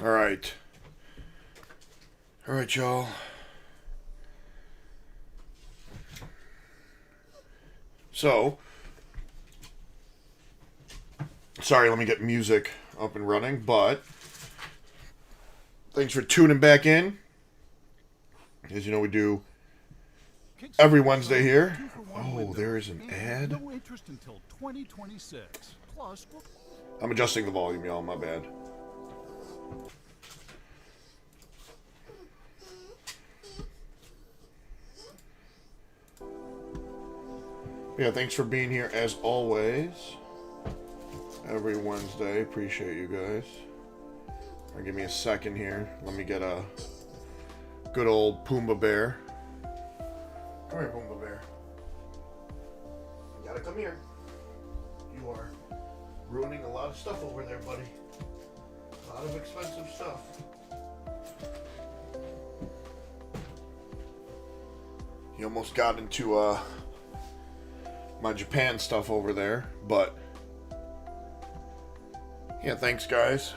All right. All right, y'all. So, sorry, let me get music up and running, but thanks for tuning back in. As you know, we do every Wednesday here. Oh, there is an ad. No interest until 2026. Plus, I'm adjusting the volume, y'all. My bad. Yeah, thanks for being here as always. Every Wednesday. Appreciate you guys. Right, give me a second here. Let me get a good old Pumbaa Bear. Come here, Pumbaa Bear. You gotta come here. You are ruining a lot of stuff over there, buddy. A lot of expensive stuff. He almost got into my Japan stuff over there, but yeah, thanks guys.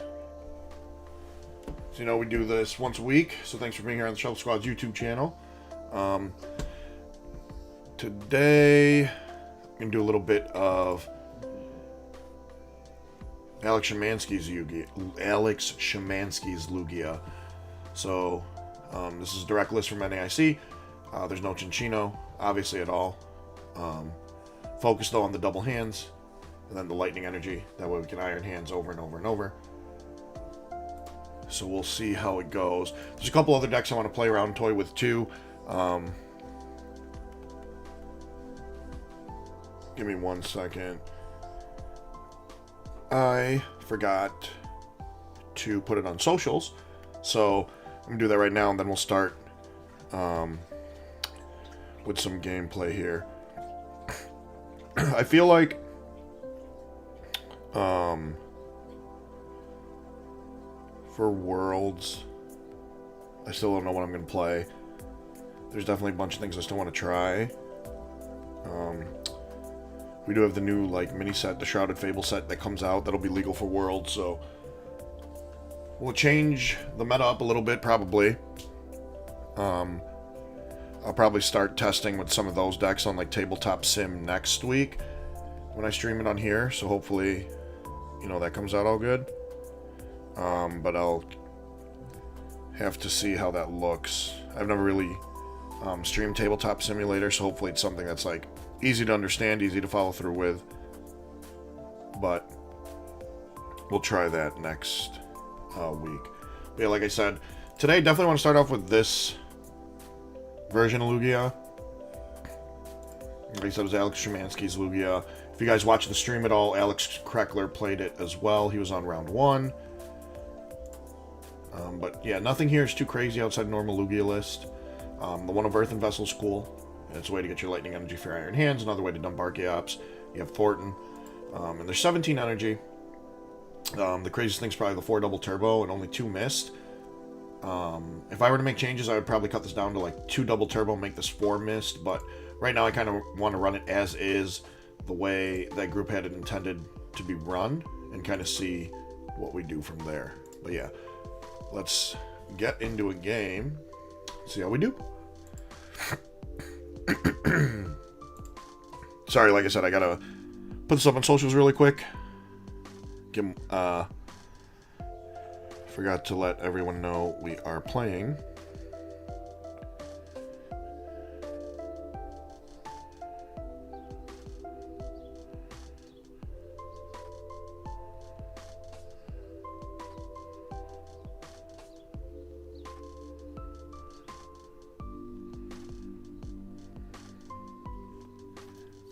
So you know we do this once a week, so thanks for being here on the Shelf Squad's YouTube channel. Today I'm gonna do a little bit of Alex Szymanski's Lugia. So this is a direct list from NAIC. There's no Chinchino, obviously, at all. Focus though on the double hands and then the lightning energy. That way we can iron hands over and over and over. So we'll see how it goes. There's a couple other decks I want to play around and toy with too. Give me 1 second. I forgot to put it on socials, so I'm gonna do that right now, and then we'll start with some gameplay here. I feel like for Worlds, I still don't know what I'm gonna play. There's definitely a bunch of things I still want to try. We do have the new mini set, the Shrouded Fable set that comes out. That'll be legal for Worlds, so we'll change the meta up a little bit probably. I'll probably start testing with some of those decks on Tabletop Sim next week when I stream it on here. So hopefully, that comes out all good. But I'll have to see how that looks. I've never really streamed Tabletop Simulator, so hopefully it's something that's easy to understand, easy to follow through with. But we'll try that next week. But yeah, like I said, today definitely want to start off with this version of Lugia. Like I said, it was Alex Szymanski's Lugia. If you guys watch the stream at all, Alex Kreckler played it as well. He was on round 1. But yeah, nothing here is too crazy outside normal Lugia list. The one of Earth and Vessel's cool. It's a way to get your lightning energy for your iron hands. Another way to dump Archaeops. You have Thornton. And there's 17 energy. The craziest thing's probably the 4 double turbo and only 2 mist. If I were to make changes, I would probably cut this down to 2 double turbo, make this 4 mist. But right now I kind of want to run it as is, the way that group had it intended to be run, and kind of see what we do from there. But yeah, let's get into a game. See how we do. Sorry, like I said, I gotta put this up on socials really quick. Forgot to let everyone know we are playing.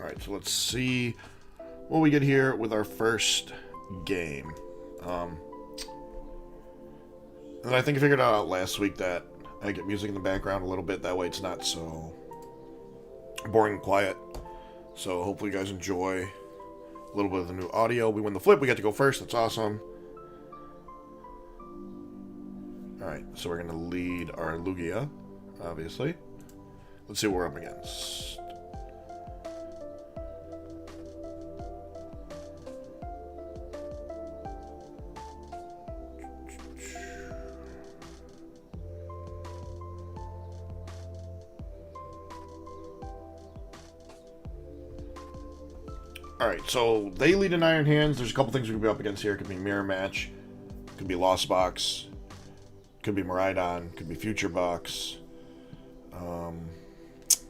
Alright, so let's see what we get here with our first game. And I think I figured out last week that I get music in the background a little bit. That way it's not so boring and quiet. So hopefully you guys enjoy a little bit of the new audio. We win the flip. We get to go first. That's awesome. Alright, so we're going to lead our Lugia, obviously. Let's see what we're up against. Alright, so they lead in Iron Hands. There's a couple things we could be up against here. It could be Mirror Match. Could be Lost Box. Could be Miraidon. Could be Future Box. There's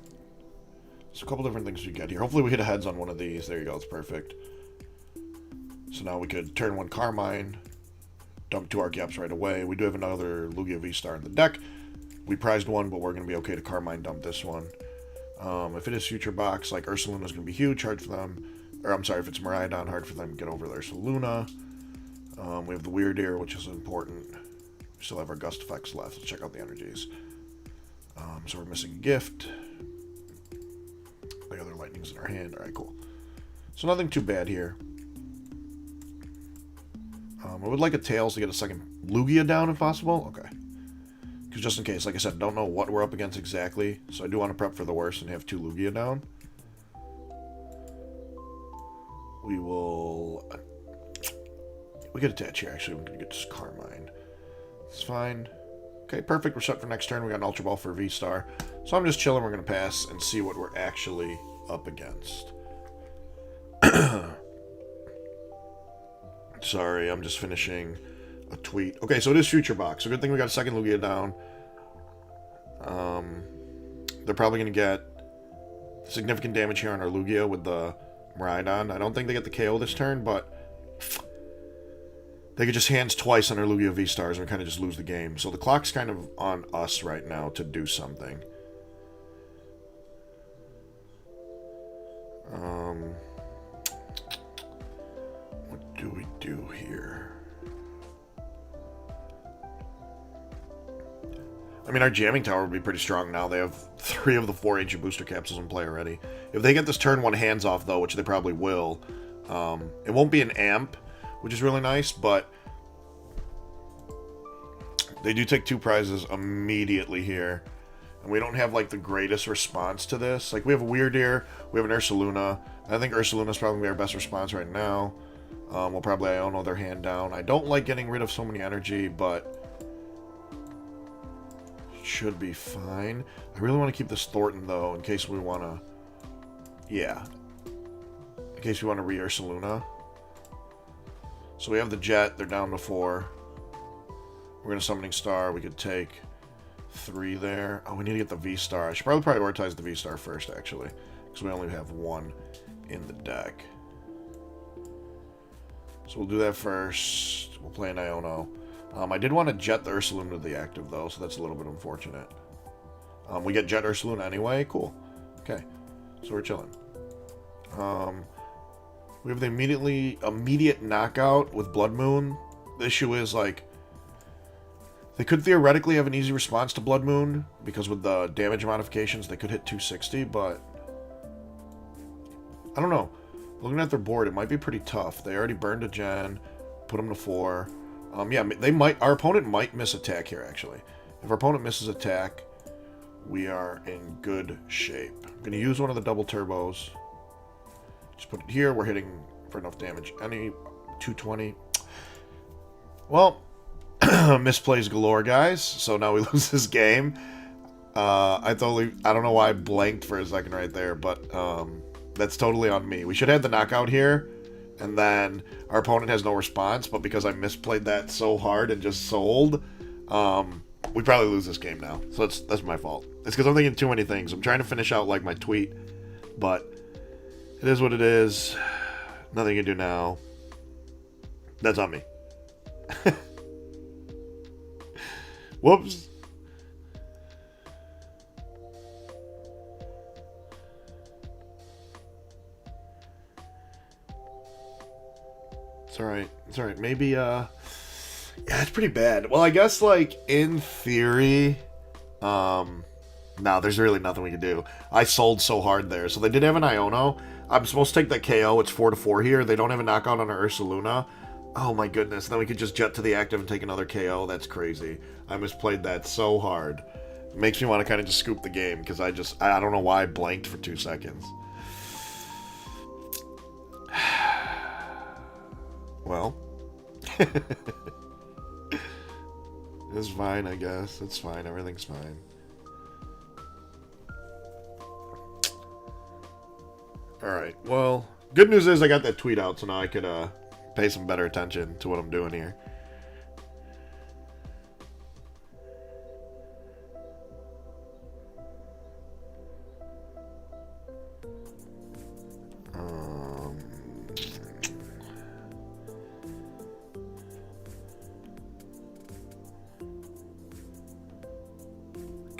a couple different things we get here. Hopefully we hit a heads on one of these. There you go. It's perfect. So now we could turn one Carmine. Dump two Archeops right away. We do have another Lugia VSTAR in the deck. We prized one, but we're going to be okay to Carmine dump this one. If it is Future Box, like Ursaluna's going to be huge. Hard for them. Or I'm sorry, if it's Miraidon, hard for them to get over the Ursaluna. We have the Weird Ear, which is important. We still have our Gust effects left. Let's check out the energies. So we're missing a gift. The other lightning's in our hand. Alright, cool. So nothing too bad here. I would like a Tails to get a second Lugia down if possible. Okay. Because just in case, like I said, don't know what we're up against exactly. So I do want to prep for the worst and have two Lugia down. We will... We could attach here, actually. We can get just Carmine. It's fine. Okay, perfect. We're set for next turn. We got an Ultra Ball for V-Star. So I'm just chilling. We're going to pass and see what we're actually up against. Sorry, I'm just finishing a tweet. Okay, so it is Future Box. So good thing we got a second Lugia down. They're probably going to get significant damage here on our Lugia with the Miraidon. I don't think they get the KO this turn, but they could just hands twice on our Lugia V-Stars and kind of just lose the game. So the clock's kind of on us right now to do something. What do we do here? I mean, our jamming tower would be pretty strong now. They have 3 of the 4 ancient booster capsules in play already. If they get this turn 1 hands off, though, which they probably will, it won't be an amp, which is really nice, but they do take 2 prizes immediately here. And we don't have, like, the greatest response to this. Like, we have a Weird Ear, we have an Ursaluna. I think Ursaluna's probably our best response right now. We'll probably Iono their hand down. I don't like getting rid of so many energy, but should be fine. I really want to keep this Thornton, though, in case we want to... Yeah. In case we want to re-Ursaluna. So we have the Jet. They're down to 4. We're going to Summoning Star. We could take 3 there. Oh, we need to get the V-Star. I should probably prioritize the V-Star first, actually. Because we only have 1 in the deck. So we'll do that first. We'll play an Iono. I did want to Jet the Ursaluna to the active, though, so that's a little bit unfortunate. We get Jet Ursaluna anyway. Cool. Okay. So we're chilling. We have the immediate knockout with Blood Moon. The issue is, like, they could theoretically have an easy response to Blood Moon, because with the damage modifications, they could hit 260, but I don't know. Looking at their board, it might be pretty tough. They already burned a gen, put them to 4. Yeah, they might. Our opponent might miss attack here, actually. If our opponent misses attack, we are in good shape. I'm going to use one of the double turbos. Just put it here. We're hitting for enough damage. Any 220. Well, misplays galore, guys. So now we lose this game. I don't know why I blanked for a second right there, but that's totally on me. We should have the knockout here, and then our opponent has no response, but because I misplayed that so hard and just sold, we probably lose this game now. So that's my fault. It's because I'm thinking too many things. I'm trying to finish out, like, my tweet, but it is what it is. Nothing you can do now. That's on me. Whoops. It's alright. It's alright. Maybe, yeah, it's pretty bad. Well, I guess, like, in theory, no, there's really nothing we can do. I sold so hard there. So they did have an Iono. I'm supposed to take that KO. It's 4-4 here. They don't have a knockout on our Ursaluna. Oh my goodness. Then we could just Jet to the active and take another KO. That's crazy. I misplayed that so hard. It makes me want to kind of just scoop the game, because I don't know why I blanked for 2 seconds. Well. It's fine, I guess. It's fine. Everything's fine. Alright, well, Good news is I got that tweet out, so now I could pay some better attention to what I'm doing here.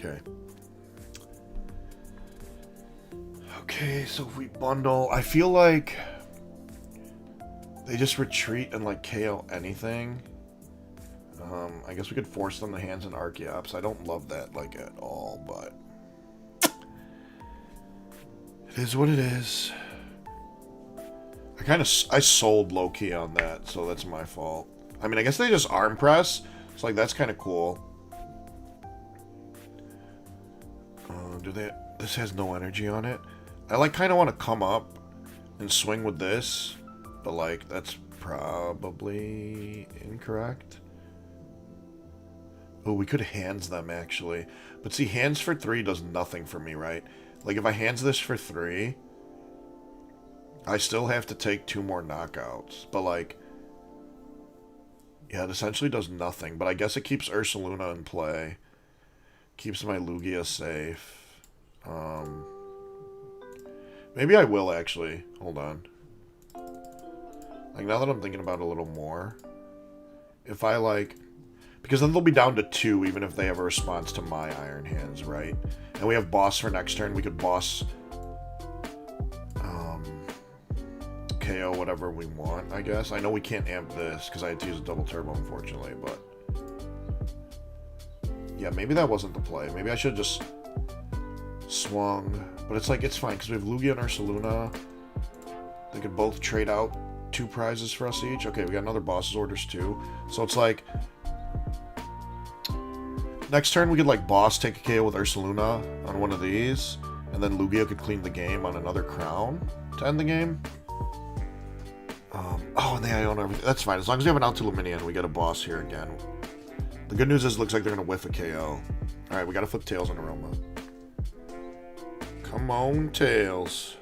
Okay. Okay, so if we bundle, I feel like they just retreat and like KO anything. I guess we could force them to hands and Archeops. I don't love that like at all, but it is what it is. I sold low key on that, so that's my fault. I mean, I guess they just arm press. It's like that's kind of cool. This has no energy on it. I like kind of want to come up and swing with this, but like that's probably incorrect. Oh, we could hands them actually, but see, hands for 3 does nothing for me, right? Like if I hands this for 3, I still have to take 2 more knockouts, but like, yeah, it essentially does nothing. But I guess it keeps Ursaluna in play, keeps my Lugia safe. Maybe I will actually. Hold on. Like, now that I'm thinking about it a little more, if I like, because then they'll be down to 2 even if they have a response to my Iron Hands, right? And we have boss for next turn. We could boss KO whatever we want, I guess. I know we can't amp this because I had to use a double turbo, unfortunately, but yeah, maybe that wasn't the play. Maybe I should have just swung, but it's like, it's fine because we have Lugia and Ursaluna. They could both trade out 2 prizes for us each. Okay, we got another boss's orders too, so it's like next turn we could like boss take a KO with Ursaluna on one of these, and then Lugia could clean the game on another crown to end the game. Oh, and they own everything. That's fine, as long as we have an out to Luminion. We get a boss here again. The good news is it looks like they're gonna whiff a KO. Alright, we gotta flip Tails on Aroma. Come on, Tails.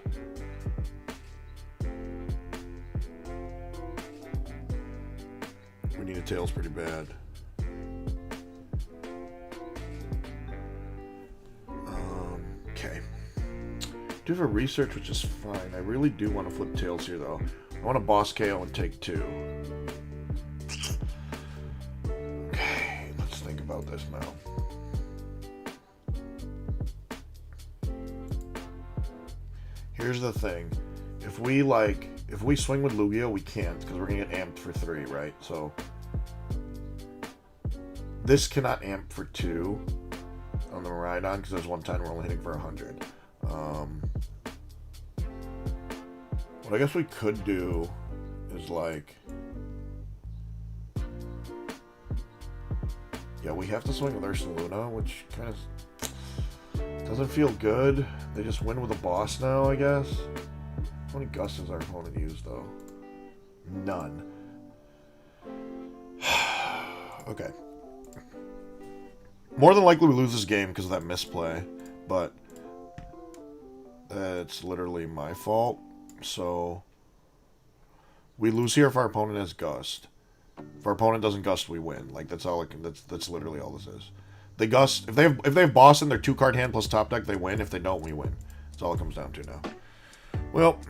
We need a Tails pretty bad. Okay. Do have a research, which is fine. I really do want to flip Tails here, though. I want to boss KO and take 2. Okay, let's think about this now. Here's the thing. If we swing with Lugia, we can't, because we're going to get amped for 3, right? So, this cannot amp for 2 on the Miraidon, because there's one time we're only hitting for 100. What I guess we could do is like, yeah, we have to swing with Ursaluna, which kind of doesn't feel good. They just win with a boss now, I guess. How many gusts does our opponent use, though? None. Okay. More than likely we lose this game because of that misplay, but it's literally my fault. So we lose here if our opponent has Gust. If our opponent doesn't Gust, we win. Like that's all. That's literally all this is. They Gust if they have Boss in their 2-card hand plus top deck, they win. If they don't, we win. That's all it comes down to now. Well,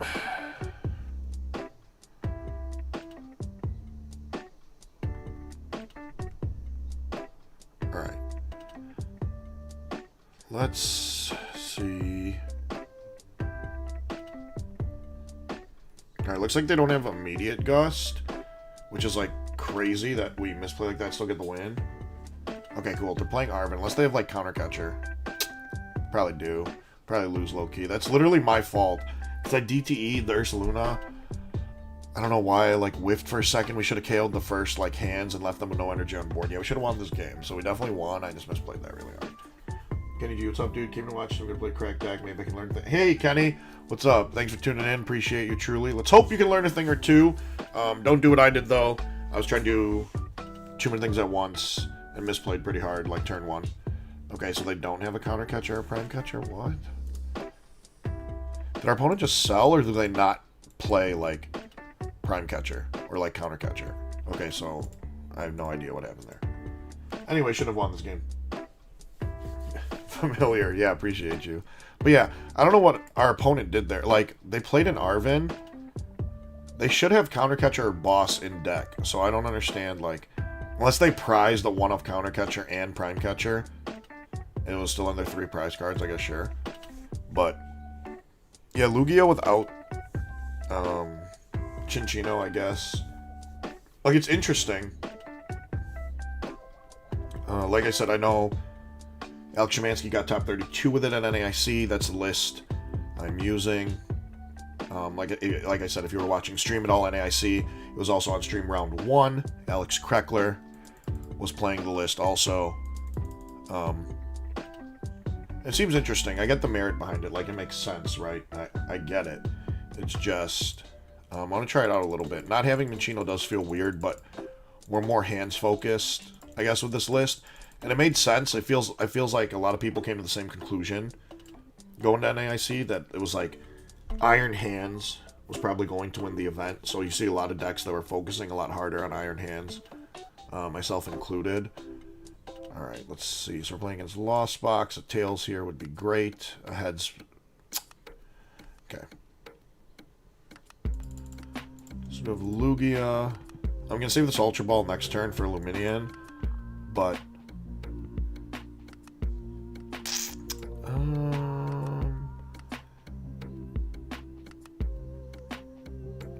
all right. Let's see. Alright, looks like they don't have immediate Gust, which is like crazy that we misplay like that, still get the win. Okay, cool. They're playing Arven, unless they have like Counter Catcher. Probably do. Probably lose low key. That's literally my fault. Because I DTE'd the Ursaluna. I don't know why I like whiffed for a second. We should have KO'd the first like hands and left them with no energy on board. Yeah, we should have won this game. So we definitely won. I just misplayed that really hard. Kenny G, what's up, dude? Came to watch. I'm gonna play crack deck. Maybe I can learn. Hey, Kenny, what's up? Thanks for tuning in. Appreciate you truly. Let's hope you can learn a thing or two. Don't do what I did though. I was trying to do too many things at once and misplayed pretty hard, like turn 1. Okay, so they don't have a counter catcher or prime catcher. What? Did our opponent just sell, or do they not play like Prime Catcher or like Counter Catcher. Okay, so I have no idea what happened there. Anyway, should have won this game. Familiar, yeah, appreciate you. But yeah, I don't know what our opponent did there. Like, they played an Arvin. They should have Counter Catcher or Boss in deck. So I don't understand, like, unless they prized the one of Counter Catcher and Prime Catcher, and it was still in their 3 prize cards, I guess, sure. But yeah, Lugia without Chinchino, I guess. Like, it's interesting. Like I said, I know Alex Szymanski got top 32 with it at NAIC. That's the list I'm using. Like I said, if you were watching stream at all NAIC, it was also on stream round 1. Alex Kreckler was playing the list also. It seems interesting. I get the merit behind it. Like, it makes sense, right? I get it. It's just... I want to try it out a little bit. Not having Minccino does feel weird, but we're more hands-focused, I guess, with this list. And it made sense. It feels like a lot of people came to the same conclusion going to NAIC, that it was like Iron Hands was probably going to win the event. So you see a lot of decks that were focusing a lot harder on Iron Hands, myself included. Alright, let's see. So we're playing against Lost Box. A Tails here would be great. A Heads... Okay. So we have Lugia. I'm going to save this Ultra Ball next turn for Luminion. But...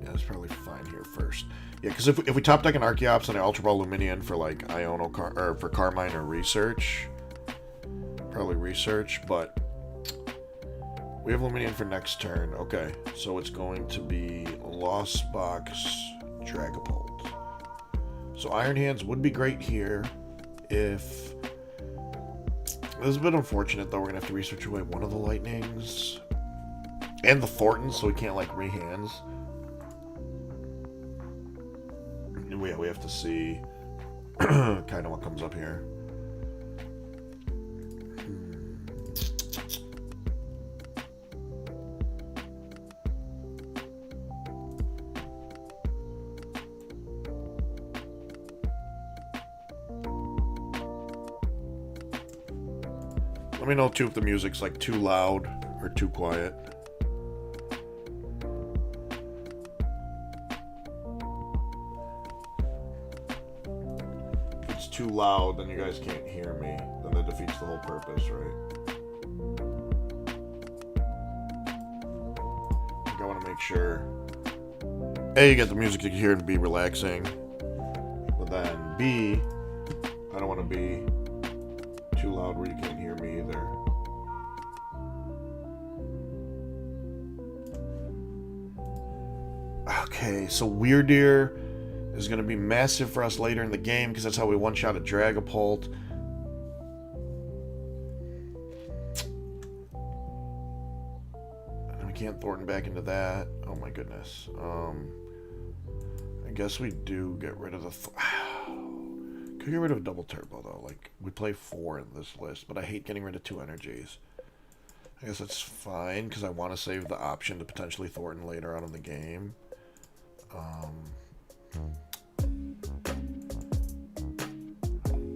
yeah, it's probably fine here first. Yeah, because if we top deck an Archeops and an Ultra Ball Luminion for like Iono or for Carmine or Research, probably Research, but we have Luminion for next turn. Okay, so it's going to be Lost Box, Dragapult. So Iron Hands would be great here if... This is a bit unfortunate, though. We're going to have to research away one of the Lightnings and the Thorntons, so we can't, like, rehands. We have to see kind of what comes up here. Let me know, too, if the music's, like, too loud or too quiet. If it's too loud, then you guys can't hear me. Then that defeats the whole purpose, right? I want to make sure... A, you get the music you can hear and be relaxing. But then, B, I don't want to be too loud where you can't hear me either. Okay, so Weirdeer is going to be massive for us later in the game because that's how we one-shot a Dragapult. And we can't Thornton back into that. Oh my goodness. I guess we do get rid of the... Could get rid of a double turbo though. Like, we play 4 in this list, but I hate getting rid of 2 energies. I guess that's fine because I want to save the option to potentially Thornton later on in the game.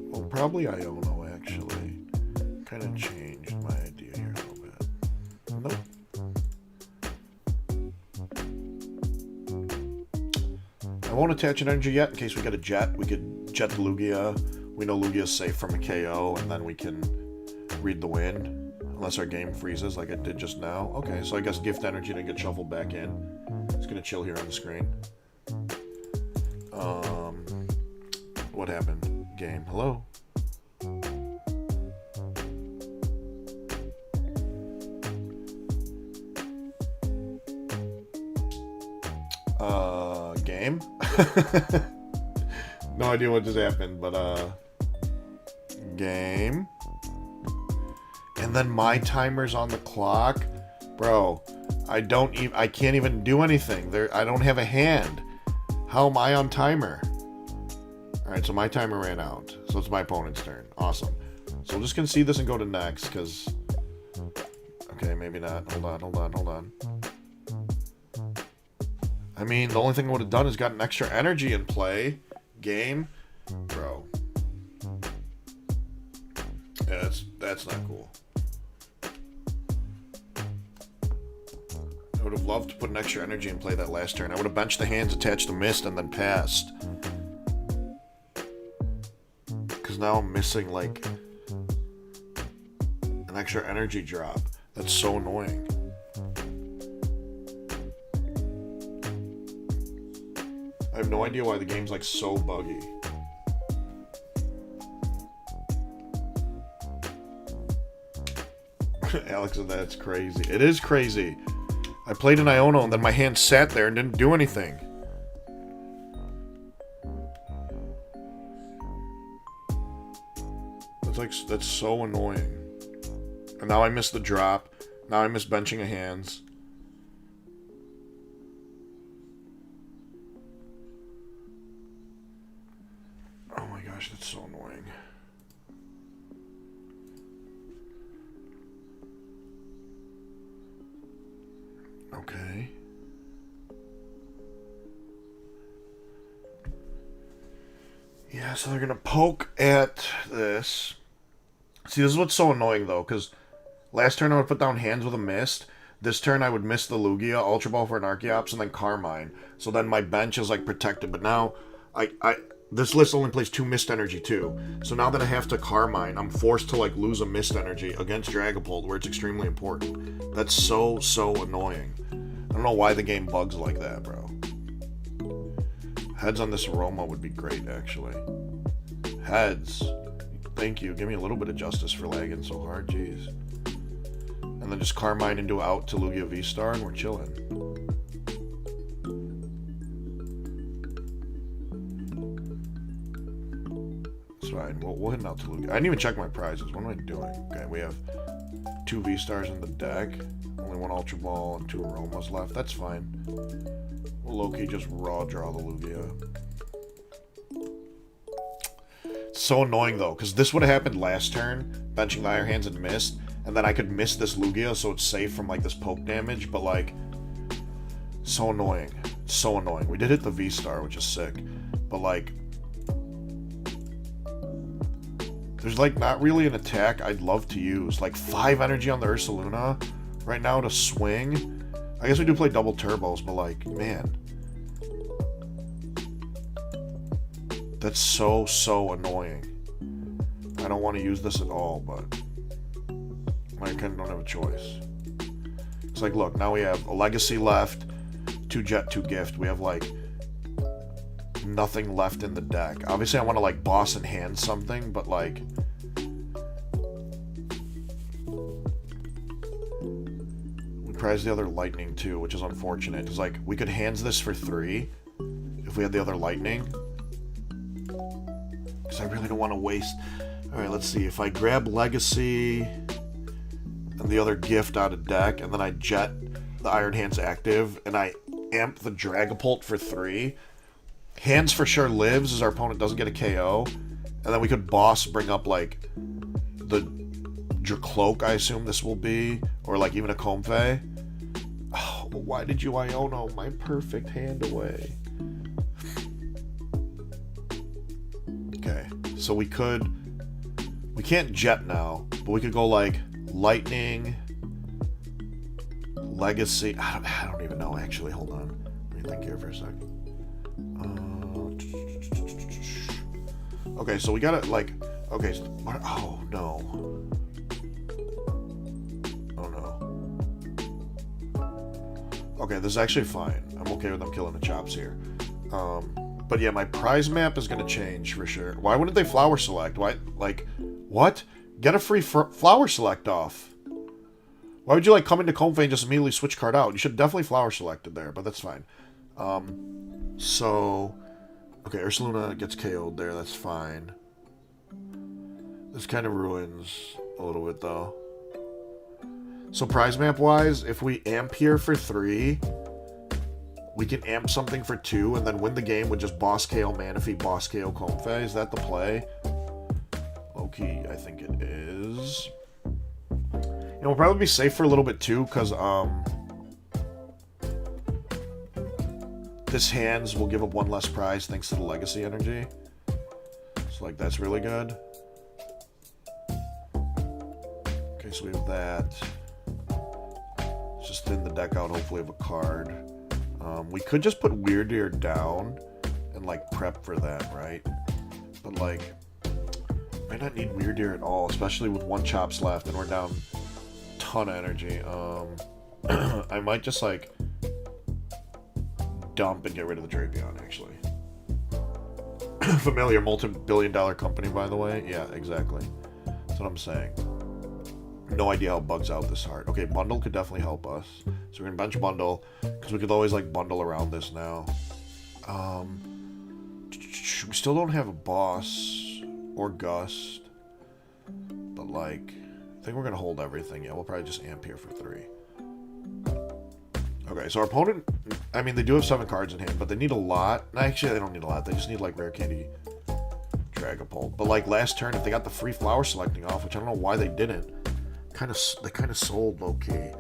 Well, probably Iono actually. Kind of changed my idea here a little bit. Nope. I won't attach an energy yet in case we get a jet. We could jet the Lugia. We know Lugia's safe from a KO, and then we can read the wind. Unless our game freezes like it did just now. Okay, so I guess gift energy didn't get shuffled back in. It's gonna chill here on the screen. What happened? Game. Hello? Game? No idea what just happened, but, game. And then my timer's on the clock? Bro, I can't even do anything. I don't have a hand. How am I on timer? Alright, so my timer ran out. So it's my opponent's turn. Awesome. So we'll just concede this and go to next, because... Okay, maybe not. Hold on. I mean, the only thing I would have done is gotten extra energy in play. Game. Bro. Yeah, that's not cool. I would have loved to put an extra energy in play that last turn. I would have benched the hands, attached the mist, and then passed. Because now I'm missing, like, an extra energy drop. That's so annoying. I have no idea why the game's, like, so buggy. Alex said that's crazy. It is crazy. I played an Iono and then my hand sat there and didn't do anything. That's so annoying. And now I miss the drop. Now I miss benching of hands. Oh my gosh, that's so annoying. Okay. Yeah, so they're gonna poke at this. See, this is what's so annoying though, because last turn I would put down hands with a mist. This turn I would miss the Lugia, Ultra Ball for an Archeops, and then Carmine. So then my bench is like protected. But now this list only plays 2 mist energy too. So now that I have to Carmine, I'm forced to like lose a mist energy against Dragapult, where it's extremely important. That's so annoying. I don't know why the game bugs like that, bro. Heads on this Aroma would be great, actually. Heads. Thank you. Give me a little bit of justice for lagging so hard, jeez. And then just Carmine into out to Lugia VSTAR and we're chilling. It's fine. We'll hit out to Lugia. I didn't even check my prizes. What am I doing? Okay, we have 2 VSTARs in the deck. Only 1 Ultra Ball and 2 Aromas left. That's fine. We'll low-key just raw draw the Lugia. So annoying though, because this would have happened last turn, benching the Iron Hands and missed, and then I could miss this Lugia so it's safe from like this poke damage, but like, so annoying. So annoying. We did hit the VSTAR, which is sick, but like, there's like not really an attack I'd love to use. Like 5 energy on the Ursaluna right now to swing. I guess we do play double turbos, but like, man. That's so annoying. I don't want to use this at all, but I kind of don't have a choice. It's like, look, now we have a Legacy left, 2 Jet, 2 Gift. We have like nothing left in the deck. Obviously, I want to like boss in hand something, but like, we prize the other Lightning too, which is unfortunate. Because like, we could hands this for 3 if we had the other Lightning. I really don't want to waste. Alright, let's see. If I grab Legacy and the other gift out of deck, and then I jet the Iron Hands active, and I amp the Dragapult for 3, Hands for sure lives as our opponent doesn't get a KO, and then we could boss bring up like the Dracloak, I assume this will be, or like even a Comfey. Oh, but why did you Iono my perfect hand away? Okay, so we can't jet now, but we could go like Lightning, Legacy. I don't even know actually. Hold on, let me think here for a sec. Okay, so we gotta like. Okay, so, oh no. Oh no. Okay, this is actually fine. I'm okay with them killing the chops here. But yeah, my prize map is going to change for sure. Why wouldn't they flower select? Why, like, what? Get a free flower select off. Why would you, like, come into Comfey and just immediately switch card out? You should definitely flower selected there, but that's fine. So, okay, Ursaluna gets KO'd there, that's fine. This kind of ruins a little bit, though. So prize map-wise, if we amp here for 3... we can amp something for 2 and then win the game with just boss KO Manaphy, boss KO Comfey. Is that the play? Low-key, I think it is. And we'll probably be safe for a little bit too, because this hands will give up 1 less prize thanks to the legacy energy. So like that's really good. Okay, so we have that. Let's just thin the deck out, hopefully have a card. We could just put Weird Ear down and like prep for that, right? But like, might not need Weird Ear at all, especially with 1 chops left and we're down a ton of energy. I might just like dump and get rid of the Drapion, actually. Familiar multi-billion-dollar company, by the way. Yeah, exactly. That's what I'm saying. No idea how it bugs out this hard. Okay, bundle could definitely help us. So we're gonna bench bundle because we could always like bundle around this now. We still don't have a boss or gust, but like I think we're gonna hold everything. Yeah, we'll probably just amp here for 3. Okay, so our opponent, I mean, they do have 7 cards in hand, but they need a lot. Actually, they don't need a lot. They just need like Rare Candy Dragapult. But like last turn, if they got the free flower selecting off, which I don't know why they didn't, they kind of sold low key.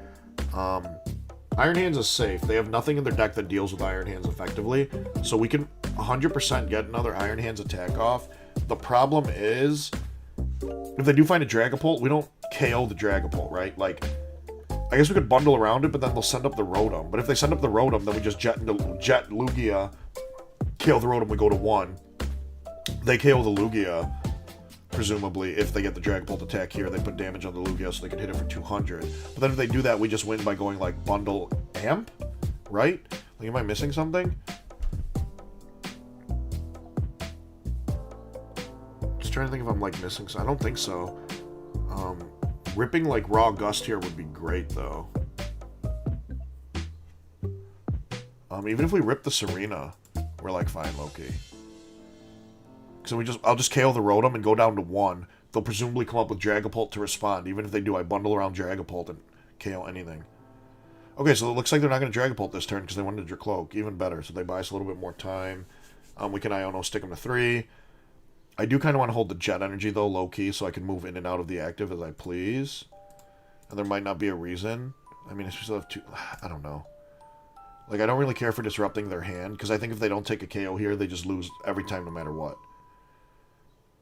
Iron Hands is safe. They have nothing in their deck that deals with Iron Hands effectively, so we can 100% get another Iron Hands attack off. The problem is, if they do find a Dragapult, we don't KO the Dragapult, right? Like, I guess we could bundle around it, but then they'll send up the Rotom. But if they send up the Rotom, then we just jet Lugia, KO the Rotom, we go to 1. They KO the Lugia, presumably, if they get the Dragapult attack here, they put damage on the Lugia so they can hit it for 200. But then if they do that, we just win by going, like, bundle amp, right? Like, am I missing something? Just trying to think if I'm, like, missing something. I don't think so. Ripping, like, Raw Gust here would be great, though. Even if we rip the Serena, we're, like, fine, low-key. So I'll just KO the Rotom and go down to 1. They'll presumably come up with Dragapult to respond. Even if they do, I bundle around Dragapult and KO anything. Okay, so it looks like they're not going to Dragapult this turn because they wanted to Dracloak. Even better, so they buy us a little bit more time. We can Iono stick them to 3. I do kind of want to hold the Jet Energy, though, low-key, so I can move in and out of the active as I please. And there might not be a reason. I mean, I still have 2... I don't know. Like, I don't really care for disrupting their hand, because I think if they don't take a KO here, they just lose every time no matter what.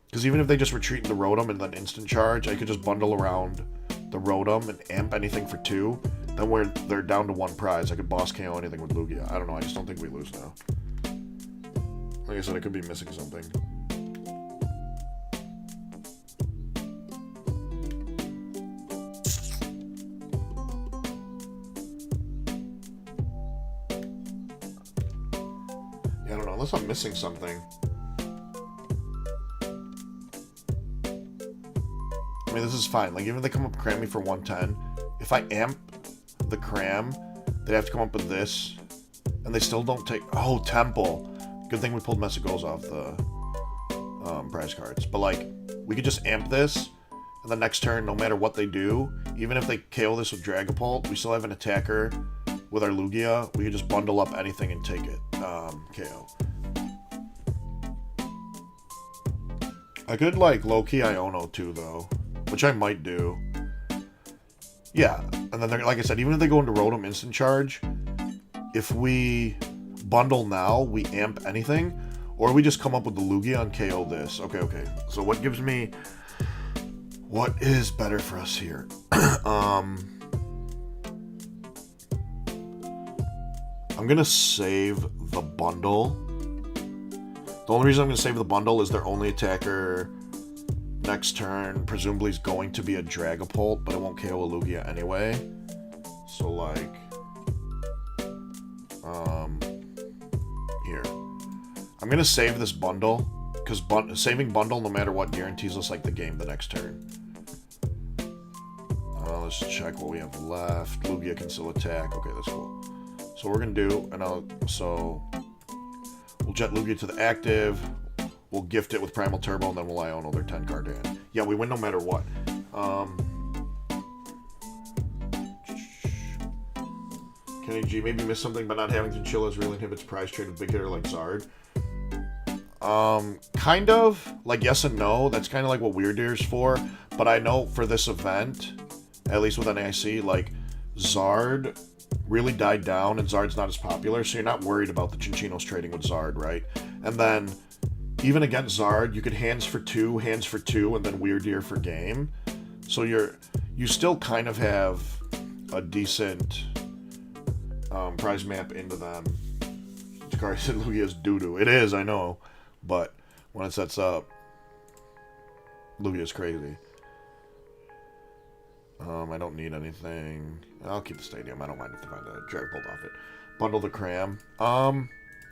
Because even if they just retreat into Rotom and then instant charge, I could just bundle around the Rotom and amp anything for 2. Then they're down to 1 prize. I could boss KO anything with Lugia. I don't know, I just don't think we lose now. Like I said, I could be missing something. I don't know, unless I'm missing something. I mean, this is fine. Like, even if they come up cram me for 110, if I amp the cram, they have to come up with this, and they still don't take... Oh, Temple. Good thing we pulled Messagos off the prize cards. But, like, we could just amp this, and the next turn, no matter what they do, even if they KO this with Dragapult, we still have an attacker with our Lugia. We could just bundle up anything and take it. KO. I could, like, low-key Iono, too, though. Which I might do. Yeah. And then, like I said, even if they go into Rotom instant charge, if we bundle now, we amp anything, or we just come up with the Lugia and KO this. Okay. So what gives me... What is better for us here? I'm going to save the bundle. The only reason I'm going to save the bundle is their only attacker next turn presumably is going to be a Dragapult, but it won't KO a Lugia anyway. So, like... Here. I'm going to save this bundle, because saving bundle no matter what guarantees us, like, the game the next turn. Let's check what we have left. Lugia can still attack. Okay, that's cool. So what we're going to do, we'll jet Lugia to the active, we'll gift it with Primal Turbo, and then we'll Iono their 10 card hand. Yeah, we win no matter what. Kenny G, maybe missed something, but not having Chinchillas really inhibits prize trade with big hitter like Zard. Kind of. Like, yes and no. That's kind of like what Weird Ear's for. But I know for this event, at least with NAIC, like, Zard really died down and Zard's not as popular, so you're not worried about the Chinchinos trading with Zard, right? And then even against Zard, you could hands for two, and then Weird Deer for game. So you still kind of have a decent prize map into them. Jakari said Lugia's doo-doo. It is, I know. But when it sets up, Lugia's crazy. I don't need anything. I'll keep the stadium. I don't mind if they find a drag bolt off it. Bundle the cram.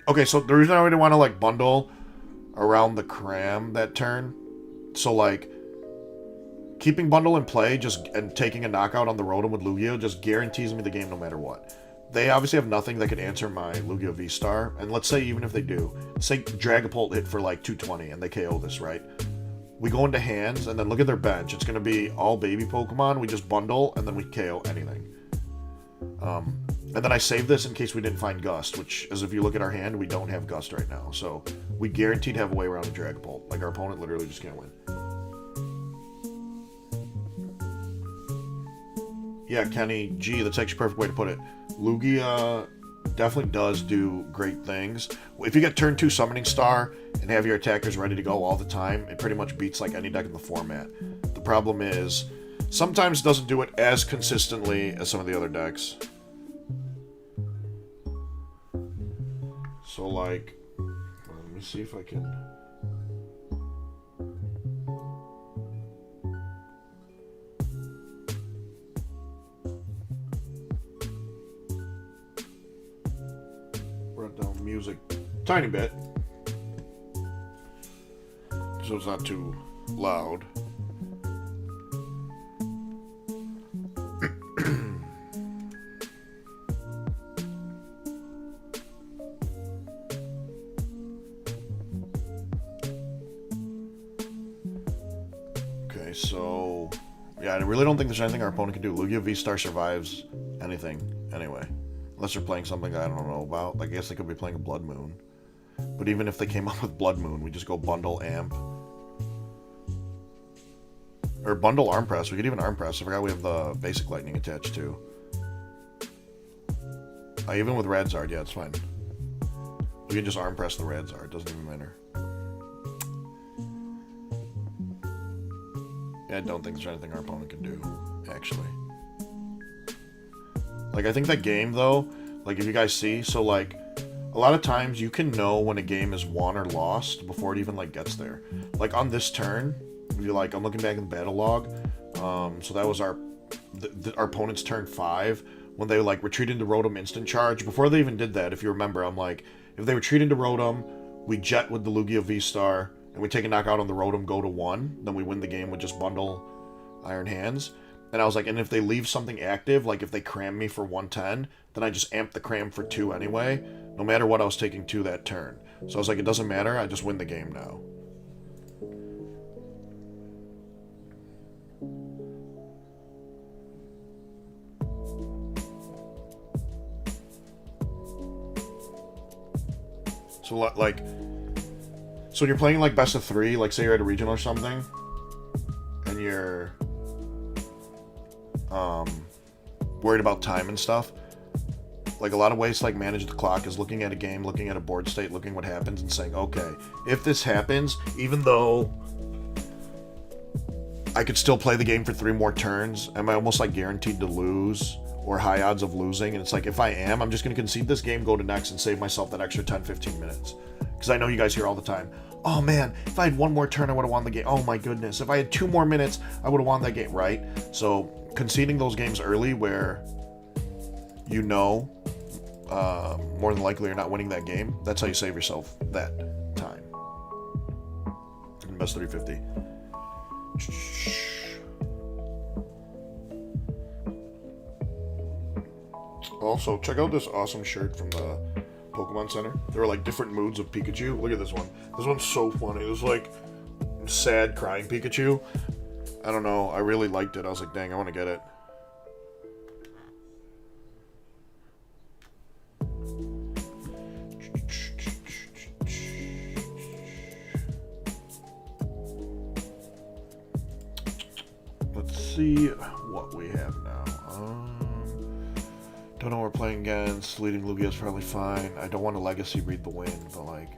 Okay, so the reason I really want to like bundle around the cram that turn, so like keeping bundle in play and taking a knockout on the Rotom with Lugia just guarantees me the game no matter what. They obviously have nothing that could answer my Lugia VSTAR, and let's say even if they do, say Dragapult hit for like 220 and they KO this, right? We go into hands, and then look at their bench. It's going to be all baby Pokemon. We just bundle, and then we KO anything. And then I save this in case we didn't find Gust, which, as if you look at our hand, we don't have Gust right now. So we guaranteed to have a way around a Dragapult. Like, our opponent literally just can't win. Yeah, Kenny, G, that's actually a perfect way to put it. Lugia definitely does do great things. If you get turn 2 Summoning Star and have your attackers ready to go all the time, it pretty much beats like any deck in the format. The problem is, sometimes it doesn't do it as consistently as some of the other decks. So like, let me see if I can... Down music tiny bit so it's not too loud. Okay, so yeah, I really don't think there's anything our opponent can do. Lugia VSTAR survives anything anyway. Unless they're playing something I don't know about. Like, I guess they could be playing a Blood Moon. But even if they came up with Blood Moon, we just go bundle Amp. Or bundle Arm Press. We could even Arm Press. I forgot we have the basic Lightning attached too. Even with Radzard, yeah, it's fine. We can just Arm Press the Radzard. It doesn't even matter. Yeah, I don't think there's anything our opponent can do, actually. Like, I think that game, though, like, if you guys see, so, like, a lot of times you can know when a game is won or lost before it even, like, gets there. Like, on this turn, if you like, I'm looking back in the battle log, so that was our opponent's turn 5, when they, like, retreated into Rotom instant charge. Before they even did that, if you remember, I'm like, if they retreat into Rotom, we jet with the Lugia V-Star, and we take a knockout on the Rotom, go to 1, then we win the game with just bundle Iron Hands. And I was like, and if they leave something active, like if they cram me for 110, then I just amp the cram for 2 anyway, no matter what I was taking 2 that turn. So I was like, it doesn't matter, I just win the game now. So like, so when you're playing like best of 3, like say you're at a regional or something, and you're worried about time and stuff, like a lot of ways to like manage the clock is looking at a game, looking at a board state, looking what happens and saying, okay, if this happens, even though I could still play the game for 3 more turns, am I almost like guaranteed to lose or high odds of losing? And it's like, if I am, I'm just going to concede this game, go to next, and save myself that extra 10-15 minutes. Because I know you guys hear all the time, oh man, if I had 1 more turn, I would have won the game. Oh my goodness, if I had 2 more minutes, I would have won that game, right? So conceding those games early where you know more than likely you're not winning that game, that's how you save yourself that time. In best 350. Also, check out this awesome shirt from the Pokemon Center. There were like different moods of Pikachu. Look at this one. This one's so funny. It was like sad crying Pikachu. I don't know. I really liked it. I was like, dang, I want to get it. Let's see what we have now. Don't know what we're playing against. Leading Lugia is probably fine. I don't want to Legacy Read the Wind, but like,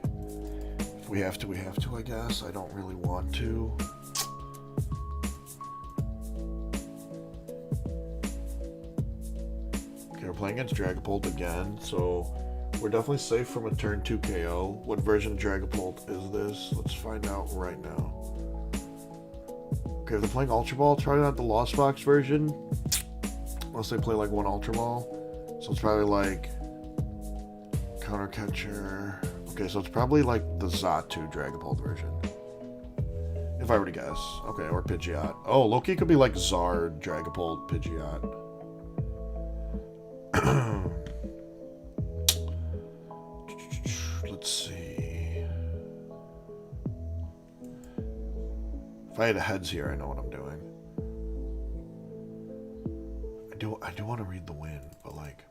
if we have to, we have to, I guess. I don't really want to. Okay, we're playing against Dragapult again, so we're definitely safe from a turn 2 KO. What version of Dragapult is this? Let's find out right now. Okay, if they're playing Ultra Ball, it's probably not the Lost Box version. Unless they play like one Ultra Ball. So it's probably like Counter Catcher. Okay, so it's probably like the Xatu Dragapult version. If I were to guess. Okay, or Pidgeot. Oh, Loki could be like Zard Dragapult Pidgeot. Let's see. If I had heads here, I know what I'm doing. I do want to read the wind, but like,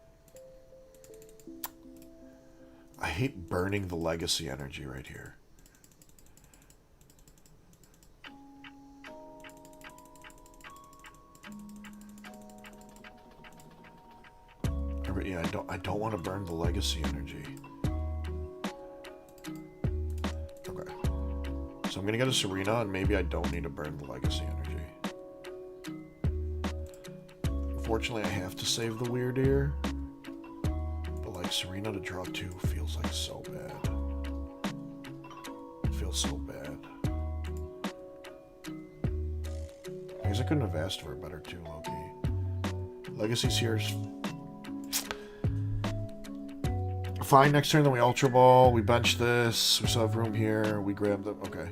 I hate burning the legacy energy right here. Yeah, I don't want to burn the legacy energy. Okay. So I'm gonna get a Serena, and maybe I don't need to burn the legacy energy. Unfortunately, I have to save the Weird Ear. But like, Serena to draw 2 feels like so bad. It feels so bad. I guess I couldn't have asked for a better 2, Loki. Legacy's here. Fine, next turn then we Ultra Ball, we bench this, we still have room here, we grab the... Okay.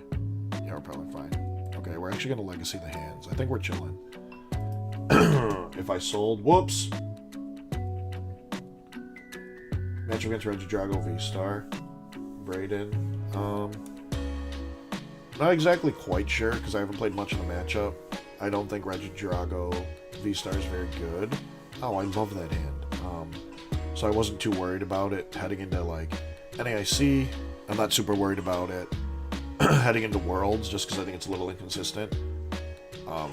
Yeah, we're probably fine. Okay, we're actually going to Legacy the hands. I think we're chilling. If I sold... Whoops! Match against Regidrago VSTAR. Braden. Not exactly quite sure, because I haven't played much of the matchup. I don't think Regidrago VSTAR is very good. Oh, I love that hand. So I wasn't too worried about it heading into, like, NAIC. I'm not super worried about it heading into Worlds, just because I think it's a little inconsistent. I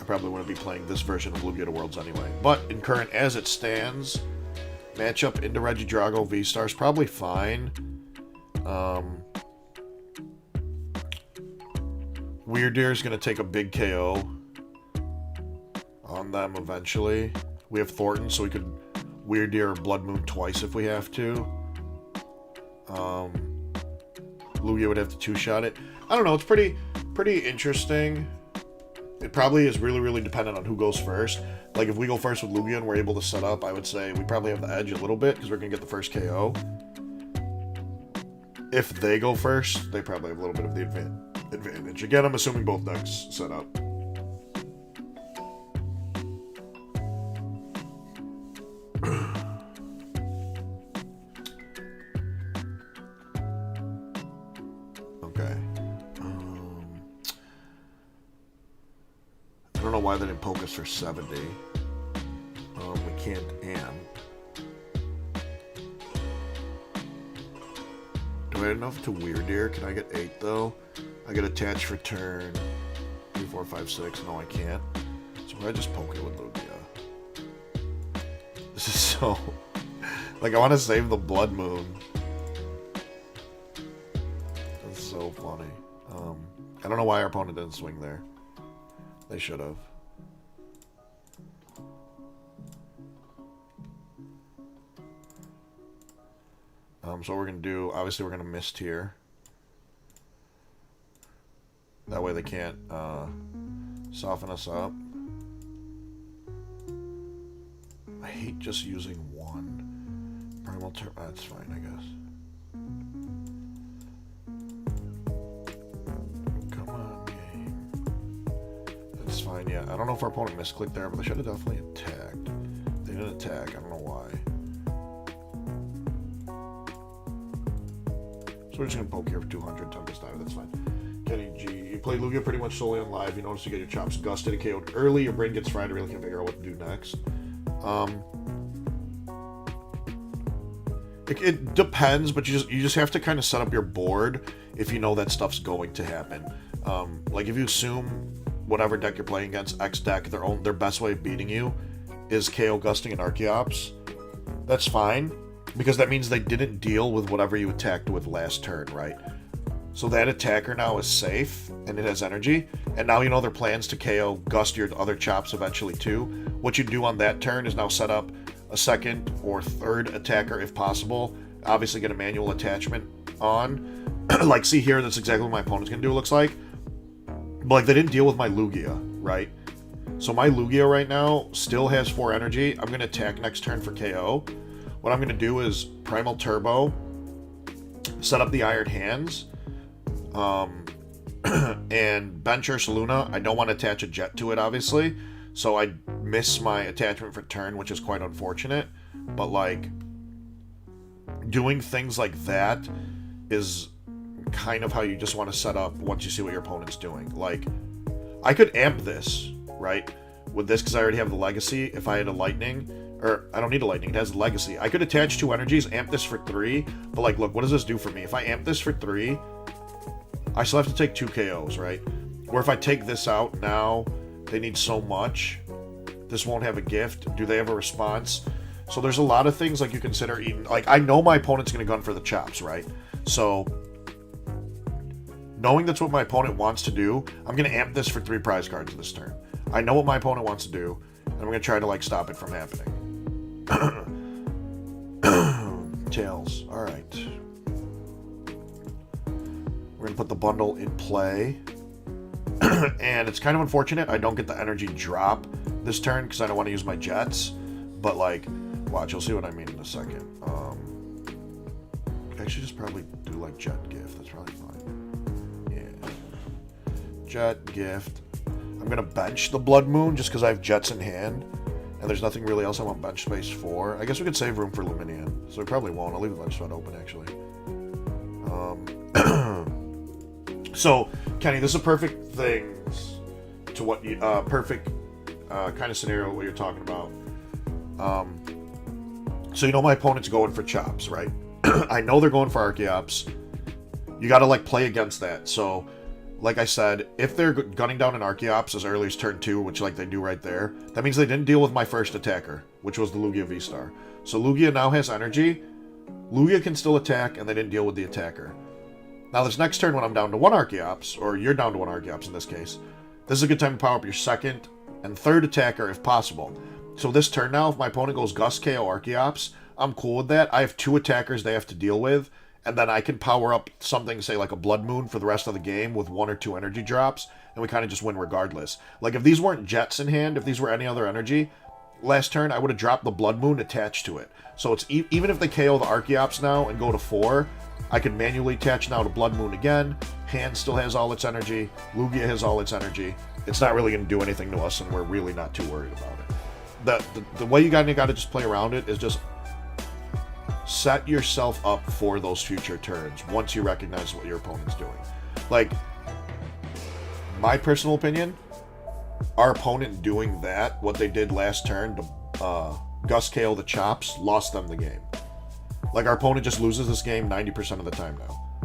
probably wouldn't be playing this version of Lugia to Worlds anyway. But in current, as it stands, matchup into Regidrago VSTAR is probably fine. Weird Ear is going to take a big KO on them eventually. We have Thornton, so we could Weird Ear or Blood Moon twice if we have to. Lugia would have to 2-shot it. I don't know, it's pretty interesting. It probably is really, really dependent on who goes first. Like, if we go first with Lugia and we're able to set up, I would say we probably have the edge a little bit, because we're going to get the first KO. If they go first, they probably have a little bit of the advantage. Again, I'm assuming both decks set up. Okay. I don't know why they didn't poke us for 70. We can't Do I have enough to Weird Ear? Can I get 8 though? I get attached for turn 3, 4, 5, 6. No, I can't. So I just poke it with Lugia. This is so... Like, I want to save the Blood Moon. That's so funny. I don't know why our opponent didn't swing there. They should have. So what we're going to do, obviously we're going to Mist here. That way they can't soften us up. I hate just using one. Primal Turn, that's fine, I guess. Come on, game. That's fine, yeah. I don't know if our opponent misclicked there, but they should have definitely attacked. They didn't attack, I don't know why. So we're just going to poke here for 200, Tempest Dive, that's fine. Kenny G, you play Lugia pretty much solely on live. You notice you get your chops gusted and KO'd early. Your brain gets fried. I really can't figure out what to do next. It depends, but you just have to kind of set up your board if you know that stuff's going to happen. Like if you assume whatever deck you're playing against, X deck, their best way of beating you is KO Gusting and Archeops, that's fine, because that means they didn't deal with whatever you attacked with last turn, right? So that attacker now is safe, and it has energy, and now you know their plans to KO Gust your other chops eventually too. What you do on that turn is now set up a second or third attacker if possible. Obviously get a manual attachment on. Like, see here, that's exactly what my opponent's going to do, it looks like. But, like, they didn't deal with my Lugia, right? So my Lugia right now still has 4 energy. I'm going to attack next turn for KO. What I'm going to do is Primal Turbo, set up the Iron Hands, and bench Ursaluna. I don't want to attach a jet to it, obviously, so I miss my attachment for turn, which is quite unfortunate. But, like, doing things like that is kind of how you just want to set up once you see what your opponent's doing. Like, I could amp this, right, with this, because I already have the Legacy. If I had a Lightning, or I don't need a Lightning, it has a Legacy. I could attach 2 energies, amp this for 3, but, like, look, what does this do for me? If I amp this for 3, I still have to take 2 KOs, right? Or if I take this out now, they need so much. This won't have a gift. Do they have a response? So there's a lot of things, like, you consider eating. Like, I know my opponent's going to gun for the chops, right? So, knowing that's what my opponent wants to do, I'm going to amp this for 3 prize cards this turn. I know what my opponent wants to do, and I'm going to try to, like, stop it from happening. Tails. Alright. We're going to put the bundle in play. And it's kind of unfortunate I don't get the energy drop this turn, because I don't want to use my jets. But, like, watch, you'll see what I mean in a second. I should just probably do, like, jet gift. That's probably fine. Yeah. Jet gift. I'm going to bench the Blood Moon just because I have jets in hand. And there's nothing really else I want bench space for. I guess we could save room for Luminian. So we probably won't. I'll leave the bench spot open, actually. So, Kenny, this is a perfect thing to what you... perfect kind of scenario what you're talking about. So you know my opponent's going for chops, right? I know they're going for Archeops. You gotta, like, play against that. So, like I said, if they're gunning down an Archeops as early as turn 2, which, like, they do right there, that means they didn't deal with my first attacker, which was the Lugia VSTAR. So Lugia now has energy. Lugia can still attack, and they didn't deal with the attacker. Now, this next turn when I'm down to 1 Archeops, or you're down to 1 Archeops in this case, this is a good time to power up your second and third attacker if possible. So this turn now, if my opponent goes Gust KO Archeops, I'm cool with that. I have 2 attackers they have to deal with, and then I can power up something, say, like a Blood Moon for the rest of the game with 1 or 2 energy drops, and we kind of just win regardless. Like, if these weren't Jets in hand, if these were any other energy, last turn I would have dropped the Blood Moon attached to it. So it's even if they KO the Archeops now and go to 4, I can manually attach now to Blood Moon again. Hand still has all its energy. Lugia has all its energy. It's not really going to do anything to us, and we're really not too worried about it. The way you got to just play around it is just set yourself up for those future turns once you recognize what your opponent's doing. Like, my personal opinion, our opponent doing that, what they did last turn to Gust KO the chops, lost them the game. Like, our opponent just loses this game 90% of the time now.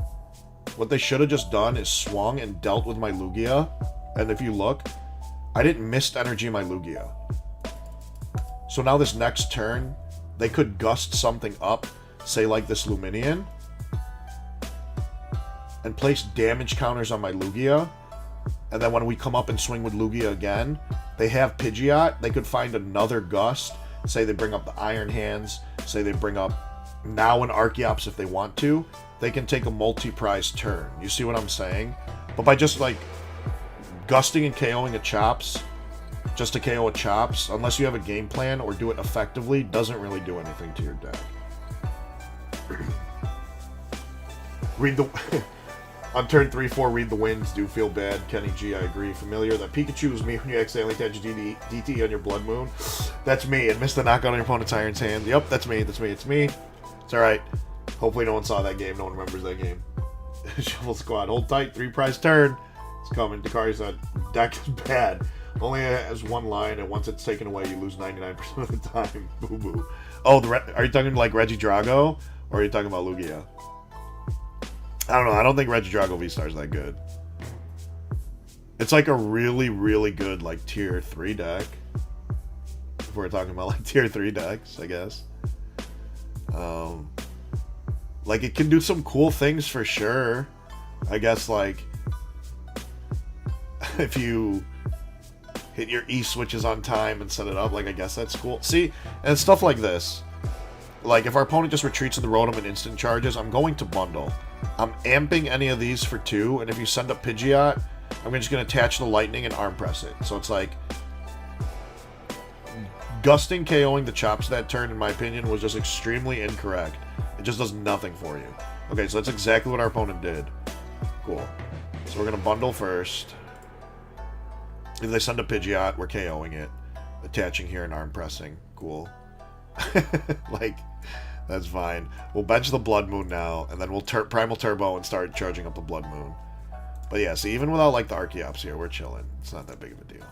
What they should have just done is swung and dealt with my Lugia. And if you look, I didn't mist energy my Lugia. So now this next turn, they could gust something up, say like this Luminian, and place damage counters on my Lugia. And then when we come up and swing with Lugia again, they have Pidgeot. They could find another Gust. Say they bring up the Iron Hands. Say they bring up now an Archeops if they want to. They can take a multi-prize turn. You see what I'm saying? But by just, like, gusting and KOing a Chops, just to KO a Chops, unless you have a game plan or do it effectively, doesn't really do anything to your deck. Read the... On turn 3-4, read the winds. Do feel bad. Kenny G, I agree. Familiar. That Pikachu is me when you accidentally attach DT on your Blood Moon. That's me. And miss the knockout on your opponent's Iron's hand. Yep, that's me. That's me. It's me. It's alright. Hopefully no one saw that game. No one remembers that game. Shuffle Squad. Hold tight. 3 prize turn. It's coming. Dakari's deck is bad. Only has 1 line, and once it's taken away, you lose 99% of the time. Boo boo. Oh, are you talking like Regidrago? Or are you talking about Lugia? I don't know. I don't think Regidrago VSTAR is that good. It's like a really, really good, like, tier 3 deck. If we're talking about like tier 3 decks, I guess. Like it can do some cool things for sure. I guess like if you hit your E switches on time and set it up, like I guess that's cool. See, and stuff like this. Like if our opponent just retreats to the Rotom and instant charges, I'm going to bundle. I'm amping any of these for 2, and if you send up Pidgeot, I'm just going to attach the lightning and arm press it. So it's like gusting KOing the chops that turn, in my opinion, was just extremely incorrect. It just does nothing for you. Okay, so that's exactly what our opponent did. Cool. So we're going to bundle first. If they send a Pidgeot, we're KOing it. Attaching here and arm pressing. Cool. Like, that's fine. We'll bench the Blood Moon now, and then we'll Primal Turbo and start charging up the Blood Moon. But yeah, see, even without, like, the Archeops here, we're chilling. It's not that big of a deal.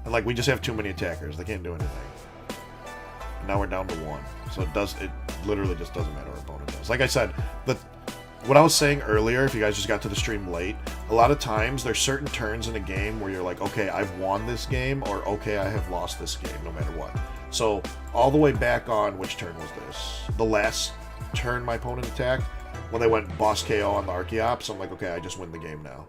And, like, we just have too many attackers. They can't do anything. And now we're down to 1. So it literally just doesn't matter what our opponent does. Like I said, what I was saying earlier, if you guys just got to the stream late, a lot of times there's certain turns in a game where you're like, okay, I've won this game, or okay, I have lost this game, no matter what. So, all the way back on, which turn was this? The last turn my opponent attacked, when they went boss KO on the Archeops, I'm like, okay, I just win the game now.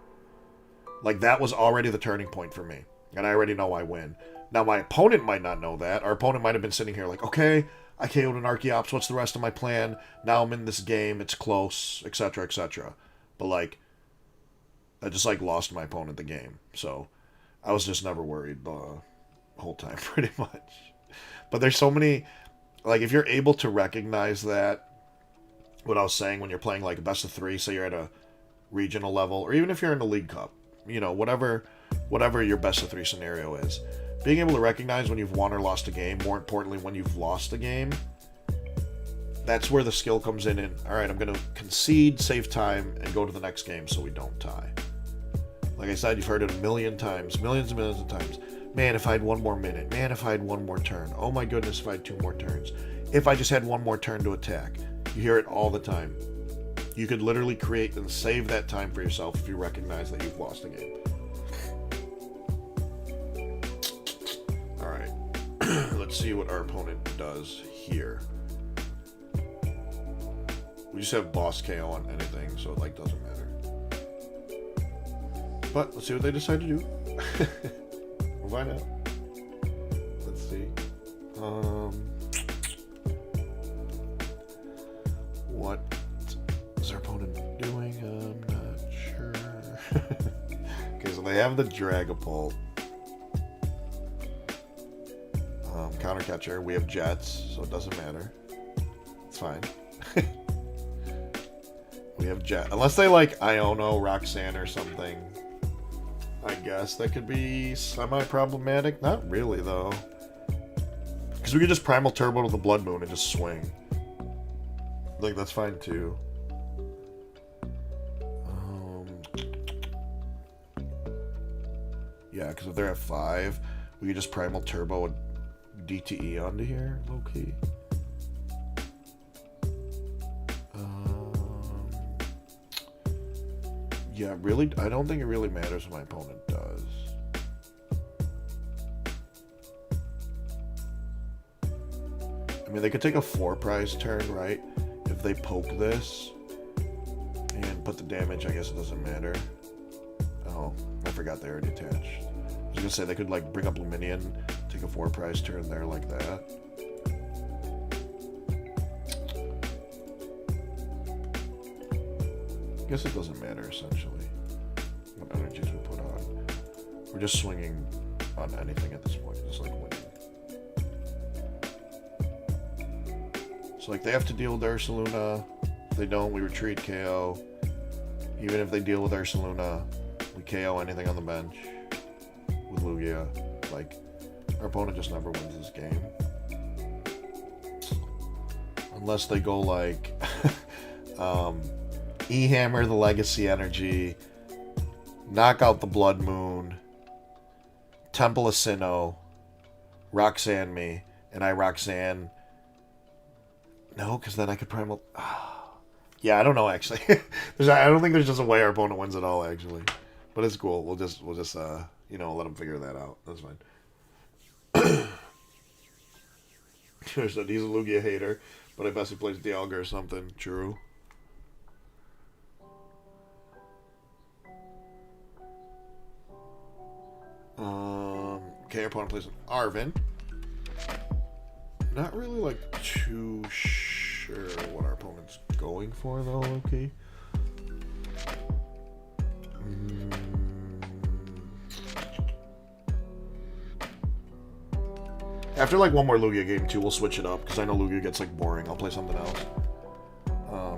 Like, that was already the turning point for me. And I already know I win. Now, my opponent might not know that. Our opponent might have been sitting here like, okay, I KO'd an Archeops, what's the rest of my plan? Now I'm in this game, it's close, etc., etc. But, like, I just, like, lost my opponent the game. So, I was just never worried the whole time, pretty much. But there's so many, like, if you're able to recognize that, what I was saying when you're playing, like, a best of 3, say you're at a regional level, or even if you're in the League Cup, you know, whatever your best of 3 scenario is, being able to recognize when you've won or lost a game, more importantly, when you've lost a game, that's where the skill comes in. And, all right, I'm going to concede, save time, and go to the next game so we don't tie. Like I said, you've heard it a million times, millions and millions of times. Man, if I had 1 more minute. Man, if I had 1 more turn. Oh my goodness, if I had 2 more turns. If I just had 1 more turn to attack. You hear it all the time. You could literally create and save that time for yourself if you recognize that you've lost a game. Alright. Let's see what our opponent does here. We just have boss KO on anything, so it, like, doesn't matter. But let's see what they decide to do. We'll find out. Let's see. What is our opponent doing? I'm not sure. Okay, so they have the Dragapult. Counter catcher. We have Jets, so it doesn't matter. It's fine. We have Jet. Unless they like Iono, Roxanne, or something. I guess that could be semi-problematic. Not really, though. Because we could just Primal Turbo to the Blood Moon and just swing. Like, that's fine, too. Yeah, because if they're at 5, we could just Primal Turbo a DTE onto here, low-key. Yeah, really, I don't think it really matters what my opponent does. I mean, they could take a 4-prize turn, right? If they poke this and put the damage, I guess it doesn't matter. Oh, I forgot they already attached. I was gonna say they could, like, bring up Luminion, take a 4-prize turn there like that. I guess it doesn't matter, essentially, what energies we put on. We're just swinging on anything at this point, just like winning. So, like, they have to deal with Ursaluna. If they don't, we retreat KO. Even if they deal with Ursaluna, we KO anything on the bench with Lugia. Like, our opponent just never wins this game. Unless they go, like, E-Hammer the Legacy Energy, knock out the Blood Moon, Temple of Sinnoh, Roxanne me, and I Roxanne. No, because then I could Primal... Yeah, I don't know, actually. I don't think there's just a way our opponent wins at all, actually. But it's cool. We'll just you know, let him figure that out. That's fine. He's a Lugia hater, but I bet he plays Dialga or something. True. Okay, our opponent plays an Arvin. Not really, like, too sure what our opponent's going for, though, okay? After, like, one more Lugia game, too, we'll switch it up, because I know Lugia gets, like, boring. I'll play something else.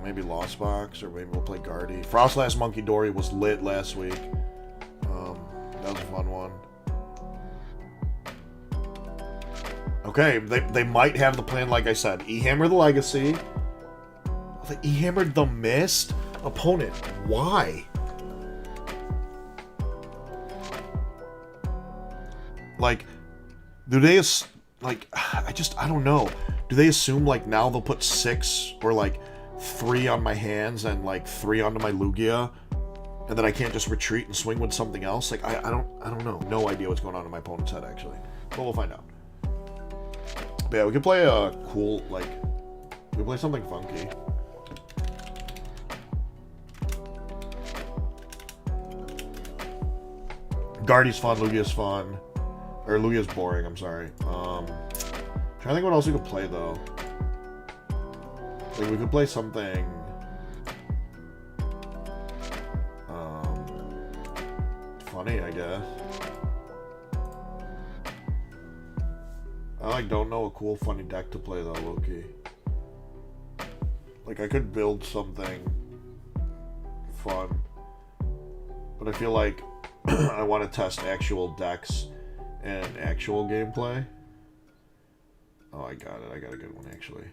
Maybe Lost Box, or maybe we'll play Guardy. Frostlass Monkey Dory was lit last week. That was a fun one. Okay, they might have the plan, like I said. E-Hammer the Legacy. They E-Hammered the Mist? Opponent, why? Like, do they... Like, I don't know. Do they assume, like, now they'll put 6 or, like, 3 on my hands and, like, 3 onto my Lugia? And then I can't just retreat and swing with something else? Like, I don't know. No idea what's going on in my opponent's head, actually. But we'll find out. But yeah, we could play a cool, like... We could play something funky. Guardy's fun, Lugia's fun. Or Lugia's boring, I'm sorry. Trying to think what else we could play, though. Like, we could play something... funny, I guess. I, like, don't know a cool, funny deck to play, though, low-key. Like, I could build something fun. But I feel like I want to test actual decks and actual gameplay. Oh, I got it. I got a good one, actually.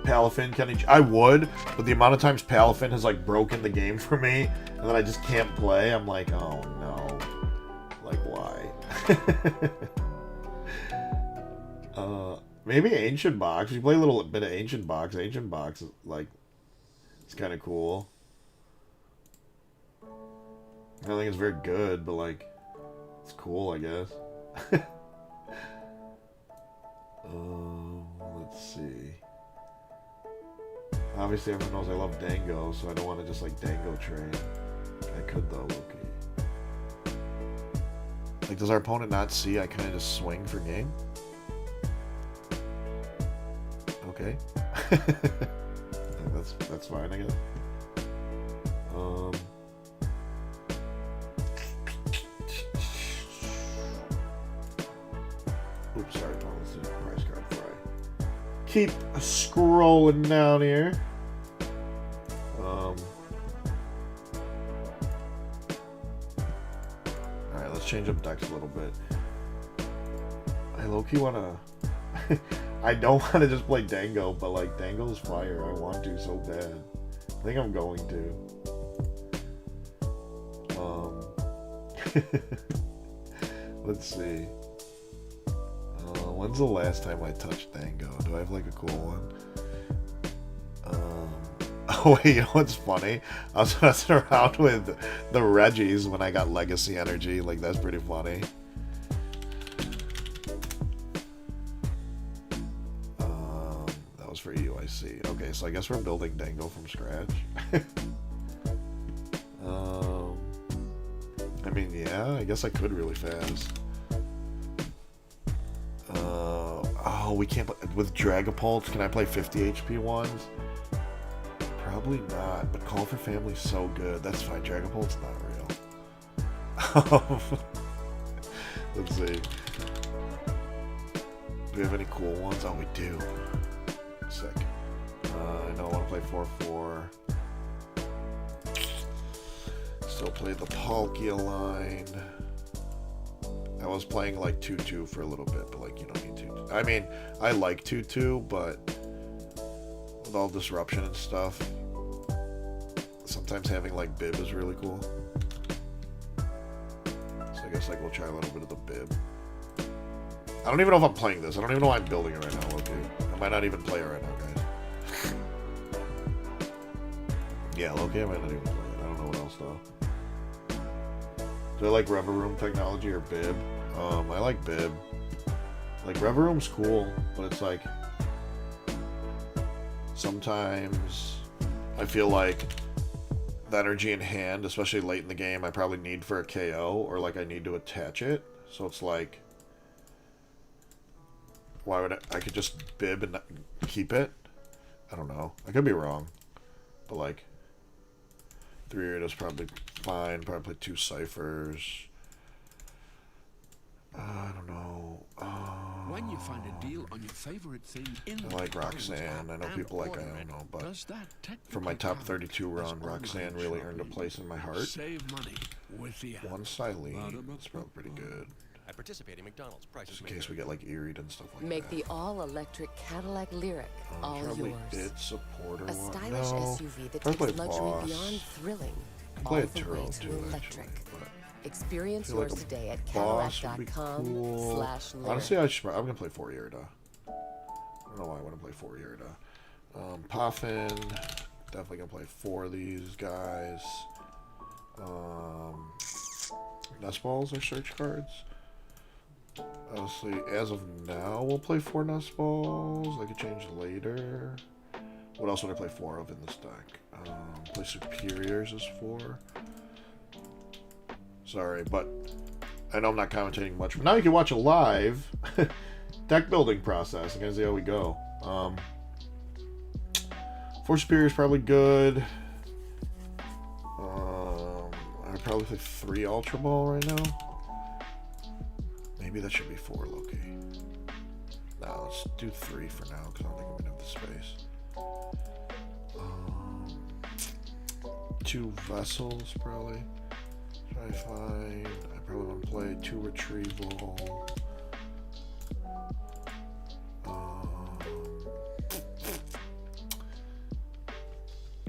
Palafin, I would, but the amount of times Palafin has, like, broken the game for me, and then I just can't play, I'm like, oh no. Like, why? Maybe Ancient Box. We play a little bit of Ancient Box. Ancient Box, like, it's kind of cool. I don't think it's very good, but, like, it's cool, I guess. Let's see. Obviously, everyone knows I love Dango, so I don't want to just, like, Dango train. I could, though, okay. Like, does our opponent not see I kind of just swing for game? Okay. that's fine, I guess. Oops, sorry, Paul. Let's do the price card fry. Keep scrolling down here. Alright, let's change up decks a little bit. I low-key wanna... I don't want to just play Dango, but, like, Dango's fire. I want to so bad. I think I'm going to. Let's see. When's the last time I touched Dango? Do I have, like, a cool one? Oh, wait, you know what's funny? I was messing around with the Regis when I got Legacy Energy. Like, that's pretty funny. That was for you, I see. Okay, so I guess we're building Dango from scratch. I mean, yeah, I guess I could really fast. Oh, we can't play with Dragapults. Can I play 50 HP ones? Probably not, but Call for Family's so good. That's fine. Dragapult's not real. Let's see. Do we have any cool ones? Oh, we do. Sick. I know I want to play 4-4. Still play the Palkia line. I was playing like 2-2 for a little bit, but like you don't need 2-2. I mean, I like 2-2, but with all disruption and stuff, sometimes having like Bib is really cool. I guess like we'll try a little bit of the bib. I don't even know if I'm playing this. I don't even know why I'm building it right now, Loki. I might not even play it right now, guys. Yeah, Loki, I might not even play it. I don't know what else, though. Do I like Rever Room technology or bib? I like bib. Like, Rever Room's cool, but it's like... Sometimes I feel like the energy in hand, especially late in the game, I probably need for a KO, or like I need to attach it. So it's like... Why would I could just bib and keep it? I don't know. I could be wrong. But like... 3 Irida's probably fine. Probably play 2 Ciphers. I don't know. When you find a deal on your favorite thing in I like Roxanne. I know people like I don't know, but for my top 32 run, Roxanne really earned a place in my heart. Save money with the One Silene. That's probably pretty good. At participating McDonald's, prices Just in may case we vary. get like Erie and stuff like Make that. the all-electric Cadillac Lyric all Probably yours. bid support or A what? stylish No. SUV that Probably takes luxury Boss. beyond thrilling. Play all a the way Turo to too, electric. actually. But Experience feel like yours a today at Boss would be cool. Cadillac.com/lyric. Honestly, I'm gonna play 4 Irida. I don't know why I want to play 4 Irida. Poffin, definitely gonna play 4 of these guys. Nest balls are search cards. Honestly, as of now, we'll play 4 Nest balls. I could change later. What else would I play 4 of in this deck? Play Superiors as 4. Sorry, but I know I'm not commentating much. But now you can watch a live deck building process. I'm gonna see how we go. 4 Superiors probably good. I'd probably play 3 Ultra Ball right now. Maybe that should be 4, Loki. No, let's do 3 for now, because I don't think I'm going to have the space. 2 Vessels, probably. Try to find... I probably want to play 2 Retrieval.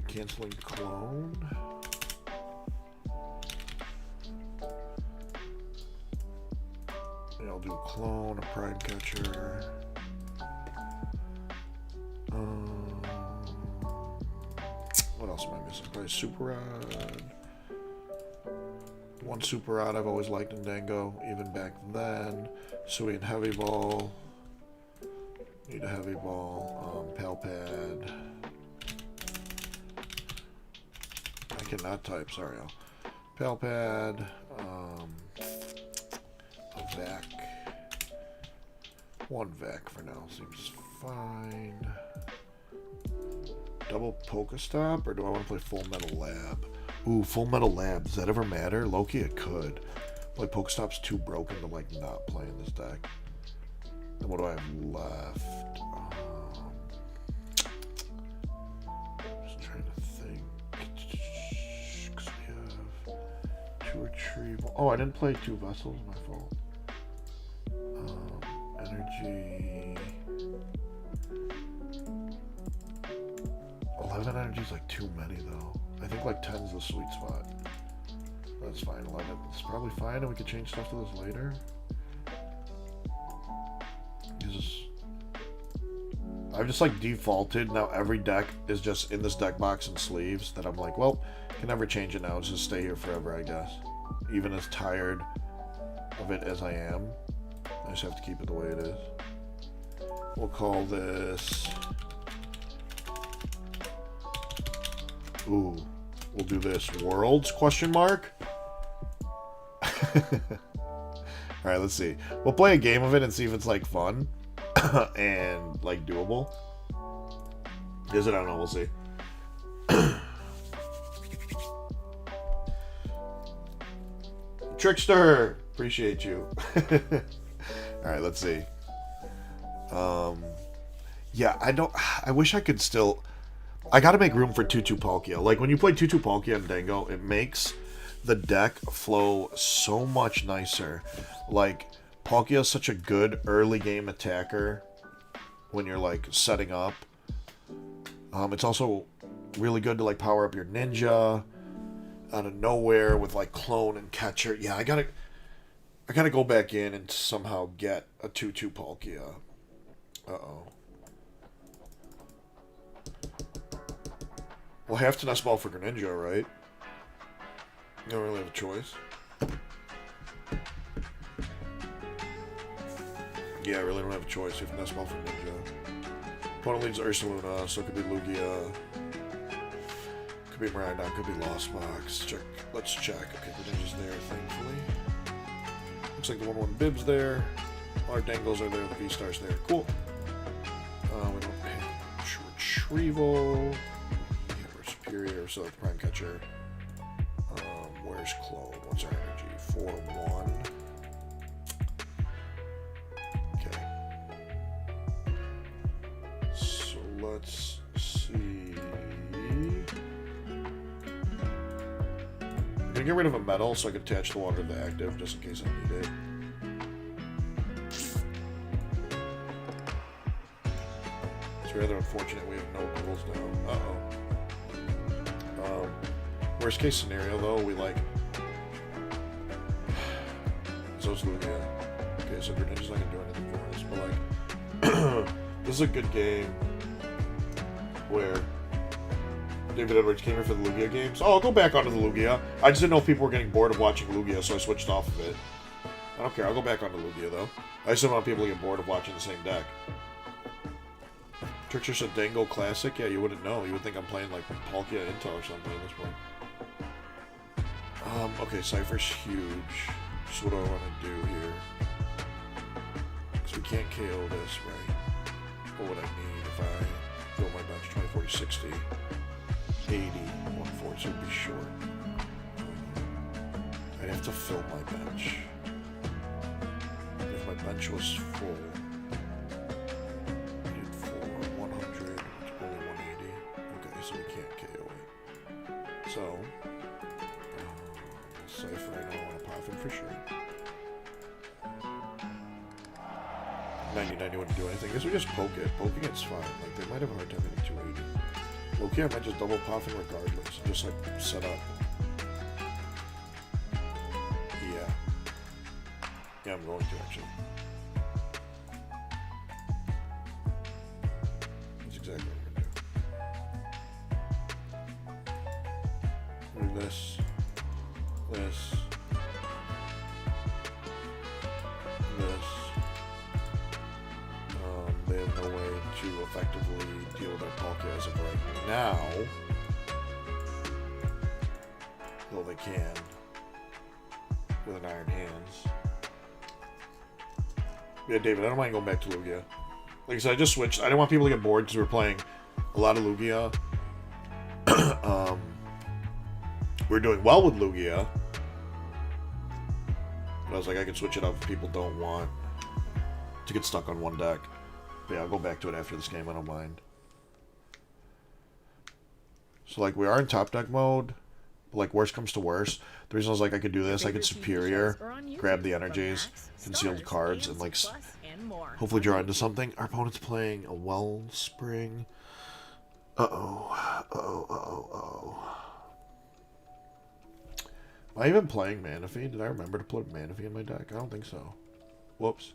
Canceling Clone. I'll do Clone, a Prime Catcher. What else am I missing? Probably Super Rod. 1 Super Rod I've always liked in Dango, even back then. Sui and Heavy Ball. Need a Heavy Ball. Pal Pad. I cannot type, sorry. Pal Pad. A Vac. 1 Vac for now seems fine. Double Pokestop, or do I want to play Full Metal Lab? Ooh, Full Metal Lab. Does that ever matter? Loki, it could. Like, Pokestop's too broken to, like, not play in this deck. And what do I have left? Just trying to think. Because we have 2 Retrieval. Oh, I didn't play 2 Vessels. My fault. Energy. 11 energy is like too many though. I think like 10's the sweet spot. That's fine. 11 is probably fine, and we could change stuff to this later. I've just like defaulted now. Every deck is just in this deck box and sleeves that I'm like, well, can never change it now. It's just stay here forever, I guess. Even as tired of it as I am, I just have to keep it the way it is. We'll call this... Ooh, we'll do this. Worlds, question mark? Alright, let's see. We'll play a game of it and see if it's, like, fun. and, like, doable. Is it? I don't know. We'll see. Trickster! Appreciate you. Alright, let's see. Yeah, I wish I could still... I gotta make room for Tutu Palkia. Like, when you play Tutu Palkia in Dango, it makes the deck flow so much nicer. Like, Palkia is such a good early game attacker when you're, like, setting up. It's also really good to, like, power up your ninja out of nowhere with, like, clone and catcher. Yeah, I gotta... I gotta go back in and somehow get a 2/2 Palkia. Uh-oh. Well, half to Nest Ball for Greninja, right? You don't really have a choice. Yeah, I really don't have a choice. You have Nest Ball for Ninja. Opponent leads Ursaluna, so it could be Lugia. Could be Miraidon, could be Lost Box. Check. Let's check. Okay, Greninja's there, thankfully. Looks like the 1/1 Bib's there. Our Dangles are there, the VSTAR's there. Cool. We don't have Retrieval. Yeah, we're Superior, so the Prime Catcher. Where's Clone? What's our energy? 4/1. Okay. So let's see. I'm gonna get rid of a metal so I can attach the water to the active just in case I need it. It's rather unfortunate we have no goals now. Uh-oh. Worst case scenario though, we like... So's Lugia. Okay, so Greninja's not gonna do anything for us, but like... this is a good game where David Edwards came here for the Lugia games. Oh, I'll go back onto the Lugia. I just didn't know if people were getting bored of watching Lugia, so I switched off of it. I don't care, I'll go back onto Lugia though. I just don't want people to get bored of watching the same deck. Trickster's a Dango Classic? Yeah, you wouldn't know. You would think I'm playing like Palkia Intel or something at this point. Okay, Cypher's huge. Just what do I want to do here? Because we can't KO this, right? What would I need if I build my bench 20, 40, 60, 80, 140, so it'd be short. I'd have to fill my bench. If my bench was full, I need 100, it's only 180. Okay, so we can't KO it. So, Cypher, I know I want to pop him for sure. 90-90 wouldn't do anything. I guess we just poke it. Poking it's fine. Like, they might have a hard time hitting 280. Okay, I might just double pop him regardless. Just, like, set up. Yeah. Yeah, I'm going to, actually. That's exactly what I'm going to do. Do this. This. They have no way to effectively deal with our Palkia as of right now. Though they can. With an Iron Hands. Yeah, David, I don't mind going back to Lugia. Like I said, I just switched. I didn't want people to get bored because we were playing a lot of Lugia. We're doing well with Lugia. But I was like, I could switch it up if people don't want to get stuck on one deck. But yeah, I'll go back to it after this game, I don't mind. So like, we are in top deck mode. But like, worst comes to worst. The reason I was like, I could do this, I could Superior, grab the energies, concealed cards, and like, hopefully draw into something. Our opponent's playing a Wellspring. Am I even playing Manaphy? Did I remember to put Manaphy in my deck? I don't think so. Whoops.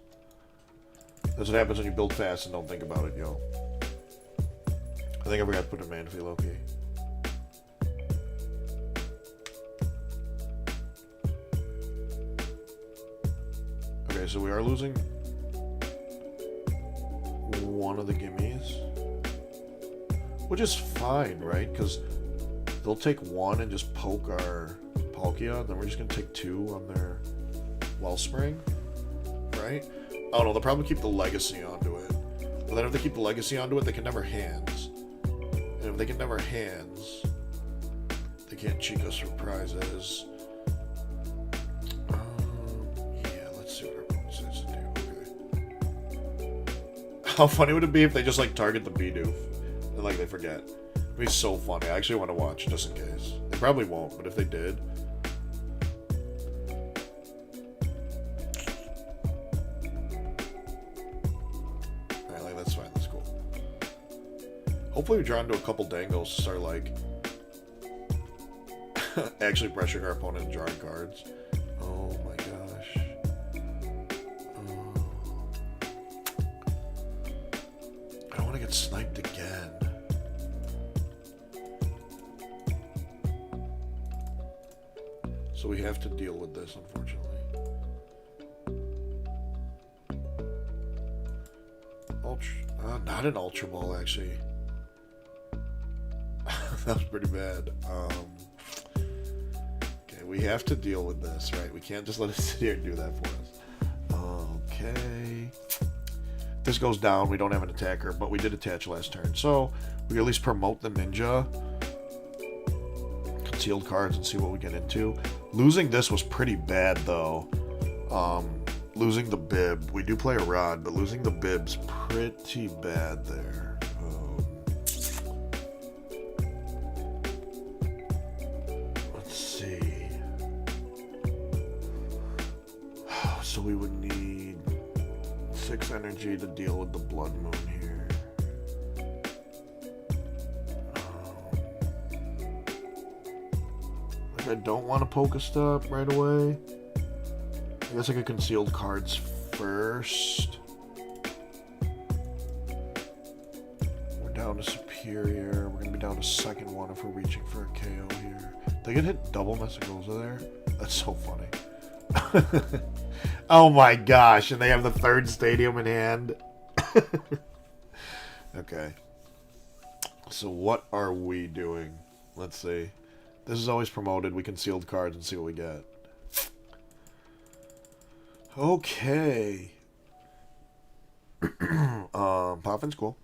That's what happens when you build fast and don't think about it, yo. I think I forgot to put a Manaphy low-key. Okay, so we are losing one of the gimmies. Which is fine, right? Because they'll take one and just poke our Palkia, then we're just going to take two on their Wellspring, right? Oh no, they'll probably keep the Legacy onto it. But then if they keep the Legacy onto it, they can never hands. And if they can never hands, they can't cheek us for prizes. Yeah, let's see what our opponent says to do. Okay. How funny would it be if they just like target the Bidoof and like they forget? It'd be so funny. I actually want to watch just in case. They probably won't, but if they did. Hopefully we draw into a couple Dangles to start, like, actually pressuring our opponent and drawing cards. Oh my gosh. get sniped again. So we have to deal with this, unfortunately. Not an Ultra Ball, actually. That was pretty bad. Okay, we have to deal with this, right? We can't just let it sit here and do that for us. Okay. This goes down. We don't have an attacker, but we did attach last turn. So we at least promote the Ninja. Concealed cards and see what we get into. Losing this was pretty bad, though. Losing the bib. We do play a rod, but losing the bib's pretty bad there. Let's see. So we would need 6 energy to deal with the Blood Moon here. Like I don't want to Pokestop right away. I guess I could concealed cards first. We're down to Superior. We're gonna be down to second one if we're reaching for a KO here. They can hit double Messagoza there. That's so funny. Oh my gosh! And they have the third stadium in hand. Okay. So what are we doing? Let's see. This is always promoted. We concealed cards and see what we get. Okay. Popin's cool.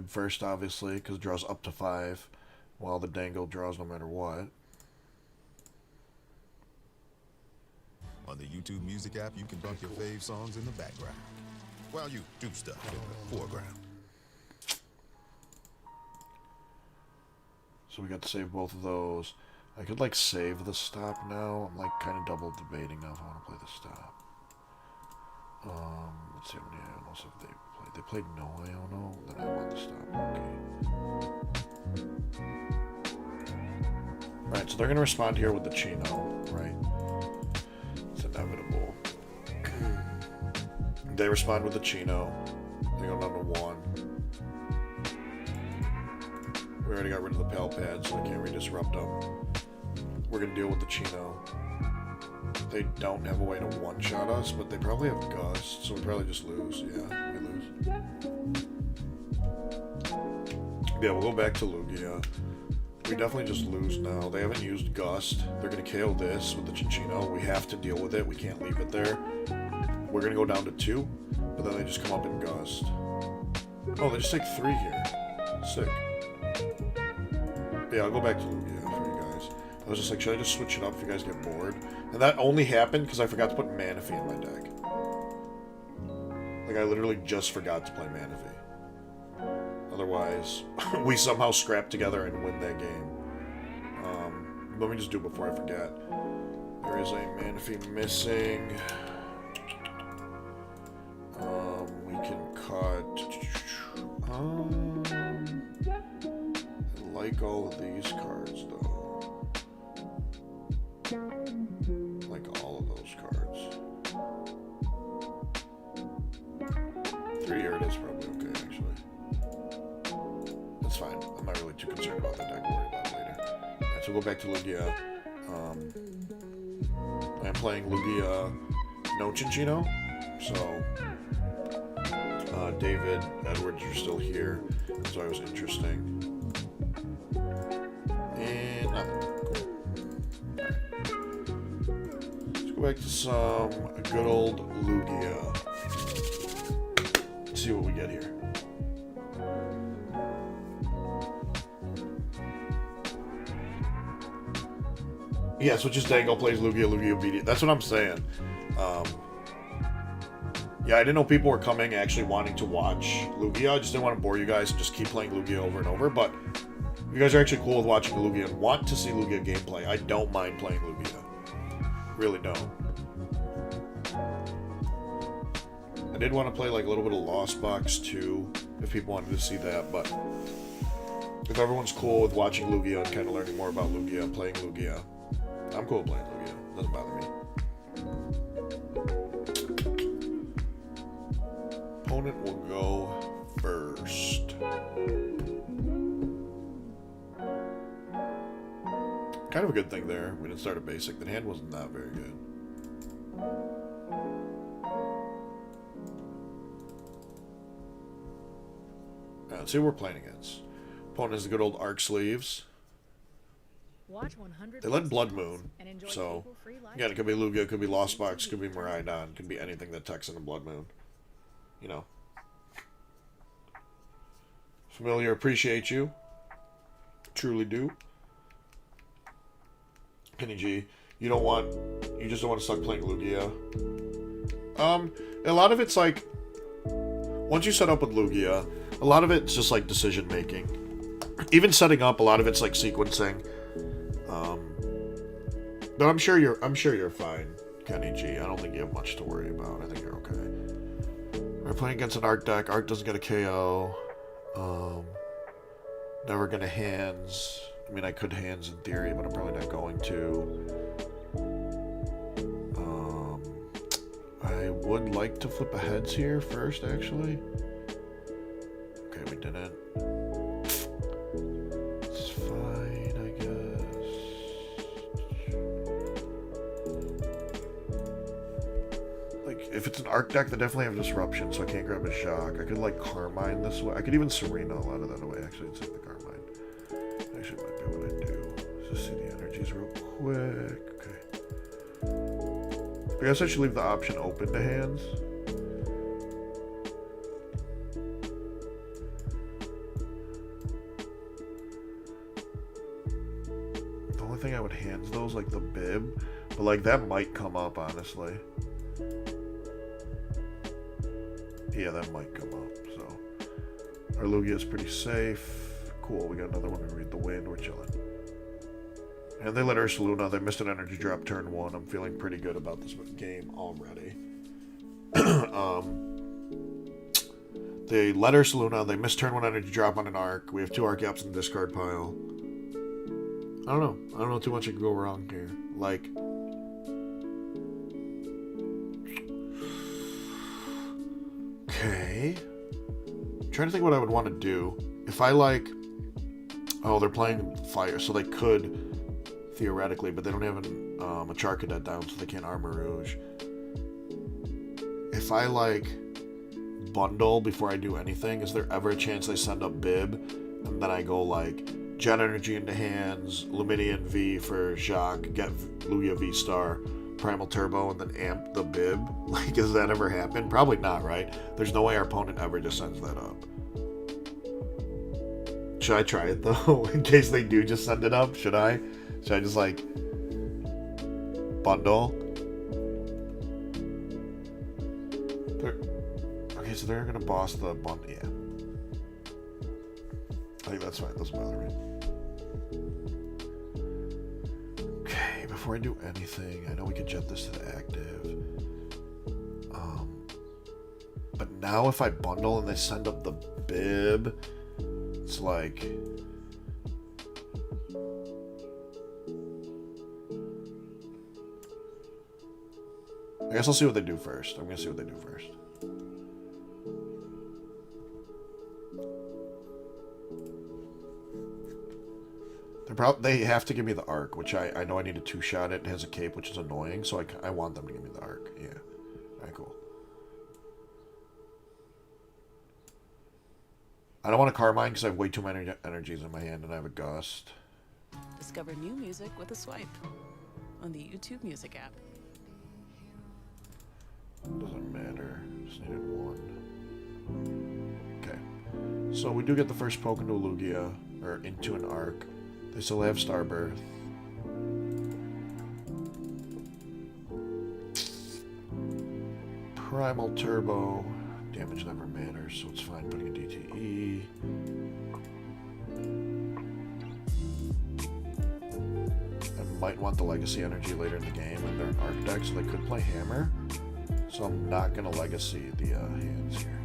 first, obviously, because it draws up to 5, while the dangle draws no matter what. On the YouTube Music app, you can bump your fave songs in the background while you do stuff in the foreground. So we got to save both of those. I could, like, save the stop now. I'm, like, kind of double debating now if I want to play the stop. Let's see how many Ionos have they played. They played no Iono, then I want the stop. Okay. Alright, so they're going to respond here with the Chino, right? It's inevitable. They respond with the Chino. They go down to 1. We already got rid of the Pal Pad, so I can't re-disrupt them. We're going to deal with the Chino. They don't have a way to one-shot us, but they probably have Gust, so we probably just lose. Yeah, we lose. Yeah, we'll go back to Lugia. We definitely just lose now. They haven't used Gust. They're going to KO this with the Chinchino. We have to deal with it. We can't leave it there. We're going to go down to 2, but then they just come up in Gust. Oh, they just take 3 here. Sick. Yeah, I'll go back to Lugia for you guys. I was just like, should I just switch it up if you guys get bored? And that only happened because I forgot to put Manaphy in my deck. Like, I literally just forgot to play Manaphy. Otherwise, we somehow scrap together and win that game. Let me just do it before I forget. There is a Manaphy missing. We can cut... I like all of these cards, though. Like all of those cards. 3 here it is probably okay, actually. That's fine. I'm not really too concerned about that deck. I'll worry about it later. Alright, so we'll go back to Lugia. I'm playing Lugia no Chinchino. So, David, Edwards, you're still here. So it was interesting. And nothing. Cool. Back to some good old Lugia. Let's see what we get here. Yeah, so just Dango plays Lugia, Lugia beat it. That's what I'm saying. Yeah, I didn't know people were coming actually wanting to watch Lugia. I just didn't want to bore you guys and just keep playing Lugia over and over. But if you guys are actually cool with watching Lugia and want to see Lugia gameplay, I don't mind playing Lugia. Really don't. I did want to play like a little bit of Lost Box too, if people wanted to see that, but if everyone's cool with watching Lugia and kind of learning more about Lugia and playing Lugia, I'm cool with playing Lugia. Doesn't bother me. Opponent will go first. Kind of a good thing there. We didn't start a basic. The hand was not very good. Let's see what we're playing against. Opponent has the good old Arc Sleeves. They led Blood Moon, so again, it could be Lugia, it could be Lost Box, it could be Miraidon, it could be anything that techs in the Blood Moon. You know. Familiar, appreciate you. Truly do. Kenny G, you just don't want to suck playing Lugia. A lot of it's like, once you set up with Lugia, a lot of it's just like decision making. Even setting up, a lot of it's like sequencing. But I'm sure you're fine, Kenny G. I don't think you have much to worry about. I think you're okay. We're playing against an Arc deck. Arc doesn't get a KO. Never gonna hands. I mean, I could hands in theory, but I'm probably not going to. I would like to flip a heads here first, actually. Okay, we didn't. It's fine, I guess. Like, if it's an Arc deck, they definitely have disruption, so I can't grab a shock. I could, like, Carmine this way. I could even Serena a lot of that away, actually, and take the Carmine. Actually, might be what I do. Just see the energies real quick. Okay. I guess I should leave the option open to hands. would hands those, like the bib. But, like, that might come up, honestly. Yeah, that might come up, so. Our Lugia is pretty safe. Cool, we got another one to read the wind. We're chilling. And they let Ursaluna. They missed an energy drop turn 1. I'm feeling pretty good about this game already. They let Ursaluna. They missed turn 1 energy drop on an arc. We have 2 arc apps in the discard pile. I don't know. I don't know too much that could go wrong here. Like... Okay. I'm trying to think what I would want to do. If I like... Oh, they're playing fire, so they could, theoretically, but they don't have a Char Cadet down, so they can't Armor Rouge. If I like bundle before I do anything, is there ever a chance they send up Bib, and then I go like Gen Energy into hands, Lumineon V for Jacques, get Lugia VSTAR, Primal Turbo, and then amp the Bib? Like, does that ever happen? Probably not, right? There's no way our opponent ever just sends that up. Should I try it, though? In case they do just send it up? Should I? Should I just, like, bundle? Okay, so they're going to boss the bundle. Yeah. I think that's fine. Doesn't bother me. Okay, before I do anything, I know we could jet this to the active. But now if I bundle and they send up the Bib... It's like... I guess I'll see what they do first. I'm going to see what they do first. They have to give me the arc, which I know I need a 2-shot. It has a cape, which is annoying, so I want them to give me the arc. Yeah. Alright, cool. I don't want a Carmine because I have way too many energies in my hand and I have a Gust. Discover new music with a swipe on the YouTube Music app. Doesn't matter. Just needed 1. Okay. So we do get the first poke into a Lugia, or into an arc. They still have Starbirth. Primal Turbo. Damage never matters, so it's fine putting a DTE. I might want the Legacy energy later in the game, and they're an Arc deck, so they could play Hammer. So I'm not going to Legacy the hands here.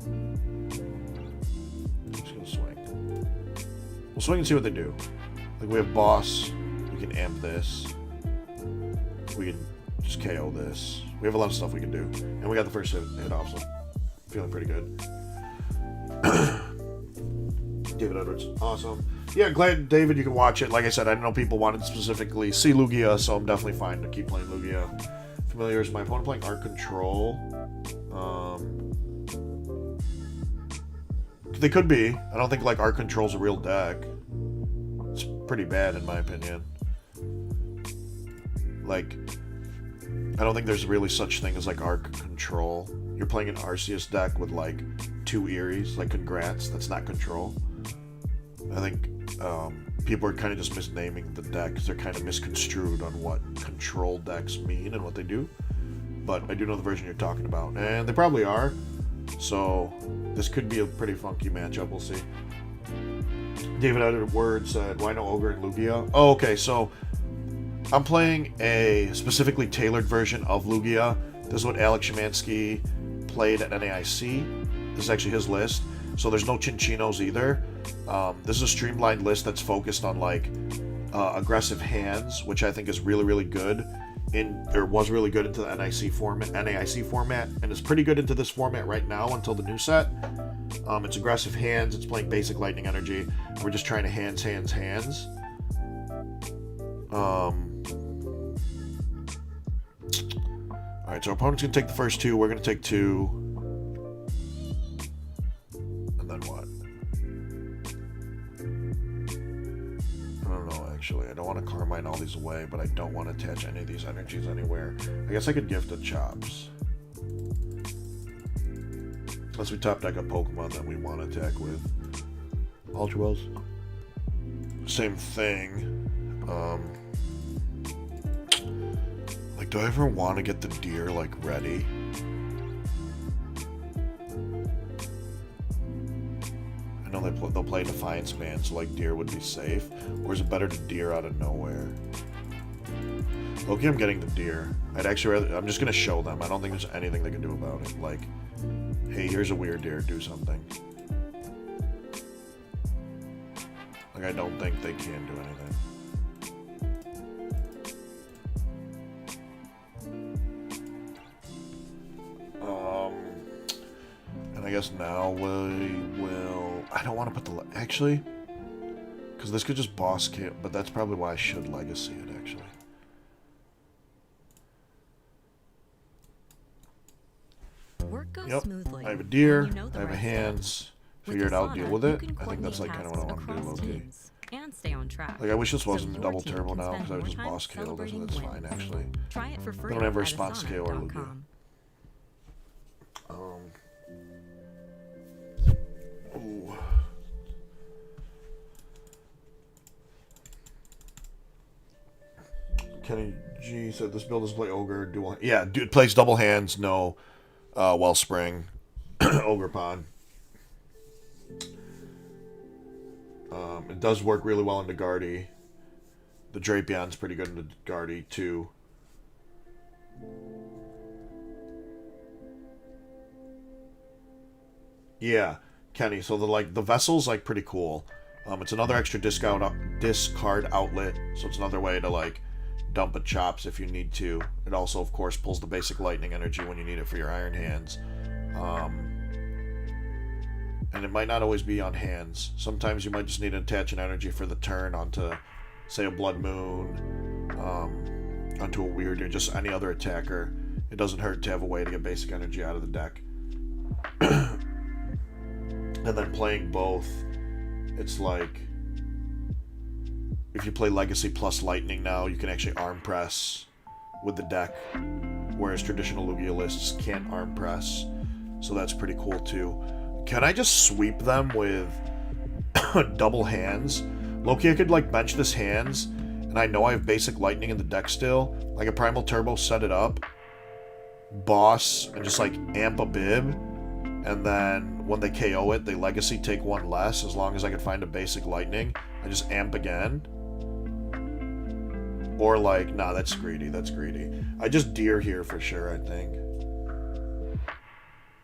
I'm just going to swing. We'll swing and see what they do. Like, we have Boss. We can amp this. We can just KO this. We have a lot of stuff we can do. And we got the first hit off, so feeling pretty good. David Edwards, awesome. Yeah, glad, David, you can watch it. Like I said, I know people wanted to specifically see Lugia, so I'm definitely fine to keep playing Lugia. Familiar is my opponent playing Art Control. They could be. I don't think like Art Control's a real deck. It's pretty bad in my opinion. Like, I don't think there's really such thing as like Arc Control. You're playing an Arceus deck with like 2 Eries. Like, congrats, that's not Control. I think people are kind of just misnaming the deck because they're kind of misconstrued on what Control decks mean and what they do. But I do know the version you're talking about, and they probably are. So this could be a pretty funky matchup. We'll see. David Edwards said, "Why no Ogre and Lugia?" Oh, okay. So I'm playing a specifically tailored version of Lugia. This is what Alex Szymanski played at NAIC. This is actually his list. So there's no Chinchinos either. This is a streamlined list that's focused on like aggressive hands, which I think is really, really good. Was really good into the NAIC format, and is pretty good into this format right now until the new set. It's aggressive hands. It's playing basic lightning energy. We're just trying to hands. Alright, so our opponent's going to take the first 2. We're going to take 2. And then what? I don't know, actually. I don't want to Carmine all these away, but I don't want to attach any of these energies anywhere. I guess I could gift a Chops. Unless we top deck a Pokemon that we want to attack with. Ultra Wells. Same thing. Do I ever want to get the deer, like, ready? I know they'll play Defiance Band, so, like, deer would be safe. Or is it better to deer out of nowhere? Okay, I'm getting the deer. I'd actually rather... I'm just going to show them. I don't think there's anything they can do about it. Like, hey, here's a weird deer. Do something. Like, I don't think they can do anything. And I guess now we will... I don't want to put the... Actually... Because this could just boss kill, but that's probably why I should legacy it, actually. Work goes Yep. smoothly. I have a deer, when you know the I have a right hands, steps. figure it With out, deal Asana, with you it. can I think coordinate that's like kind of what I want to do, tasks low-key. across teams and stay on track. Like, I wish this So wasn't your double team turbo can now, spend because I would more just time boss kill this, so that's celebrating fine, wins. actually. Try it for free. don't have a at response scale or Lugia. asana.com. Ooh. Kenny G said this build doesn't play Ogre, dual... Yeah, dude plays double hands, no Wellspring, Ogre Pawn. It does work really well into Guardy. The Drapion's pretty good into Guardy, too. Yeah, Kenny, so the vessel's, like, pretty cool. It's another extra discard outlet, so it's another way to, like, dump a chops if you need to. It also, of course, pulls the basic lightning energy when you need it for your Iron Hands. And it might not always be on hands. Sometimes you might just need to attach an energy for the turn onto, say, a Blood Moon, onto a Weird or just any other attacker. It doesn't hurt to have a way to get basic energy out of the deck. And then playing both, it's like, if you play Legacy plus Lightning now, you can actually arm press with the deck, whereas traditional Lugia lists can't arm press, so that's pretty cool too. Can I just sweep them with double hands? Loki, I could like bench this hands, and I know I have basic Lightning in the deck still. Like a Primal Turbo, set it up, boss, and just like amp a bib, and then when they KO it, they Legacy take one less, as long as I could find a basic Lightning. I just amp again. Or like, nah, that's greedy, that's greedy. I just deer here for sure, I think.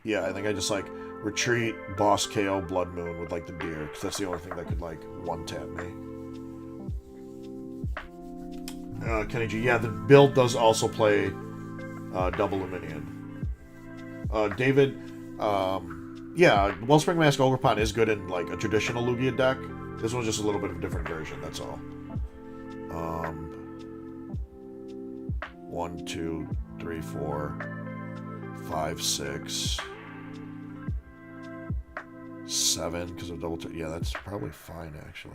Yeah, I think I just like retreat, boss KO, Blood Moon with like the deer, because that's the only thing that could like one-tap me. Kenny G, yeah, the build does also play double Luminion. David, yeah, Wellspring Mask Ogre Pawn is good in like a traditional Lugia deck. This one's just a little bit of a different version, that's all. 1, 2, 3, 4, 5, 6, 7, because of double yeah, that's probably fine actually.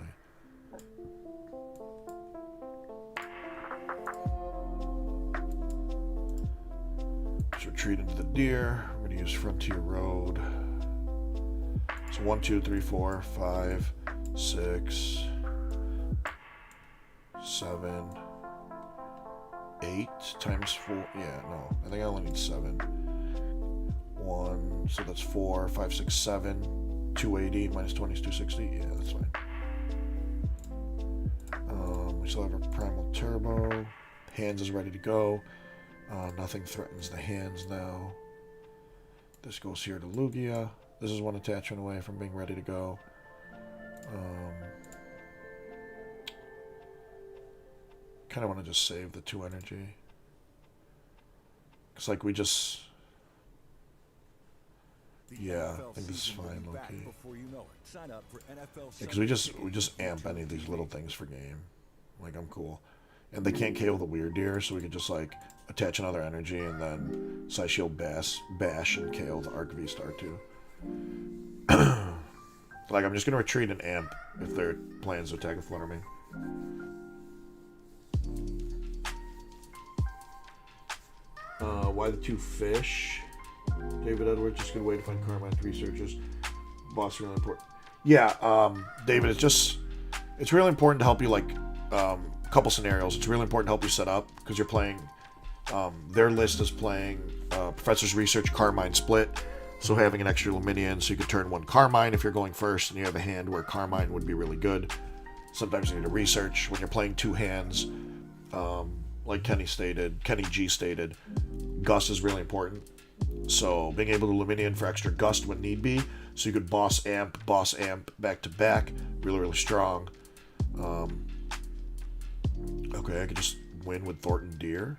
Let's retreat into the deer. We're going to use Frontier Road. So 1, 2, 3, 4, 5, 6, 7, 8 times 4. Yeah, no, I think I only need 7. 1, so that's 4, 5, 6, 7. 280 minus 20 is 260. Yeah, that's fine. We still have our Primal Turbo. Hands is ready to go. Nothing threatens the hands now. This goes here to Lugia. This is one attachment away from being ready to go. Kind of want to just save the 2 energy. Because, like, we just... Yeah, I think this is fine, Loki. Because we just amp any of these little things for game. Like, I'm cool. And they can't KO the Weird Deer, so we could just, like, attach another energy and then Side Shield bash and KO the Arc VSTAR too. Like, I'm just going to retreat and amp if their plans to attack and flutter me. Why the 2 fish? David Edwards, just a good way to find karma after researchers. Boss really important. Yeah, David, it's really important to help you, like, a couple scenarios. It's really important to help you set up, because you're playing Their list is playing Professor's Research Carmine Split. So having an extra Luminion, so you could turn one Carmine if you're going first, and you have a hand where Carmine would be really good. Sometimes you need to research when you're playing two hands. Like Kenny G stated, Gust is really important. So being able to Luminion for extra Gust when need be, so you could boss amp, back to back, really, really strong. Okay, I could just win with Thornton Deer.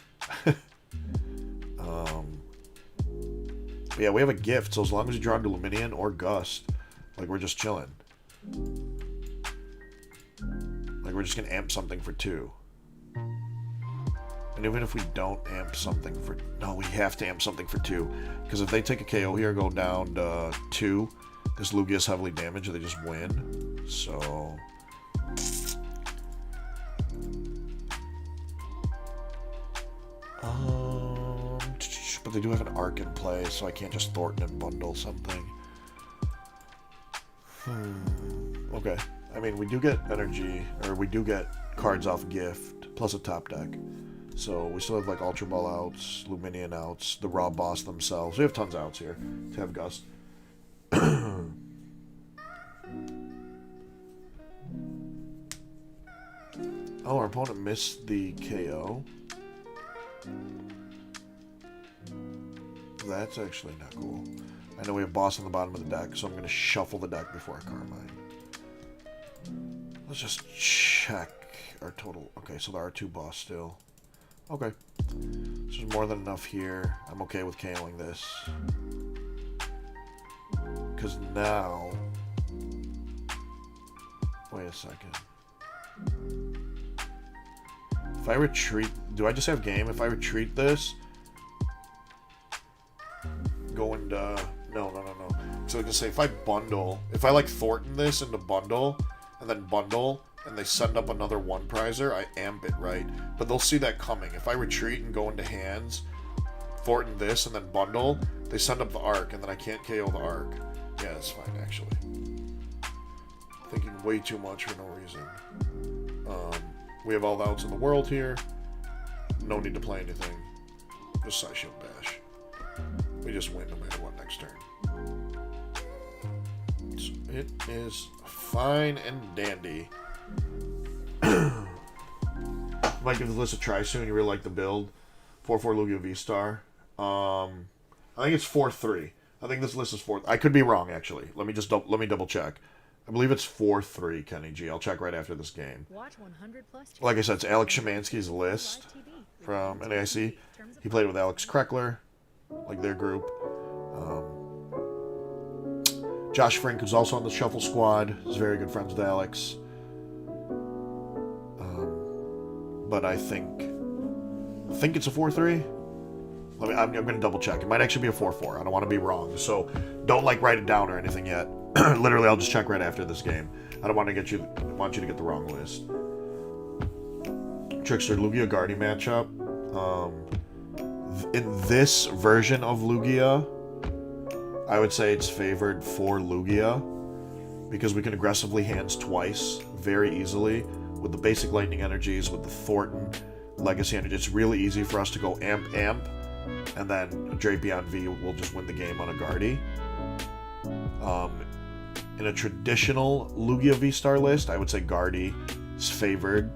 But yeah, we have a gift, so as long as you draw into Luminion or Gust, like, we're just chilling. Like, we're just gonna amp something for 2. And even if we don't amp something for... No, we have to amp something for 2. Because if they take a KO here and go down to 2, this Lugia is heavily damaged, they just win. So... But they do have an Arc in play, so I can't just Thornton and bundle something. Okay. I mean, we do get energy, or we do get cards off gift, plus a top deck. So we still have like Ultra Ball outs, Luminion outs, the Raw Boss themselves. We have tons of outs here to have Gust. Oh, our opponent missed the KO. That's actually not cool. I know we have Boss on the bottom of the deck, so I'm going to shuffle the deck before Carmine. Let's just check our total. Okay, so there are 2 Boss still. Okay. So there's more than enough here. I'm okay with KOing this. Because now... Wait a second. If I retreat... Do I just have game? If I retreat this... Going to... No. So I can say if I bundle... If I like Thornton this into bundle, and then bundle, and they send up another 1-prizer, I amp it, right? But they'll see that coming. If I retreat and go into hands, Thornton this, and then bundle, they send up the Arc, and then I can't KO the Arc. Yeah, that's fine, actually. Thinking way too much for no reason. We have all the outs in the world here. No need to play anything. Just Side Shield Bash. We just win no matter what next turn. So it is fine and dandy. Might give the list a try soon. You really like the build. 4-4 Lugia VSTAR. I think it's 4-3. I think this list is 4. I could be wrong, actually. Let me double check. I believe it's 4-3, Kenny G. I'll check right after this game. Like I said, it's Alex Szymanski's list from NAIC. He played with Alex Kreckler, like their group. Josh Frink, who's also on the Shuffle Squad, is very good friends with Alex. But I think it's a 4-3. I'm going to double check. It might actually be a 4-4. I don't want to be wrong. So don't write it down or anything yet. Literally, I'll just check right after this game. I don't want you to get the wrong list. Trickster Lugia Guardy matchup. In this version of Lugia, I would say it's favored for Lugia because we can aggressively hands twice very easily with the basic lightning energies, with the Thornton legacy energy. It's really easy for us to go amp, and then Drapion V will just win the game on a Guardy. In a traditional Lugia V-Star list, I would say Guardy is favored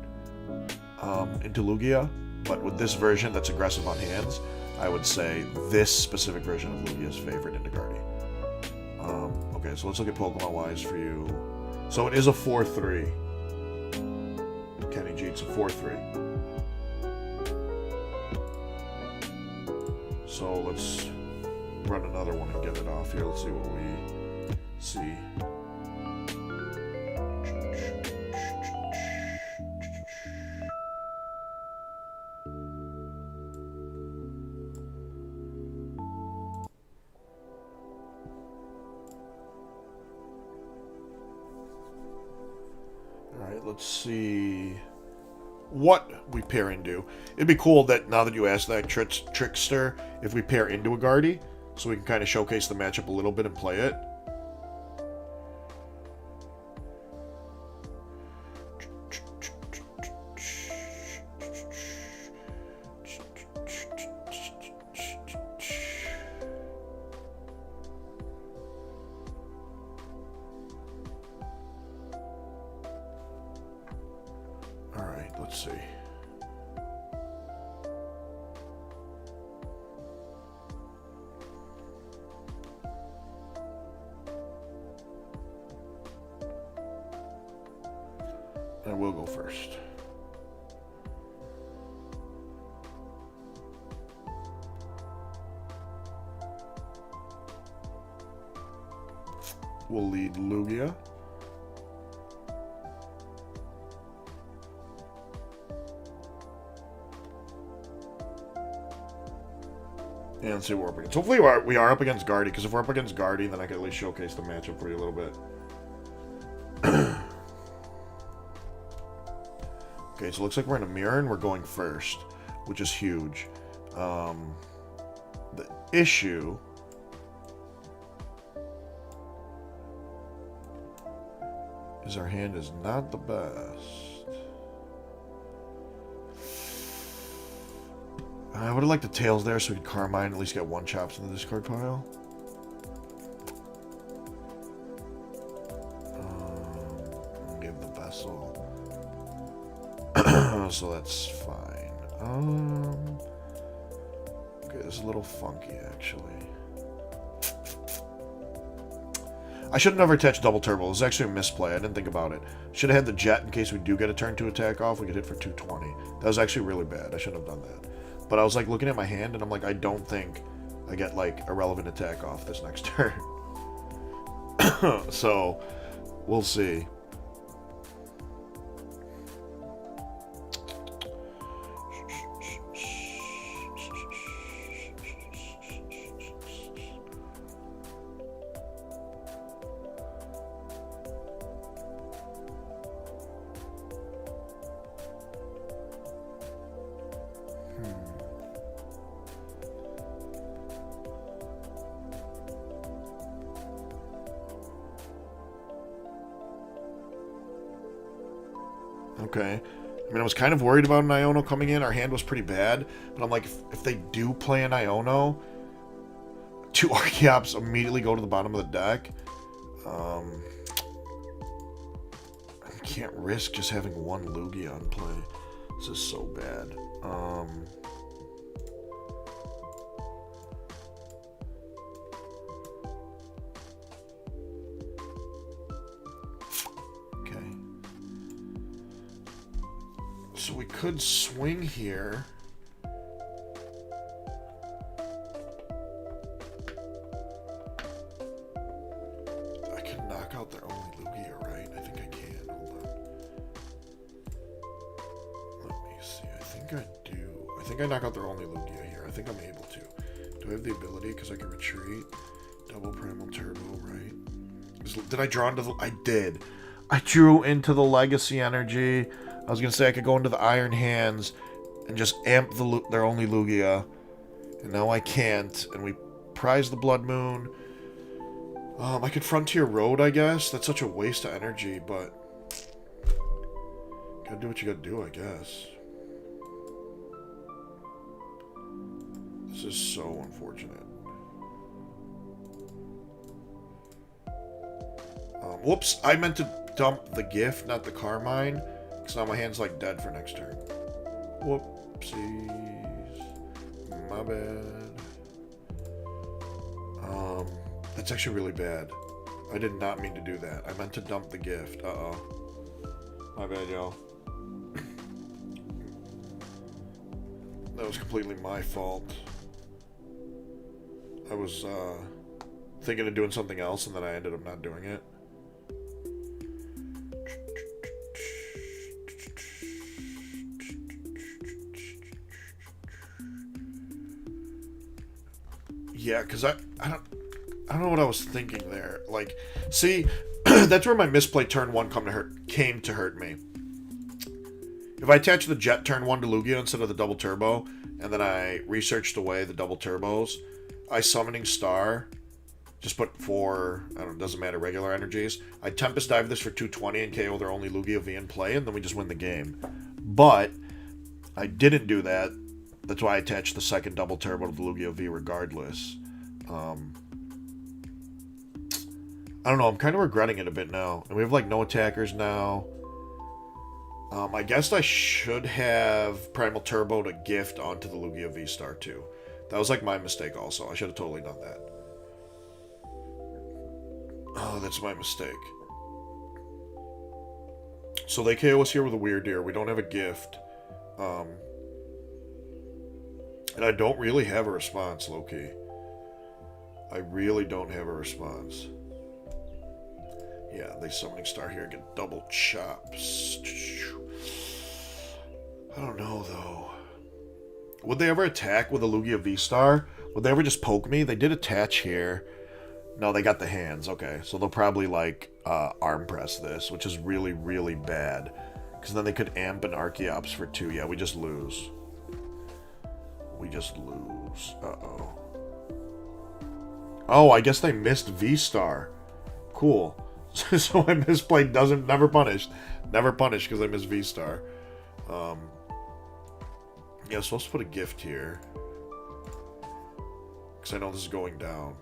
into Lugia, but with this version that's aggressive on hands, I would say this specific version of Lugia is favored into Guardy. Okay, so let's look at Pokemon-wise for you. So it is a 4-3. Kenny G, it's a 4-3. So let's run another one and get it off here. Let's see what we see. Alright, let's see what we pair into. It'd be cool that now that you asked that, Trickster, if we pair into a Guardy, so we can kind of showcase the matchup a little bit and play it. see. I will go first. We'll lead Lugia. And see what we're up against. Hopefully we are up against Guardy, because if we're up against Guardy, then I can at least showcase the matchup for you a little bit. Okay, so it looks like we're in a mirror and we're going first, which is huge. The issue is our hand is not the best. I would have liked the tails there so we could Carmine at least get one chops in the discard pile. Give the vessel. So that's fine. Okay, this is a little funky actually. I should have never attached double turbo. It was actually a misplay. I didn't think about it. Should have had the jet in case we do get a turn 2 attack off. We could hit for 220. That was actually really bad. I shouldn't have done that. But I was like looking at my hand and I'm like, I don't think I get like a relevant attack off this next turn. So we'll see. Okay. I mean, I was kind of worried about an Iono coming in. Our hand was pretty bad. But I'm like, if they do play an Iono, 2 Archeops immediately go to the bottom of the deck. I can't risk just having 1 Lugia on play. This is so bad. So we could swing here. I can knock out their only Lugia, right? I think I can. Hold on. Let me see. I think I do. I think I knock out their only Lugia here. I think I'm able to. Do I have the ability? Because I can retreat. Double Primal Turbo, right? Did I draw into the... I did. I drew into the Legacy Energy. I was going to say I could go into the Iron Hands and just amp their only Lugia. And now I can't. And we prize the Blood Moon. I could Frontier Road, I guess. That's such a waste of energy, but... Gotta do what you gotta do, I guess. This is so unfortunate. Whoops, I meant to dump the gift, not the Carmine. Because now my hand's like dead for next turn. Whoopsies. My bad. That's actually really bad. I did not mean to do that. I meant to dump the gift. Uh-oh. My bad, y'all. That was completely my fault. I was thinking of doing something else and then I ended up not doing it. Yeah, because I don't know what I was thinking there. Like, see, that's where my misplay turn 1 came to hurt me. If I attach the jet turn 1 to Lugia instead of the double turbo, and then I researched away the double turbos, I summoning star, just put 4, I don't know, doesn't matter, regular energies. I Tempest Dive this for 220 and KO their only Lugia V in play, and then we just win the game. But I didn't do that. That's why I attached the second double turbo to the Lugia V regardless. I don't know, I'm kind of regretting it a bit now. And we have like no attackers now. I guess I should have Primal Turbo to gift onto the Lugia VSTAR too. That was like my mistake also. I should have totally done that. Oh, that's my mistake. So they KO us here with a Weird Deer. We don't have a gift. And I don't really have a response, low-key. I really don't have a response. Yeah, they Summoning Star here, get double chops. I don't know, though. Would they ever attack with a Lugia V-Star? Would they ever just poke me? They did attach here. No, they got the hands. Okay, so they'll probably, like, arm press this, which is really, really bad. Because then they could amp an Archeops for 2. Yeah, we just lose. We just lose. Uh-oh. Oh, I guess they missed V-Star. Cool. So I misplayed never punished. Never punished because I missed V-Star. Yeah, so let's put a gift here. Because I know this is going down.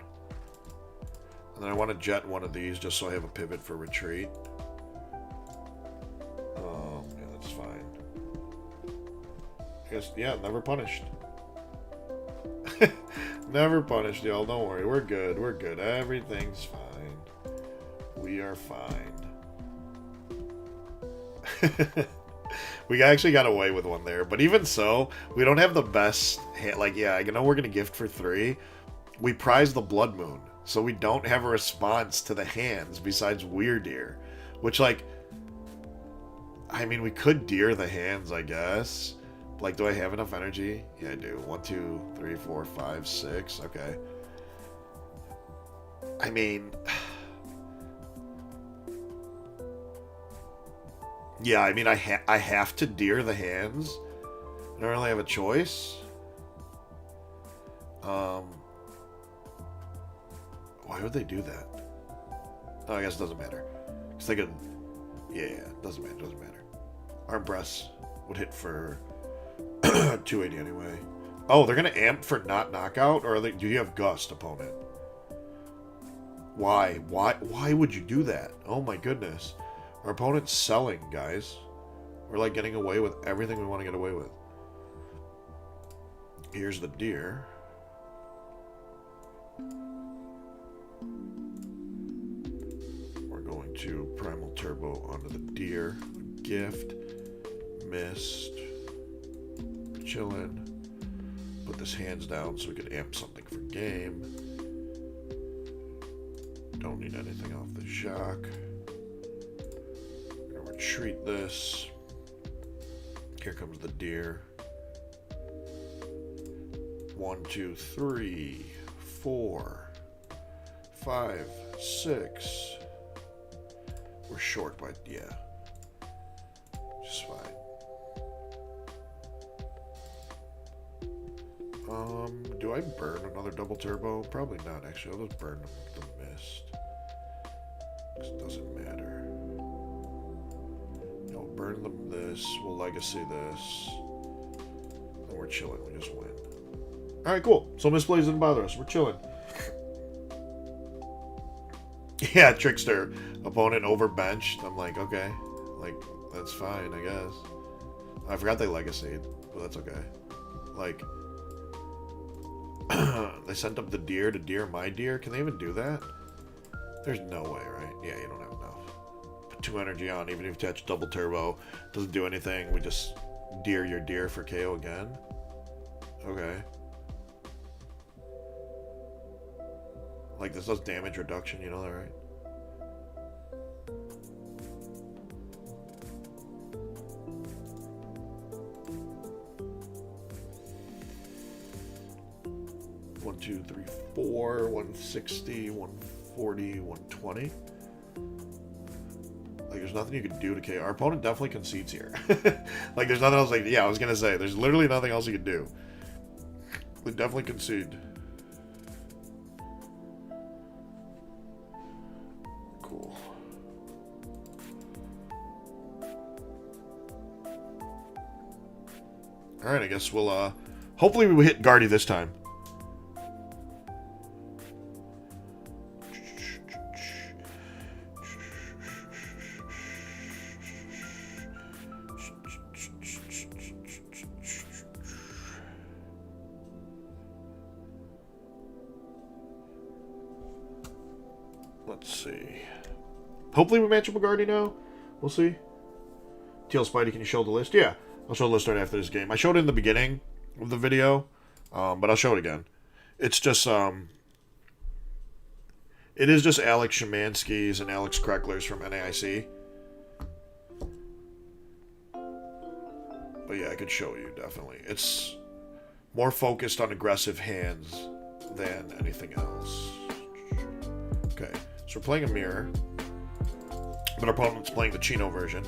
And then I want to jet one of these just so I have a pivot for retreat. Yeah, that's fine. I guess, yeah, never punished. Never punished, y'all. Don't worry. We're good. We're good. Everything's fine. We are fine. We actually got away with one there. But even so, we don't have the best hand. Like, yeah, I know we're going to gift for 3. We prize the Blood Moon. So we don't have a response to the hands besides Weird Deer. Which, like, I mean, we could deer the hands, I guess. Like, do I have enough energy? Yeah, I do. 1, 2, 3, 4, 5, 6. Okay. I mean... Yeah, I mean, I have to deer the hands. I don't really have a choice. Why would they do that? Oh, I guess it doesn't matter. Because they could... Yeah, it doesn't matter. Doesn't matter. Arm press would hit for 280 anyway. Oh, they're going to amp for not knockout? Or do you have Gust, opponent? Why? Why would you do that? Oh my goodness. Our opponent's selling, guys. We're like getting away with everything we want to get away with. Here's the deer. We're going to Primal Turbo onto the deer. Gift. Missed. Chillin'. Put this hands down so we could amp something for game. Don't need anything off the Jacques. Retreat this. Here comes the deer. 1, 2, 3, 4, 5, 6. We're short by, yeah. Just fine. Do I burn another double turbo? Probably not, actually. I'll just burn the mist. Because it doesn't matter. No, burn them this. We'll legacy this. And we're chilling. We just win. Alright, cool. So misplays didn't bother us. We're chilling. Yeah, Trickster. Opponent overbenched. I'm like, okay. Like, that's fine, I guess. I forgot they legacied, but that's okay. Like, they sent up the deer to deer my deer. Can they even do that? There's no way, right? Yeah, you don't have enough. Put 2 energy on, even if you attach double turbo. Doesn't do anything. We just deer your deer for KO again. Okay. Like, this does damage reduction, you know that, right? One, 2, 3, 4, 160, 140, 120. Like, there's nothing you can do to KO. Our opponent definitely concedes here. Like, there's nothing else. Like, yeah, I was gonna say, there's literally nothing else you can do. They definitely concede. Cool. All right, I guess we'll hopefully we hit Guardy this time. Let's see. Hopefully we match up with Guardy now. We'll see. TL Spidey, can you show the list? Yeah, I'll show the list right after this game. I showed it in the beginning of the video, but I'll show it again. It's just, it is just Alex Szymanski's and Alex Kreckler's from NAIC. But yeah, I could show you, definitely. It's more focused on aggressive hands than anything else. Okay, so we're playing a mirror, but our opponent's playing the Chino version.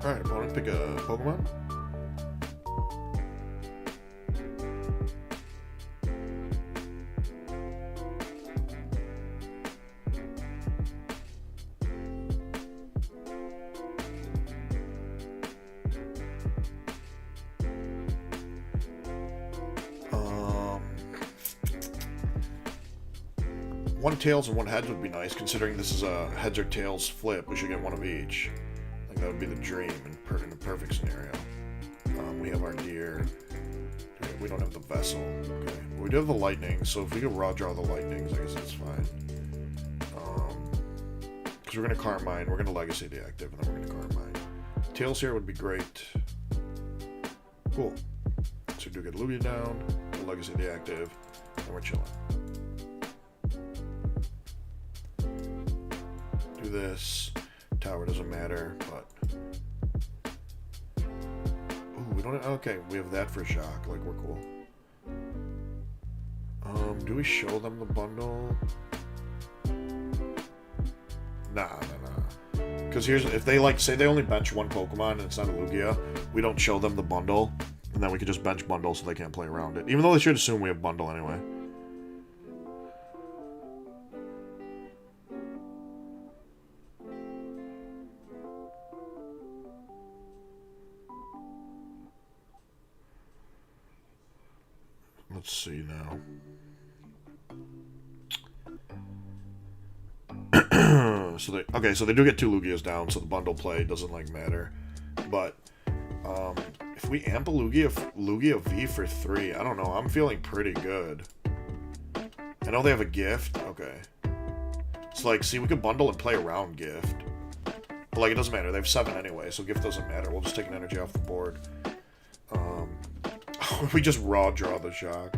Alright, opponent, pick a Pokemon. One tails and one heads would be nice, considering this is a heads or tails flip. We should get one of each. I think that would be the dream in a perfect scenario. We have our deer. Okay, we don't have the vessel. Okay, but we do have the lightning, so if we could raw draw the lightnings, I guess that's fine. Because we're going to Carmine, we're going to Legacy the active, and then we're going to Carmine. Tails here would be great. Cool. So we do get Lugia down, we'll Legacy the active, and we're chilling. Do this. Tower doesn't matter, but... Ooh, we don't have... Okay, we have that for shock. Like, we're cool. Do we show them the bundle? Nah. Because here's... If they, like, say they only bench one Pokemon and it's not a Lugia, we don't show them the bundle, and then we could just bench bundle so they can't play around it. Even though they should assume we have bundle anyway. Let's see now. So they do get two Lugias down, so the bundle play doesn't like matter. But if we amp a Lugia V for 3, I don't know. I'm feeling pretty good. I know they have a gift. Okay. So like, see, we could bundle and play around gift. But like, it doesn't matter. They have 7 anyway, so gift doesn't matter. We'll just take an energy off the board. We just raw draw the shock.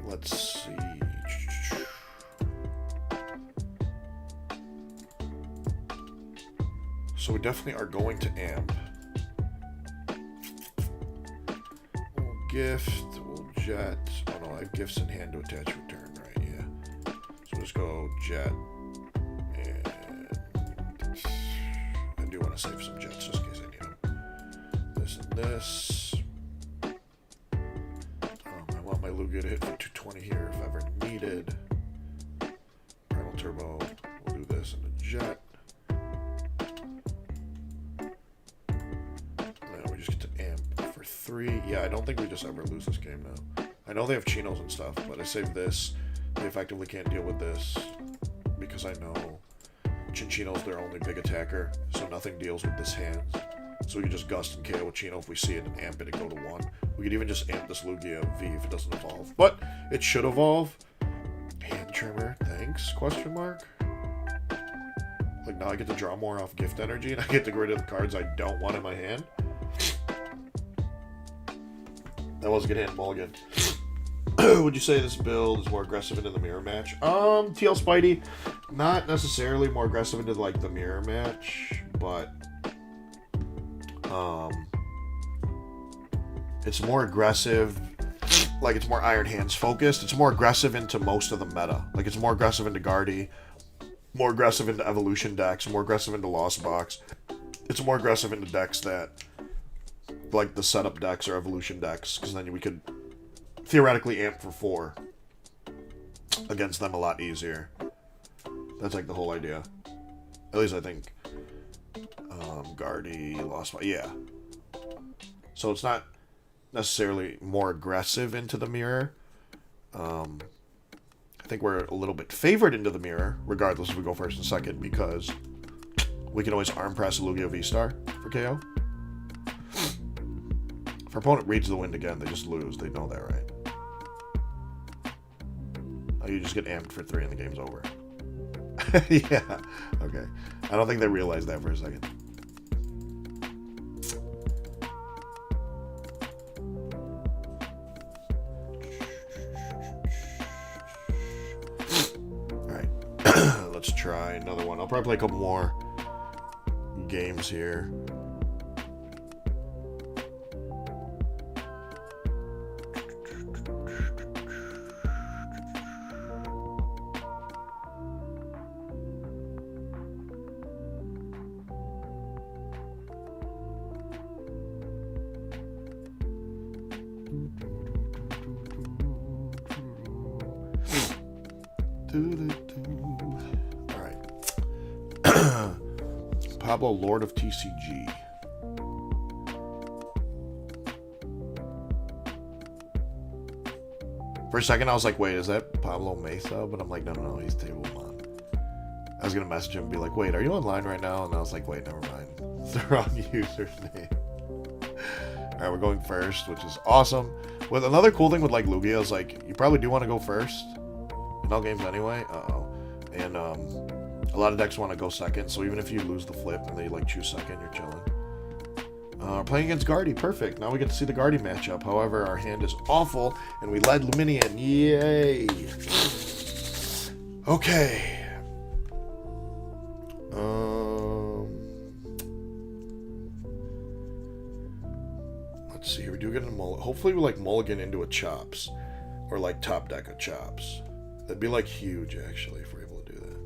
Let's see. So we definitely are going to amp. We'll gift, we'll jet. Oh no, I have gifts in hand to attach return, right? Yeah. So we'll just go jet. I do want to save some jets just in case I need them. This and this. I want my Lugia to hit for 220 here if ever needed. Primal Turbo. We'll do this and a jet. Now we just get to amp for 3. Yeah, I don't think we just ever lose this game now. I know they have Chinos and stuff, but I saved this. They effectively can't deal with this because I know Chinchino's their only big attacker, so nothing deals with this hand. So we can just gust and KO with Chino if we see it and amp it and go to 1. We could even just amp this Lugia V if it doesn't evolve. But it should evolve. Hand trimmer, thanks? Question mark? Like now I get to draw more off gift energy and I get to get rid of the cards I don't want in my hand. That was a good hand mulligan. Would you say this build is more aggressive into the mirror match? TL Spidey, not necessarily more aggressive into like the mirror match, but it's more aggressive, like it's more Iron Hands focused. It's more aggressive into most of the meta. Like it's more aggressive into Guardy, more aggressive into evolution decks, more aggressive into Lost Box. It's more aggressive into decks that, like the setup decks or evolution decks, because then we could theoretically amp for 4 against them a lot easier. That's like the whole idea. At least I think. Guardy lost my... Yeah. So it's not necessarily more aggressive into the mirror. I think we're a little bit favored into the mirror, regardless if we go first and second, because we can always arm press a Lugia VSTAR for KO. If our opponent reads the wind again, they just lose. They know that, right? Oh, you just get amped for 3 and the game's over. Yeah, okay. I don't think they realized that for a second. Alright, let's try another one. I'll probably play a couple more games here. Alright. Pablo, Lord of TCG. For a second, I was like, wait, is that Pablo Mesa? But I'm like, no, he's Table Mon. I was going to message him and be like, wait, are you online right now? And I was like, wait, never mind. It's the wrong username. Alright, we're going first, which is awesome. With another cool thing with like Lugia is like, you probably do want to go first in all games anyway. And a lot of decks want to go second, so even if you lose the flip and they like choose second, you're chilling. We're playing against Guardy, perfect. Now we get to see the Guardy matchup. However, our hand is awful, and we led Luminian. Yay! Okay. Let's see here. We do get a mulligan. Hopefully we like mulligan into a chops, or like top deck of chops. That'd be like huge actually if we're able to do that.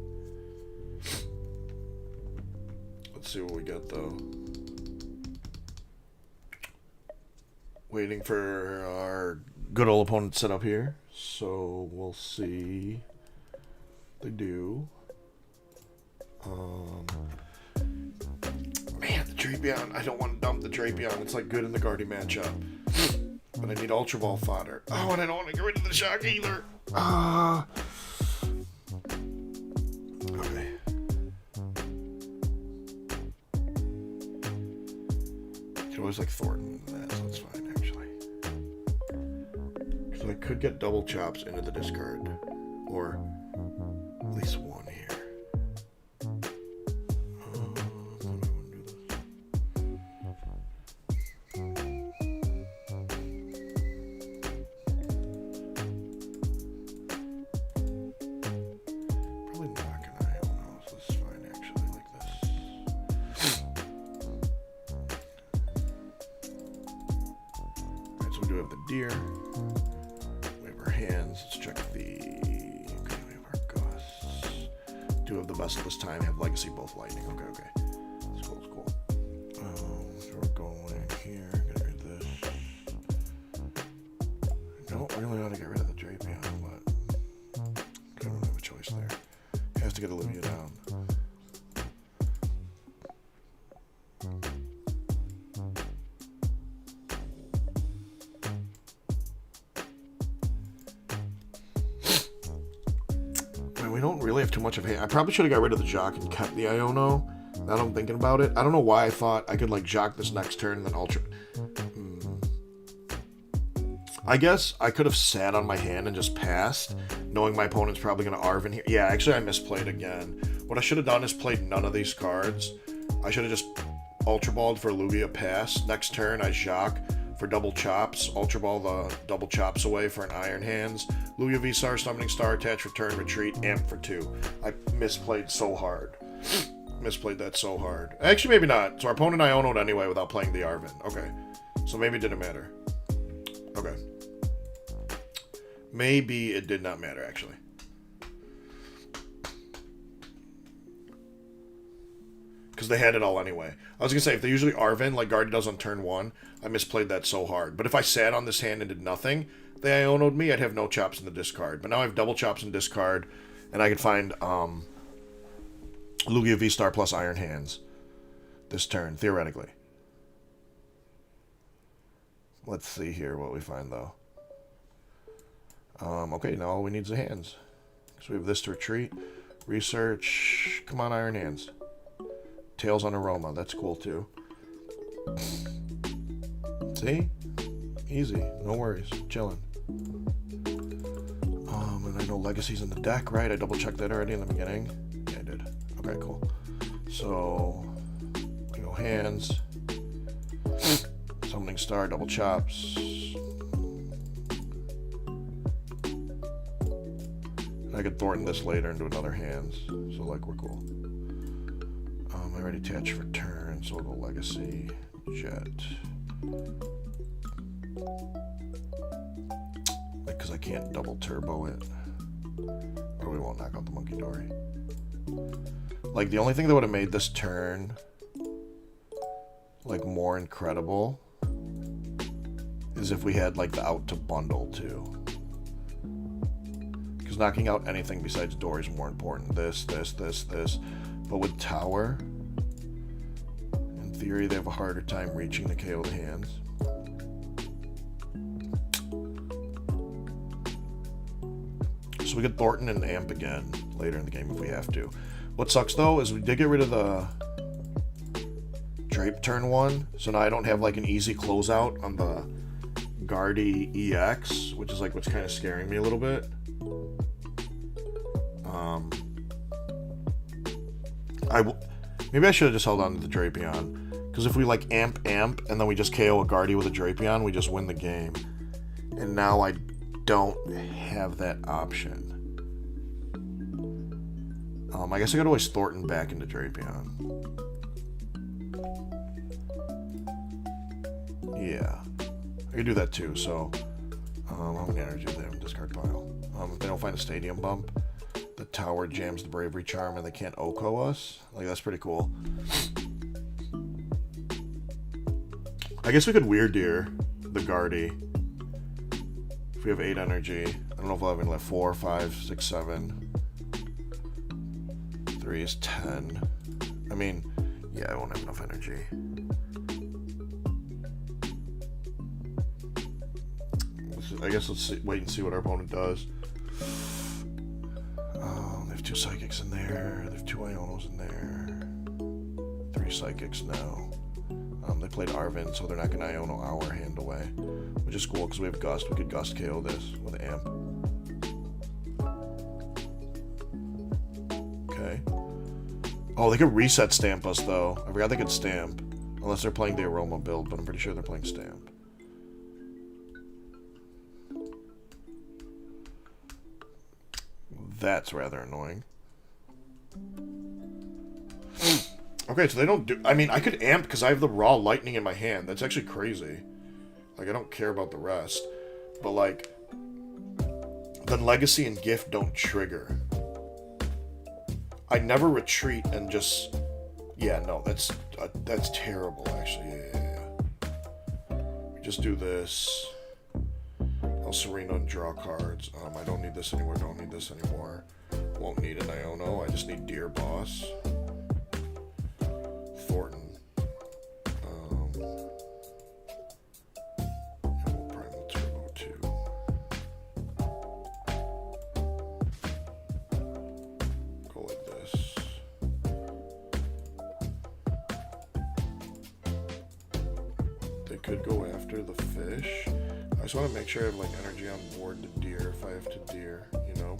Let's see what we got though. Waiting for our good old opponent set up here, so we'll see. They do. Man, the Drapion. I don't want to dump the Drapion. It's like good in the Guardy matchup. But I need Ultra Ball fodder. Oh, and I don't want to get rid of the Shock either. Okay. You can always like Thornton that, so that's fine actually. So I could get double chops into the discard. Or at least one here. Deer. We have our hands. Let's check the. Okay, we have our Gus. Two of the best of this time have legacy, both lightning. Okay. That's cool. It's cool. So we're going here. Get rid of this. I don't really want to get rid of the Drapion, but I don't have a choice there. Has to get Olivia down. We don't really have too much of hand. I probably should have got rid of the Jock and kept the Iono. Now that I'm thinking about it. I don't know why I thought I could like Jock this next turn and then Ultra. I guess I could have sat on my hand and just passed, knowing my opponent's probably going to Arven here. Yeah, actually I misplayed again. What I should have done is played none of these cards. I should have just Ultra Balled for Lugia pass. Next turn I Jock for double chops. Ultra Ball the double chops away for an Iron Hands. Lugia VSTAR, Summoning Star, Attach, Return, Retreat, Amp for 2. I misplayed so hard. Misplayed that so hard. Actually, maybe not. So our opponent Iono'd anyway without playing the Arven. Okay. So maybe it didn't matter. Okay. Maybe it did not matter, actually. Because they had it all anyway. I was going to say, if they usually Arven, like Guardy does on turn 1, I misplayed that so hard. But if I sat on this hand and did nothing, they Iono'd me, I'd have no chops in the discard. But now I have double chops in discard, and I could find Lugia VSTAR plus Iron Hands this turn, theoretically. Let's see here what we find, though. Okay, now all we need is the hands. So we have this to retreat. Research. Come on, Iron Hands. Tails on Aroma. That's cool, too. See? Easy. No worries. Chilling. And I know Legacy's in the deck, right? I double-checked that already in the beginning. Yeah, I did. Okay, cool. So, we go hands. Summoning Star, double chops. I could Thornton this later and do another hands. So, like, we're cool. I already attached for turn, so we'll go Legacy, Jet. Because I can't double turbo it. Or we won't knock out the Monkey Dory. Like, the only thing that would have made this turn, like, more incredible is if we had, like, the out to bundle, too. Because knocking out anything besides Dory is more important. This. But with Tower, in theory, they have a harder time reaching to KO the hands. So we get Thornton and Amp again later in the game if we have to. What sucks, though, is we did get rid of the Drape turn 1. So now I don't have, like, an easy closeout on the Guardy EX, which is, like, what's kind of scaring me a little bit. Maybe I should have just held on to the Drapion. Because if we, like, amp, and then we just KO a Guardy with a Drapion, we just win the game. And now I don't have that option. I guess I could always Thornton back into Drapion. Yeah. I could do that too, so... how many energy do they have in discard pile? If they don't find a Stadium Bump, the Tower jams the Bravery Charm and they can't Oko us. Like, that's pretty cool. I guess we could Weird Deer the Guardy. If we have 8 energy. I don't know if we'll have any left. 4, 5, 6, 7. 3 is 10. I mean, yeah, I won't have enough energy. I guess let's wait and see what our opponent does. They have 2 Psychics in there. They have 2 Ionos in there. 3 Psychics now. They played Arvin, so they're not going to Iono our hand away. Which is cool, because we have Gust. We could Gust KO this with Amp. Okay. Oh, they could reset Stamp us, though. I forgot they could Stamp. Unless they're playing the Aroma build, but I'm pretty sure they're playing Stamp. That's rather annoying. Okay, so they don't do... I mean, I could Amp because I have the raw Lightning in my hand. That's actually crazy. Like, I don't care about the rest. But, like... Then Legacy and Gift don't trigger. I never retreat and just... Yeah, no, that's terrible, actually. Yeah. Just do this. I'll Serena and draw cards. I don't need this anymore, don't need this anymore. Won't need an Iono, I just need Deer Boss. Thornton. And we'll Primal Turbo too. Go like this. They could go after the fish. I just want to make sure I have, like, energy on board to Deer if I have to Deer, you know?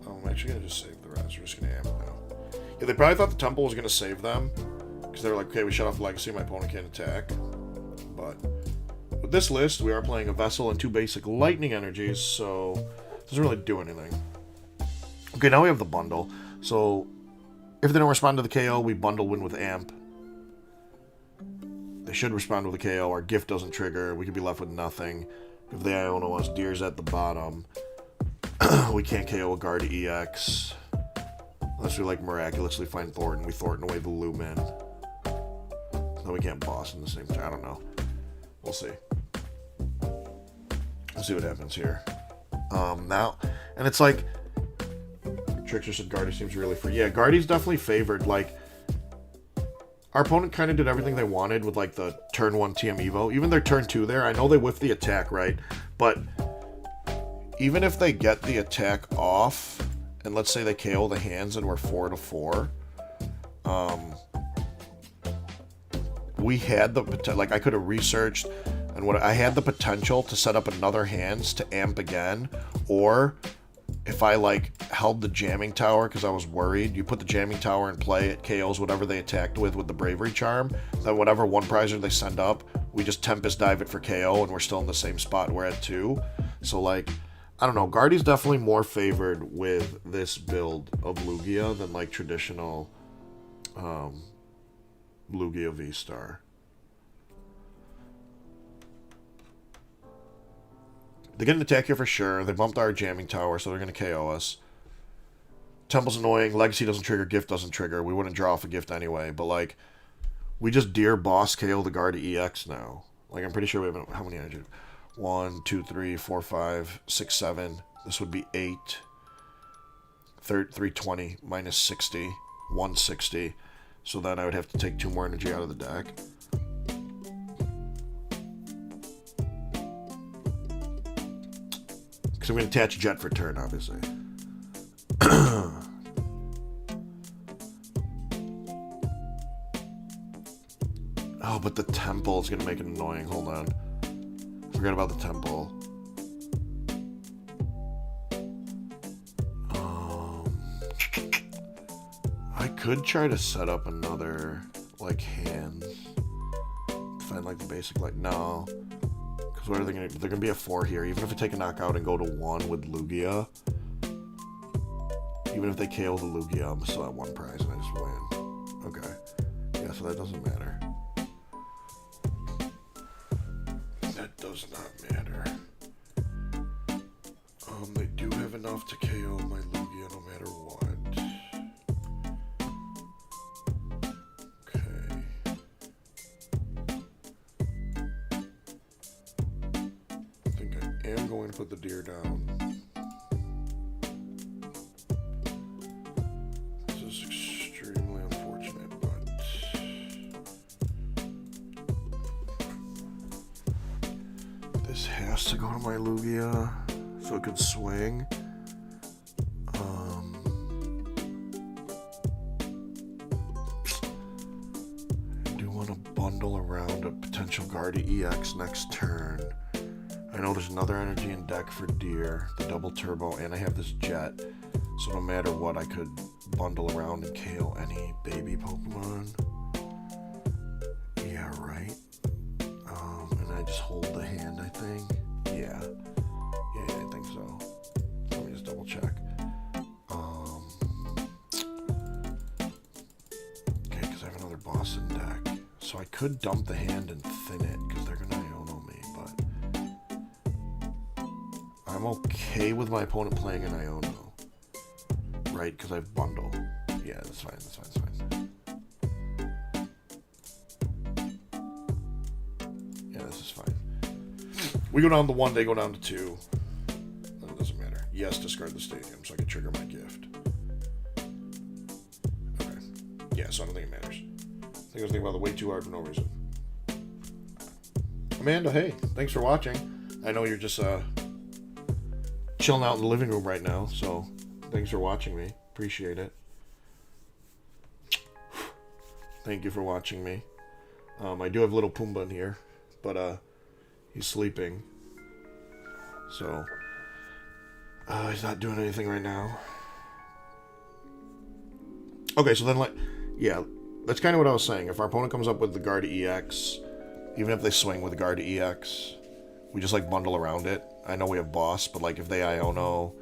I'm actually going to just save the rest. We're just going to amp now. Yeah, they probably thought the Temple was going to save them. Because they were like, okay, we shut off Legacy, my opponent can't attack. But with this list, we are playing a Vessel and 2 basic Lightning energies, so it doesn't really do anything. Okay, now we have the bundle. So if they don't respond to the KO, we bundle win with Amp. They should respond with a KO. Our Gift doesn't trigger. We could be left with nothing. If they Iono us, Deer's at the bottom. We can't KO a Guardy EX. Unless we, like, miraculously find Thornton. We Thornton away the Lumen. Then we can't boss in the same time. I don't know. We'll see. We'll see what happens here. Now, and it's like, Trickster said Guardy seems really free. Yeah, Guardy's definitely favored. Like, our opponent kind of did everything they wanted with, like, the turn 1 TM Evo. Even their turn 2 there, I know they whiffed the attack, right? But even if they get the attack off, and let's say they KO the hands and we're 4-4, we had the potential, like, I could have researched, and what I had the potential to set up another hands to amp again, or if I, like, held the jamming tower because I was worried, you put the jamming tower in play, it KOs whatever they attacked with the bravery charm, then whatever one prizer they send up, we just Tempest dive it for KO, and we're still in the same spot we're at 2. So, like, I don't know, Guardy's definitely more favored with this build of Lugia than, like, traditional Lugia VSTAR. They get an attack here for sure. They bumped our jamming tower, so they're going to KO us. Temple's annoying. Legacy doesn't trigger. Gift doesn't trigger. We wouldn't draw off a gift anyway. But, like, we just Deer Boss KO the Guardy EX now. Like, I'm pretty sure we have... How many energy? 1, 2, 3, 4, 5, 6, 7. This would be 8. 320 minus 60. 160. So then I would have to take 2 more energy out of the deck. Because I'm going to attach Jet for turn, obviously. Oh, but the Temple is going to make it annoying. Hold on. Forget about the Temple. I could try to set up another, like, hands. Find, like, the basic, like, no. Because what are they going to do? They're going to be a 4 here. Even if I take a knockout and go to 1 with Lugia. Even if they KO the Lugia, I'm still at 1 prize and I just win. Okay. Yeah, so that doesn't matter. That does not matter. They do have enough to KO my Lugia no matter what. Okay. I think I am going to put the deer down. This is extremely unfortunate, but this has to go to my Lugia so it could swing. I do want to bundle around a potential Guardy EX next turn. I know there's another energy in deck for Deer, the double turbo, and I have this Jet. So no matter what, I could bundle around and KO any baby Pokemon. Yeah, right. And I just hold the hand, I think. Yeah. Yeah, I think so. Let me just double check. Okay, because I have another boss in deck. So I could dump the hand and thin it, because they're going to Iono me, but I'm okay with my opponent playing an Iono. Right, because I've bundle. Yeah, that's fine, that's fine, that's fine. Yeah, this is fine. We go down to 1, they go down to 2. It doesn't matter. Yes, discard the stadium so I can trigger my gift. Okay. Yeah, so I don't think it matters. I think I was thinking about it way too hard for no reason. Amanda, hey, thanks for watching. I know you're just chilling out in the living room right now, so thanks for watching me. Appreciate it. Thank you for watching me. I do have little Pumbaa in here, but he's sleeping. So he's not doing anything right now. Okay, so then, like, yeah, that's kind of what I was saying. If our opponent comes up with the Guardy EX, even if they swing with the Guardy EX, we just, like, bundle around it. I know we have boss, but, like, if they Iono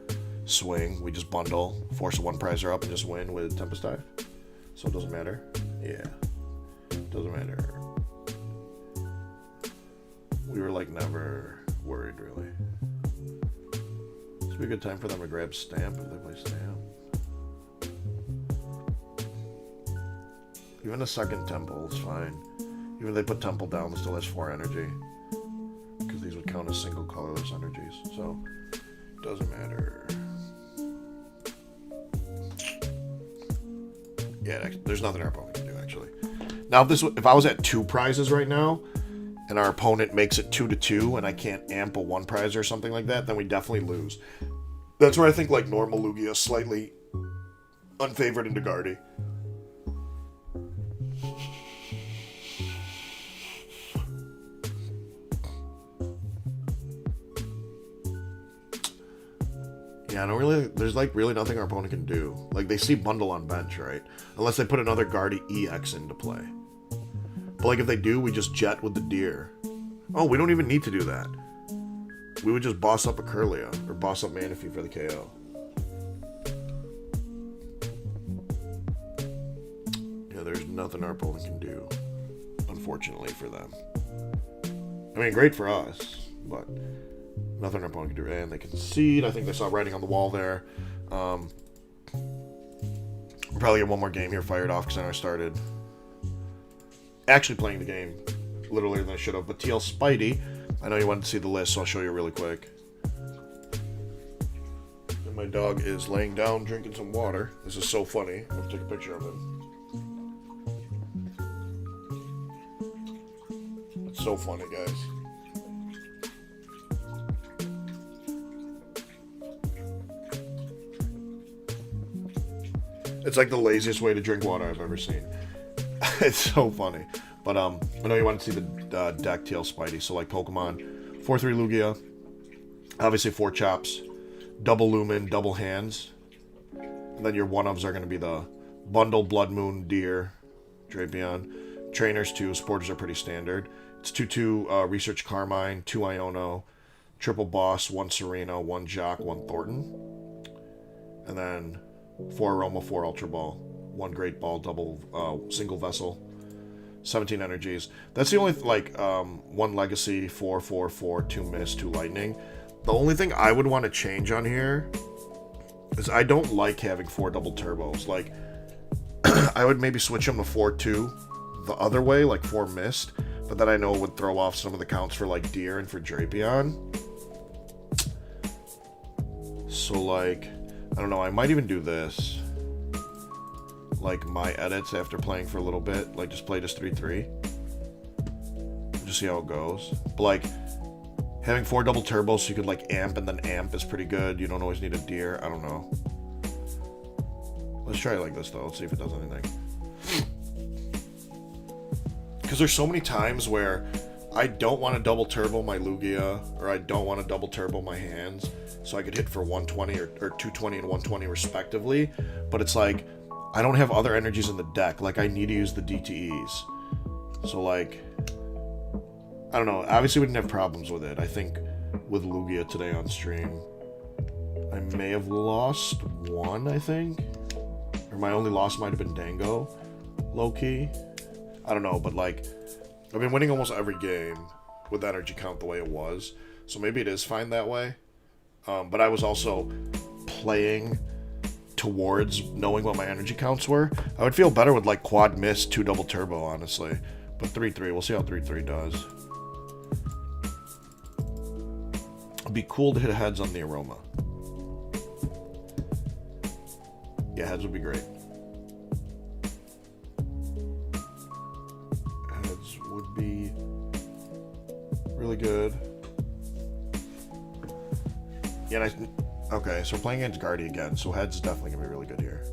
swing, we just bundle, force a 1 prizer up, and just win with Tempest Dive. So it doesn't matter. Yeah. Doesn't matter. We were, like, never worried, really. This would be a good time for them to grab Stamp if they play Stamp. Even a second Temple is fine. Even if they put Temple down, it still has 4 energy. because these would count as single colorless energies, so doesn't matter. Yeah, there's nothing our opponent can do, actually. Now, if I was at 2 prizes right now, and our opponent makes it 2-2, and I can't amp a 1 prize or something like that, then we definitely lose. That's where I think, like, normal Lugia is slightly unfavored into Guardy. Yeah, there's like really nothing our opponent can do. Like, they see bundle on bench, right? Unless they put another Guardy EX into play. But like, if they do, we just jet with the deer. Oh, we don't even need to do that. We would just boss up a Curlia, or boss up Manaphy for the KO. Yeah, there's nothing our opponent can do, unfortunately for them. I mean, great for us, but nothing our opponent can do. And they concede. I think they saw writing on the wall there. We'll probably get one more game here fired off because I know I started actually playing the game a little later than I should have. But TL Spidey, I know you wanted to see the list, so I'll show you really quick. And my dog is laying down drinking some water. This is so funny. I'm going to take a picture of him. It's so funny, guys. It's like the laziest way to drink water I've ever seen. It's so funny. But I know you want to see the deck TL Spidey. So like Pokemon, 4-3 Lugia, obviously 4 chops, double Lumen, double hands. And then your one-ofs are going to be the Bundle, Blood Moon, Deer, Drapion. Trainers 2, Sporters are pretty standard. It's 2-2 Research Carmine, 2 Iono, triple Boss, 1 Serena, 1 Jock, 1 Thornton. And then 4 Aroma, 4 Ultra Ball, 1 Great Ball, double single vessel, 17 energies. That's the only, like, 1 Legacy, 4, 2 Mist, 2 Lightning. The only thing I would want to change on here is I don't like having 4 double turbos. Like, I would maybe switch them to 4-2 the other way, like 4 Mist, but then I know it would throw off some of the counts for, like, Deer and for Drapion. So, like, I don't know, I might even do this. Like, my edits after playing for a little bit. Like, just play this 3-3. Just see how it goes. But, like, having 4 double turbos so you could, like, amp and then amp is pretty good. You don't always need a Deer. I don't know. Let's try it like this, though. Let's see if it does anything. Because there's so many times where I don't want to double turbo my Lugia, or I don't want to double turbo my hands, so I could hit for 120 or 220 and 120 respectively, but it's like, I don't have other energies in the deck, like I need to use the DTEs. So like, I don't know, obviously we didn't have problems with it. I think with Lugia today on stream, I may have lost 1, I think, or my only loss might have been Dango, low-key. I don't know, but like, I've been winning almost every game with energy count the way it was, so maybe it is fine that way. But I was also playing towards knowing what my energy counts were. I would feel better with like quad mist, 2 double turbo, honestly. But 3-3, we'll see how 3-3 does. It'd be cool to hit heads on the Aroma. Yeah, heads would be great. Heads would be really good. Yeah, okay, so we're playing against Guardy again, so heads is definitely going to be really good here.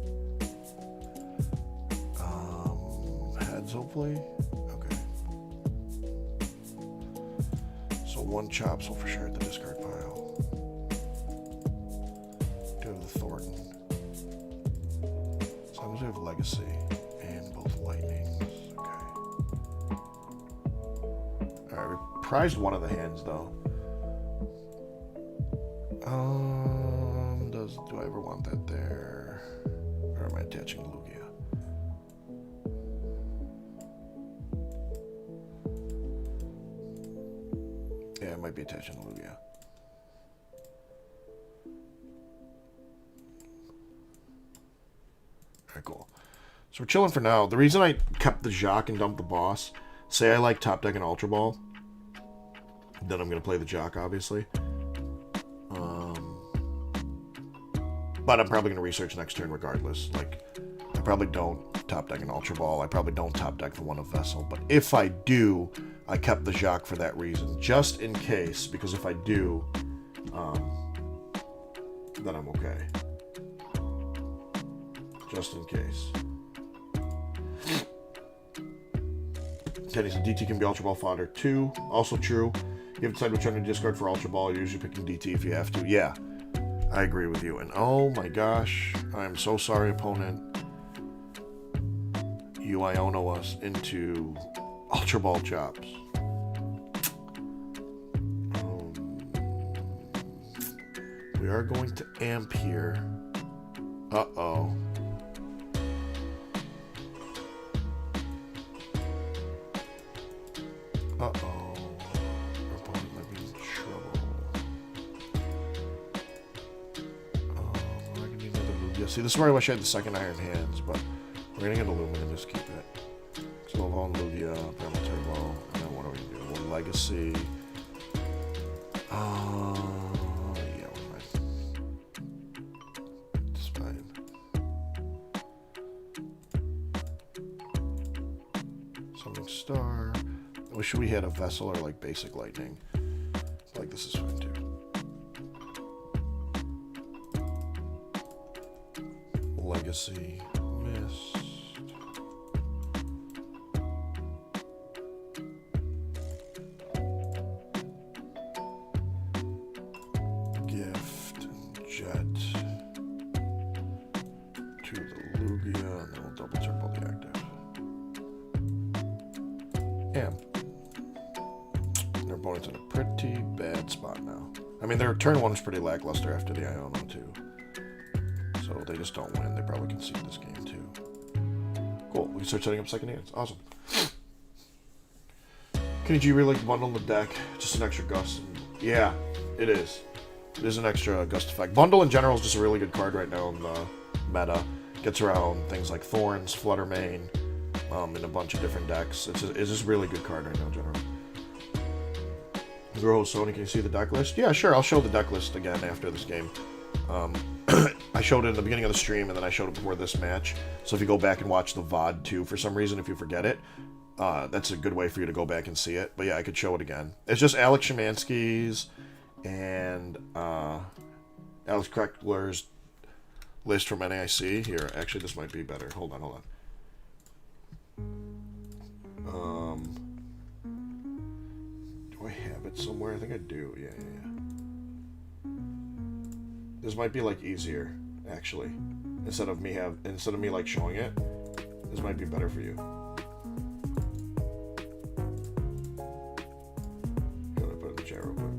Heads, hopefully. Okay. So 1 chops will for sure hit the discard pile. Do have the Thornton. As long as we have Legacy and both Lightnings. Okay. Alright, we prized one of the hands, though. Do I ever want that there? Or am I attaching Lugia? Yeah, I might be attaching Lugia. Alright, cool. So we're chilling for now. The reason I kept the Jacques and dumped the boss, say I like top deck and Ultra Ball, Then I'm going to play the Jock, obviously. But I'm probably going to research next turn regardless. Like, I probably don't top deck an Ultra Ball. I probably don't top deck the one of Vessel. But if I do, I kept the Jock for that reason. Just in case, because if I do, then I'm okay. Just in case. Kenny said DT can be Ultra Ball fodder too. Also true. You have to decide which one to discard for Ultra Ball. You're usually picking DT if you have to. Yeah, I agree with you. And oh my gosh, I'm so sorry, opponent. You Iono us into Ultra Ball chops. We are going to amp here. Uh-oh. Uh-oh. Our opponent might be in trouble. Oh, we're going to need another Lugia. See, this is where I wish I had the second Iron Hands, but we're going to get Illumina and just keep it. Slovo and Lugia, Primal Turbo, and then what are we going to do? One Legacy. Yeah, we're fine. It's fine. Summoning Star. I wish we had a Vessel or like basic Lightning. Like this is fine too. Legacy. Missed. Gift and Jet to the Lugia, and then we'll double turbo the active. Amp. Their opponent's in a pretty bad spot now. I mean, their turn one was pretty lackluster after the Iono too. So they just don't win. They probably concede this game too. Cool. We can start setting up second hands. Awesome. Kenny G really like to bundle the deck. Just an extra gust. Yeah, it is. It is an extra gust effect. Bundle in general is just a really good card right now in the meta. Gets around things like Thorns, Fluttermane, in a bunch of different decks. It's just a really good card right now in general. Groho Sony, can you see the deck list? Yeah, sure. I'll show the deck list again after this game. I showed it in the beginning of the stream, and then I showed it before this match. So if you go back and watch the VOD too, for some reason, if you forget it, that's a good way for you to go back and see it. But yeah, I could show it again. It's just Alex Szymanski's and Alex Kreckler's list from NAIC. Here, actually, this might be better. Hold on. Do I have it somewhere? I think I do. Yeah. This might be like easier, actually. Instead of me like showing it, this might be better for you. Gotta put it in the chat real quick.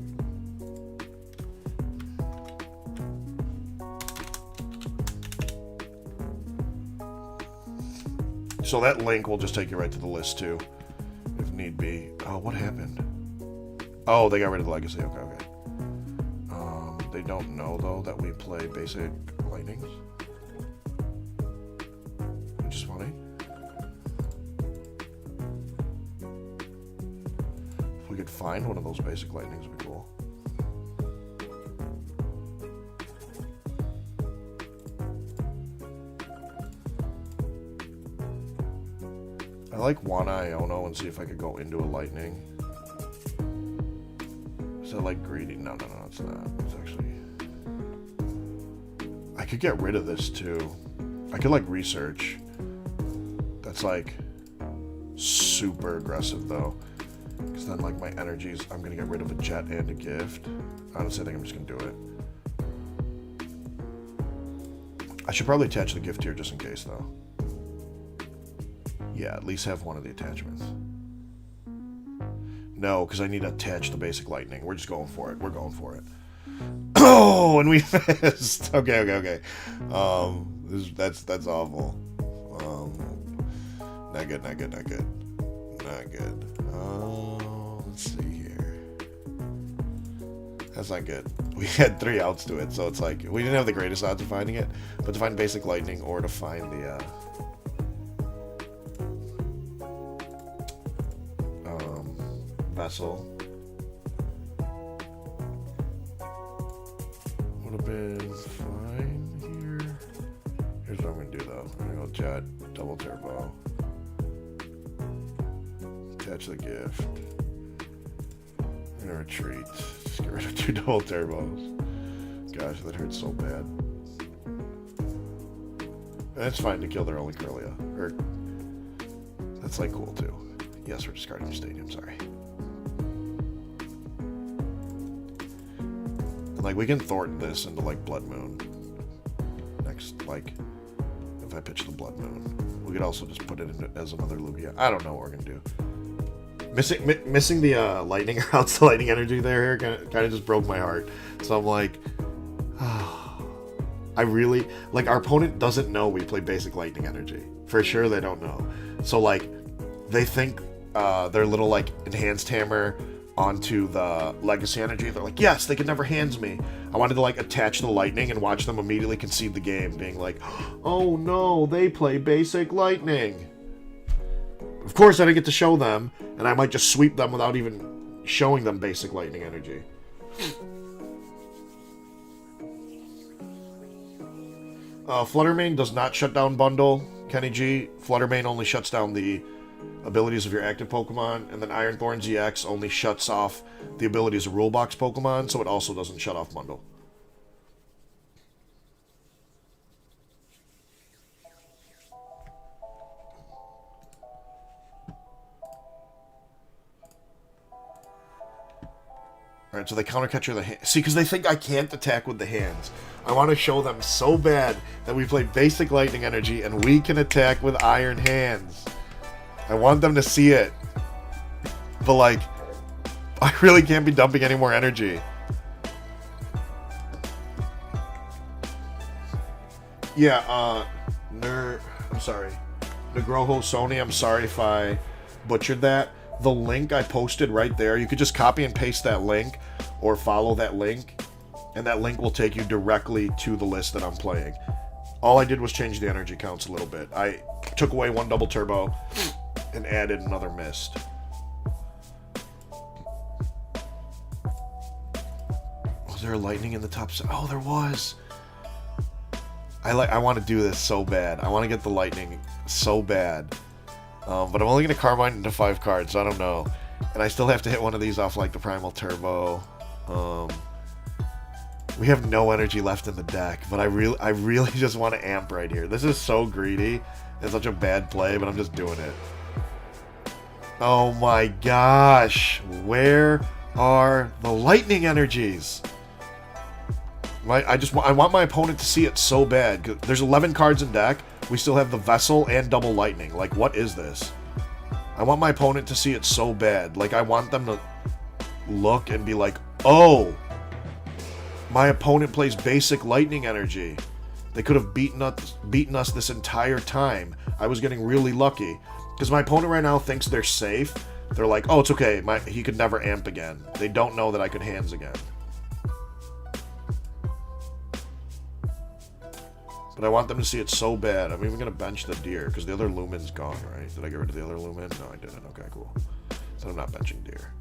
So that link will just take you right to the list too, if need be. Oh, what happened? Oh, they got rid of the Legacy. Okay. They don't know though that we play basic Lightnings, which is funny. If we could find one of those basic Lightnings, would be cool. I like one Iono and see if I could go into a Lightning. Is that like greedy? No, it's not. It's actually... I could get rid of this too. I could like research. That's like super aggressive though. Because then like my energies, I'm gonna get rid of a Jet and a Gift. Honestly, I think I'm just gonna do it. I should probably attach the Gift here just in case though. Yeah, at least have one of the attachments. No, because I need to attach the basic Lightning. We're just going for it. We're going for it. Oh, and we missed. Okay. That's awful. Not good. Let's see here. That's not good. We had 3 outs to it, so it's like we didn't have the greatest odds of finding it, but to find basic Lightning or to find the Vessel. would have been fine here. Here's what I'm gonna do though. I'm gonna go jet, double turbo. Attach the gift. I'm gonna retreat. Just get rid of 2 double turbos. Gosh, that hurts so bad. That's fine to kill their only Corellia. Or that's like cool too. Yes, we're discarding the stadium, sorry. And like we can Thornton this into like Blood Moon. Next, like if I pitch the Blood Moon. We could also just put it in as another Lugia. I don't know what we're gonna do. Missing the lightning routes, the lightning energy there kind of just broke my heart. So I'm like, I really like our opponent doesn't know we play basic lightning energy. For sure they don't know. So like they think their little like enhanced hammer onto the legacy energy. They're like, yes, they could never hands me. I wanted to like attach the lightning and watch them immediately concede the game, being like, oh no, they play basic lightning. Of course, I didn't get to show them, and I might just sweep them without even showing them basic lightning energy. Fluttermane does not shut down bundle, Kenny G. Fluttermane only shuts down the abilities of your active Pokemon, and then Ironthorn ZX only shuts off the abilities of Rulebox Pokemon, so it also doesn't shut off bundle. Alright, so they countercatcher the hand. See, because they think I can't attack with the hands. I want to show them so bad that we play basic lightning energy and we can attack with iron hands. I want them to see it. But, like, I really can't be dumping any more energy. Yeah, I'm sorry. Negroho Sony, I'm sorry if I butchered that. The link I posted right there, you could just copy and paste that link or follow that link, and that link will take you directly to the list that I'm playing. All I did was change the energy counts a little bit. I took away 1 double turbo and added another mist. Was there a lightning in the top set? Oh, there was. I want to do this so bad. I want to get the lightning so bad. But I'm only going to Carmine into 5 cards, so I don't know. And I still have to hit one of these off like the Primal Turbo. We have no energy left in the deck, but I really just want to amp right here. This is so greedy. It's such a bad play, but I'm just doing it. Oh my gosh. Where are the lightning energies? I want my opponent to see it so bad. There's 11 cards in deck. We still have the Vessel and double lightning. Like, what is this? I want my opponent to see it so bad. Like, I want them to look and be like, oh, my opponent plays basic lightning energy. They could have beaten us this entire time. I was getting really lucky. Because my opponent right now thinks they're safe. They're like, oh, it's okay. He could never amp again. They don't know that I could hands again. But I want them to see it so bad. I'm even going to bench the deer, because the other Lumen's gone, right? Did I get rid of the other Lumen? No, I didn't. Okay, cool. So I'm not benching deer.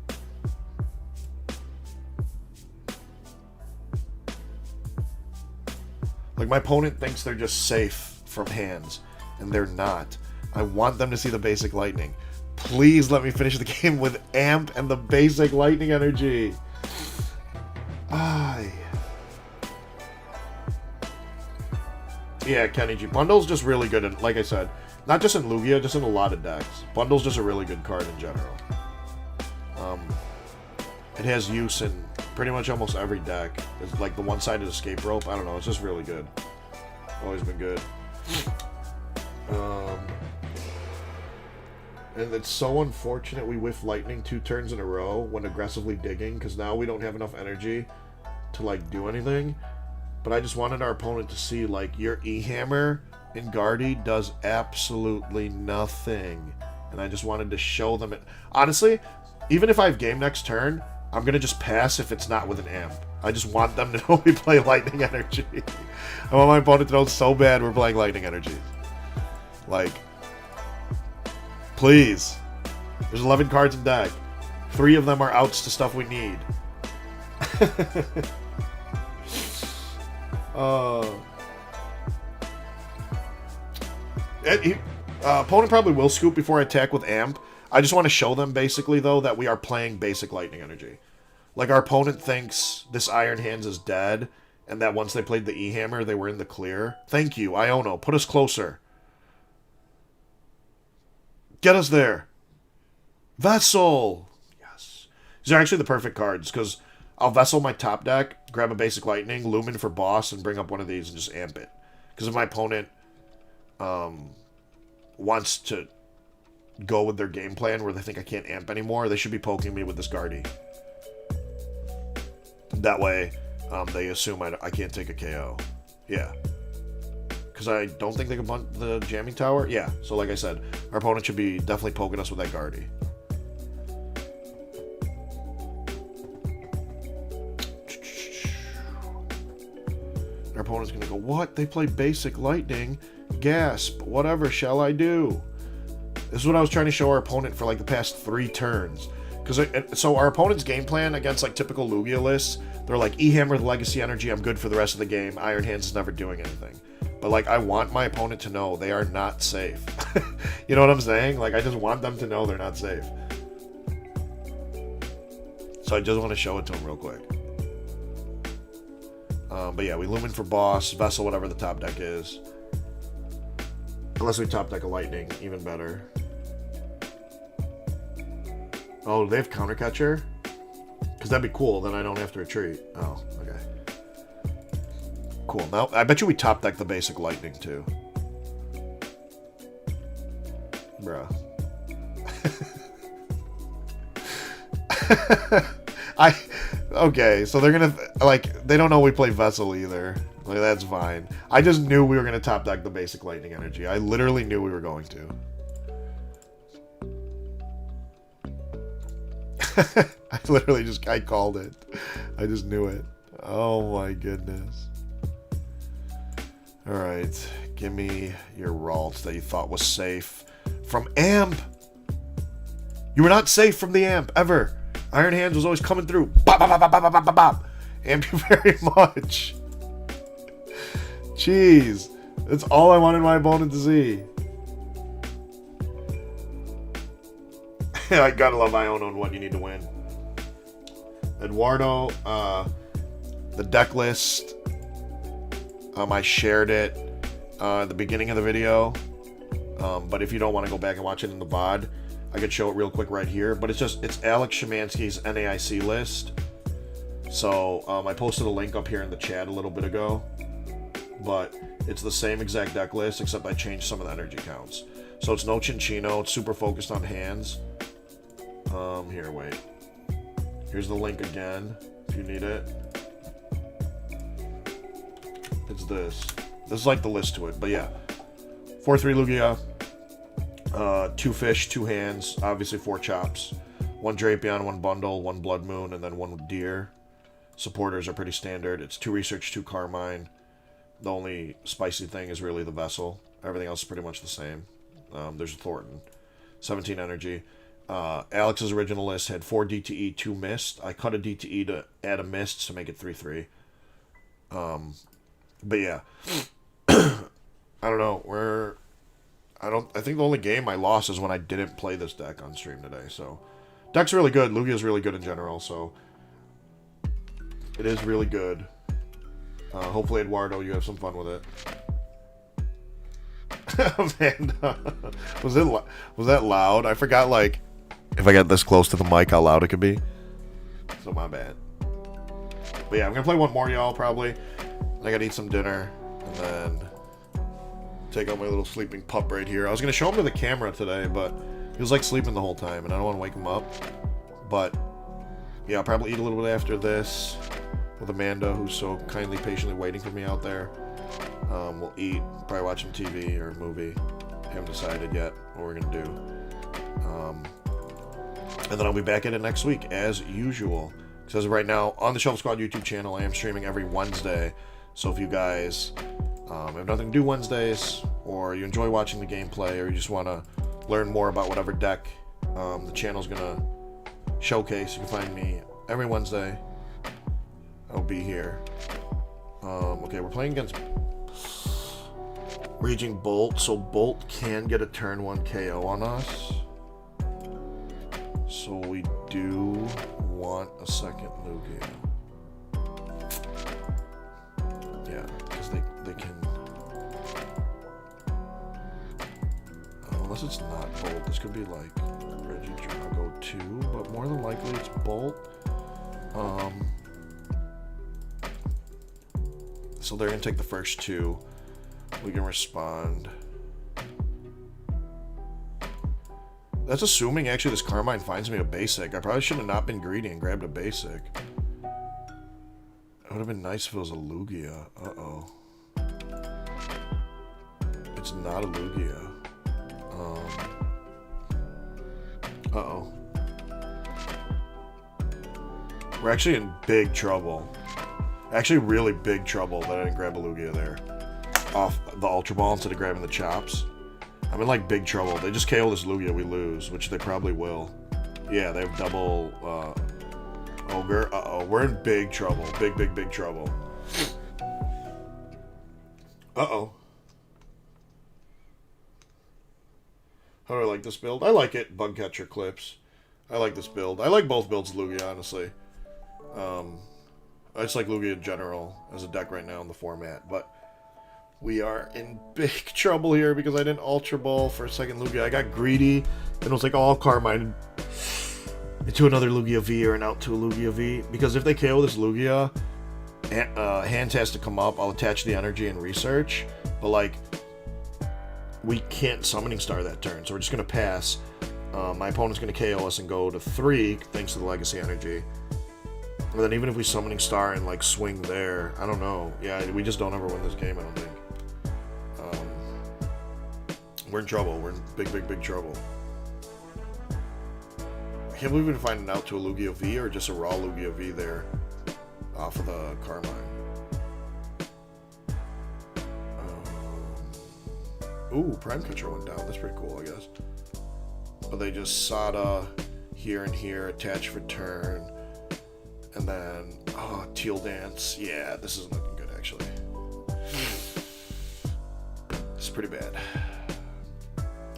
Like, my opponent thinks they're just safe from hands, and they're not. I want them to see the basic lightning. Please let me finish the game with amp and the basic lightning energy. Yeah, Kenny G. Bundle's just really good, and like I said, not just in Lugia, just in a lot of decks. Bundle's just a really good card in general. It has use in pretty much almost every deck. It's like the one-sided escape rope. I don't know, it's just really good. Always been good. And it's so unfortunate we whiff lightning 2 turns in a row when aggressively digging, because now we don't have enough energy to like do anything. But I just wanted our opponent to see, like, your E-Hammer in Guardy does absolutely nothing. And I just wanted to show them it. Honestly, even if I have game next turn, I'm going to just pass if it's not with an amp. I just want them to know we play lightning energy. I want my opponent to know so bad we're playing lightning energy. Like, please. There's 11 cards in deck. 3 of them are outs to stuff we need. Opponent probably will scoop before I attack with Amp. I just want to show them, basically, though, that we are playing basic Lightning Energy. Like, our opponent thinks this Iron Hands is dead, and that once they played the E-Hammer, they were in the clear. Thank you, Iono. Put us closer. Get us there. Vessel! Yes. These are actually the perfect cards, because I'll Vessel my top deck, grab a basic Lightning, Lumen for boss, and bring up one of these and just amp it. Because if my opponent wants to go with their game plan where they think I can't amp anymore, they should be poking me with this Guardy. That way, they assume I can't take a KO. Yeah. Because I don't think they can bunt the jamming tower. Yeah, so like I said, our opponent should be definitely poking us with that Guardy. Our opponent's going to go, what? They play basic Lightning? Gasp. Whatever shall I do? This is what I was trying to show our opponent for like the past 3 turns. So our opponent's game plan against like typical Lugia lists, they're like, E-Hammer with Legacy Energy, I'm good for the rest of the game. Iron Hands is never doing anything. But like, I want my opponent to know they are not safe. You know what I'm saying? Like, I just want them to know they're not safe. So I just want to show it to them real quick. But yeah, we Lumen for boss, Vessel, whatever the top deck is. Unless we top deck a Lightning, even better. Oh, they have Counter Catcher? Because that'd be cool, then I don't have to retreat. Oh, okay. Cool. Now, I bet you we top deck the basic Lightning, too. Bruh. Okay, so they're gonna, like, they don't know we play Vessel either. Like, that's fine. I just knew we were gonna top deck the basic Lightning Energy. I literally knew we were going to. I literally just, I called it. I just knew it. Oh my goodness. Alright, give me your Ralt that you thought was safe. From Amp! You were not safe from the Amp, ever! Iron Hands was always coming through. Bop, bop, bop, bop, bop, bop, bop. Amp you very much. Jeez. That's all I wanted my opponent to see. I gotta love Iono on what you need to win. Eduardo, the deck list. I shared it at the beginning of the video. But if you don't want to go back and watch it in the VOD, I could show it real quick right here. But it's Alex Szymanski's NAIC list. So I posted a link up here in the chat a little bit ago. But it's the same exact deck list, except I changed some of the energy counts. So it's no Chinchino, it's super focused on hands. Here, wait. Here's the link again, if you need it. It's this. This is like the list to it, but yeah. 4-3 Lugia. 2 fish, 2 hands, obviously 4 chops. 1 Drapion, 1 bundle, 1 Blood Moon, and then 1 deer. Supporters are pretty standard. It's 2 research, 2 Carmine. The only spicy thing is really the Vessel. Everything else is pretty much the same. There's a Thornton. 17 energy. Alex's original list had 4 DTE, 2 Mist. I cut a DTE to add a Mist to make it 3-3. But yeah. I don't know. I think the only game I lost is when I didn't play this deck on stream today. So, deck's really good. Lugia's really good in general. So, it is really good. Hopefully, Eduardo, you have some fun with it. Amanda, was that loud? I forgot, like, if I get this close to the mic, how loud it could be. So my bad. But yeah, I'm gonna play one more, y'all, probably. I gotta eat some dinner, and then take out my little sleeping pup right here. I was gonna show him to the camera today, but he was like sleeping the whole time, and I don't want to wake him up. But yeah, I'll probably eat a little bit after this with Amanda, who's so kindly, patiently waiting for me out there. We'll eat, probably watch some TV or a movie. Haven't decided yet what we're gonna do. And then I'll be back at it next week, as usual. Because as of right now, on the Shelf Squad YouTube channel, I am streaming every Wednesday. So if you guys have nothing to do Wednesdays, or you enjoy watching the gameplay, or you just want to learn more about whatever deck the channel's gonna showcase, you can find me every Wednesday. I'll be here. Okay, we're playing against Raging Bolt, so Bolt can get a turn 1 KO on us. So we do want a second Lugia. Yeah, because they can... Unless it's not Bolt, this could be like Regidrago 2, but more than likely it's Bolt. So they're going to take the first 2. We can respond. That's assuming actually this Carmine finds me a basic. I probably should have not been greedy and grabbed a basic. It would have been nice if it was a Lugia. Uh-oh. It's not a Lugia. Uh-oh. We're actually in big trouble. Actually really big trouble that I didn't grab a Lugia there. Off the Ultra Ball instead of grabbing the chops. I'm in like big trouble. They just KO this Lugia, we lose, which they probably will. Yeah, they have double Ogre. Uh-oh, we're in big trouble. Big trouble. Uh-oh. How do I like this build? I like it. Bug Catcher Clips. I like this build. I like both builds of Lugia, honestly. I just like Lugia in general as a deck right now in the format, but we are in big trouble here because I didn't Ultra Ball for a second Lugia. I got greedy and it was like all Carmine into another Lugia V or an out to a Lugia V. Because if they KO this Lugia, hand has to come up. I'll attach the energy and research, but like we can't Summoning Star that turn, so we're just gonna pass. My opponent's gonna KO us and go to 3 thanks to the Legacy energy. And then even if we Summoning Star and like swing there, I don't know. Yeah, we just don't ever win this game, I don't think. We're in trouble. We're in big trouble. I can't believe we can find an out to a Lugia V or just a raw Lugia V there off of the Carmine. Ooh, Prime Catcher went down. That's pretty cool, I guess. But they just Sada here and here, attach for turn. And then, oh, Teal Dance. Yeah, this isn't looking good, actually. It's pretty bad.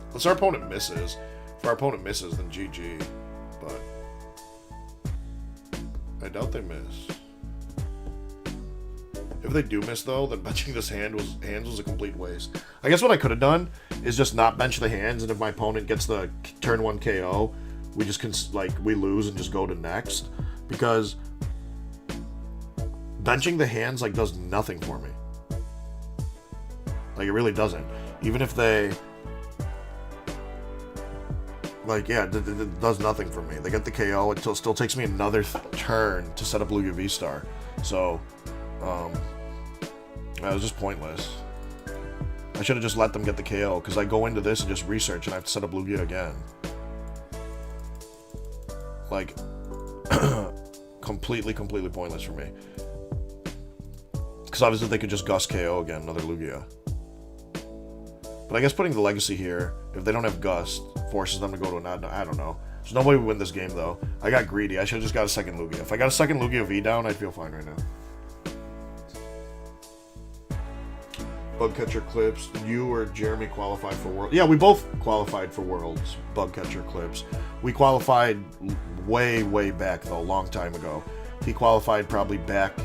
Unless our opponent misses. If our opponent misses, then GG. But I doubt they miss. If they do miss, though, then benching this hands was a complete waste. I guess what I could have done is just not bench the hands, and if my opponent gets the turn 1 KO, we just can, like, we lose and just go to next. Because benching the hands, like, does nothing for me. Like, it really doesn't. Even if they... Like, yeah, it does nothing for me. They get the KO, it still takes me another turn to set up Lugia VSTAR. So, that was just pointless. I should have just let them get the KO, because I go into this and just research, and I have to set up Lugia again. Like, completely pointless for me. Because obviously they could just Gust KO again, another Lugia. But I guess putting the Legacy here, if they don't have Gust, forces them to go to an odd... I don't know. There's no way we win this game, though. I got greedy. I should have just got a second Lugia. If I got a second Lugia V down, I'd feel fine right now. Bug Catcher Clips. You or Jeremy qualified for Worlds. Yeah, we both qualified for Worlds. Bug Catcher Clips. We qualified way back, though, a long time ago. He qualified probably back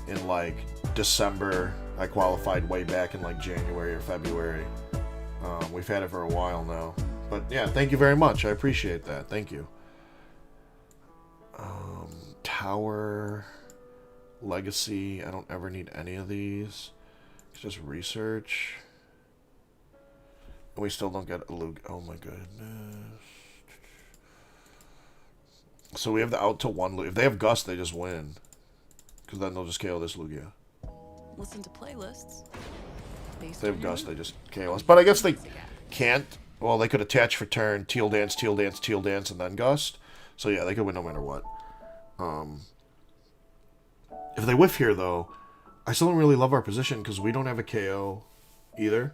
in, like, December. I qualified way back in, like, January or February. We've had it for a while now. But, yeah, thank you very much. I appreciate that. Thank you. Tower. Legacy. I don't ever need any of these. It's just research. And we still don't get a Lugia. Oh, my goodness. So we have the out to 1 Lugia. If they have Gust, they just win. Because then they'll just KO this Lugia. Listen to playlists. If they have Gust, they just KO us. But I guess they can't. Well, they could attach for turn, Teal Dance, Teal Dance, Teal Dance, and then Gust. So yeah, they could win no matter what. If they whiff here, though, I still don't really love our position because we don't have a KO either.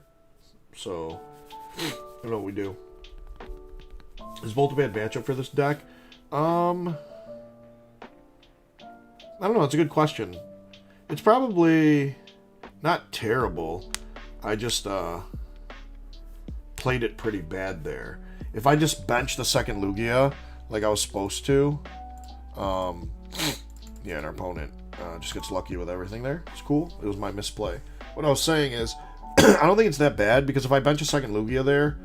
So, I don't know what we do. Is Volt a bad matchup for this deck? I don't know. It's a good question. It's probably not terrible. I just played it pretty bad there. If I just bench the second Lugia like I was supposed to, yeah, and our opponent just gets lucky with everything there. It's cool. It was my misplay. What I was saying is, I don't think it's that bad, because if I bench a second Lugia there,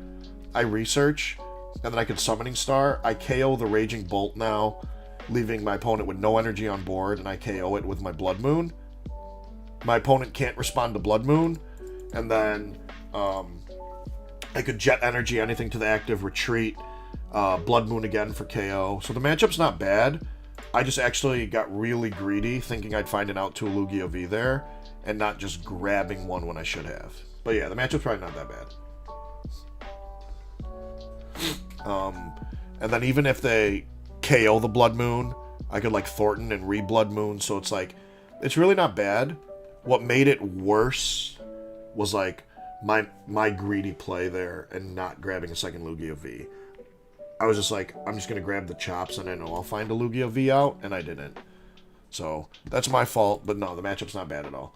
I research, and then I can Summoning Star. I KO the Raging Bolt now, leaving my opponent with no energy on board, and I KO it with my Blood Moon. My opponent can't respond to Blood Moon, and then I could Jet Energy anything to the active, retreat, Blood Moon again for KO. So the matchup's not bad. I just actually got really greedy, thinking I'd find an out to a Lugia V there, and not just grabbing one when I should have. But yeah, the matchup's probably not that bad. And then even if they KO the Blood Moon, I could like Thornton and re-Blood Moon, so it's like, it's really not bad. What made it worse was like my greedy play there and not grabbing a second Lugia V. I was just like, I'm just going to grab the chops and I know I'll find a Lugia V out, and I didn't. So, that's my fault, but no, the matchup's not bad at all.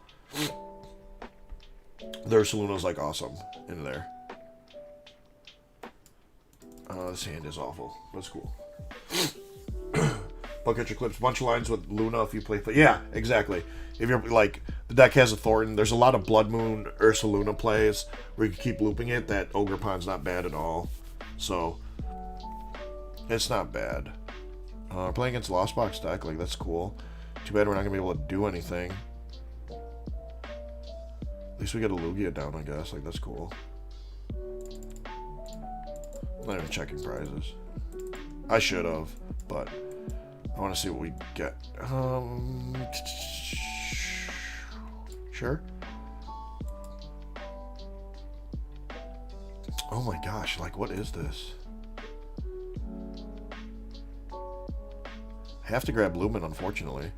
Their Ursaluna's like awesome in there. This hand is awful. That's cool. Bucket your clips, bunch of lines with Luna if you play. Yeah, exactly. If you're like, the deck has a Thornton, there's a lot of Blood Moon Ursaluna plays where you can keep looping it. That Ogerpon's not bad at all. So, it's not bad. Playing against Lost Box deck, like, that's cool. Too bad we're not going to be able to do anything. At least we get a Lugia down, I guess. Like, that's cool. I'm not even checking prizes. I should have, but I want to see what we get. Sure. Oh my gosh, like, what is this? I have to grab Lumen, unfortunately.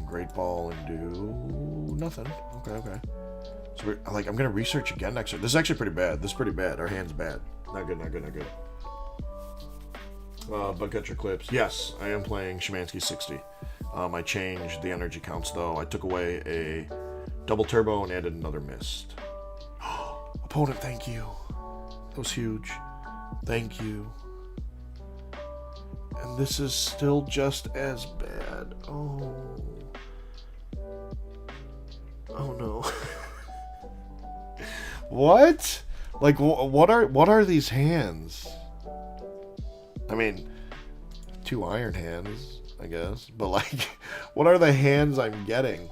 Great Ball and do nothing. Okay. So we're, like, I'm gonna research again next turn. This is actually pretty bad. This is pretty bad. Our hand's bad. Not good. But got your clips. Yes, I am playing Szymanski 60. I changed the energy counts though. I took away a double turbo and added another mist. Opponent, thank you. That was huge. Thank you. And this is still just as bad. Oh no. What? Like, what are these hands? I mean, 2 iron hands, I guess. But like, what are the hands I'm getting?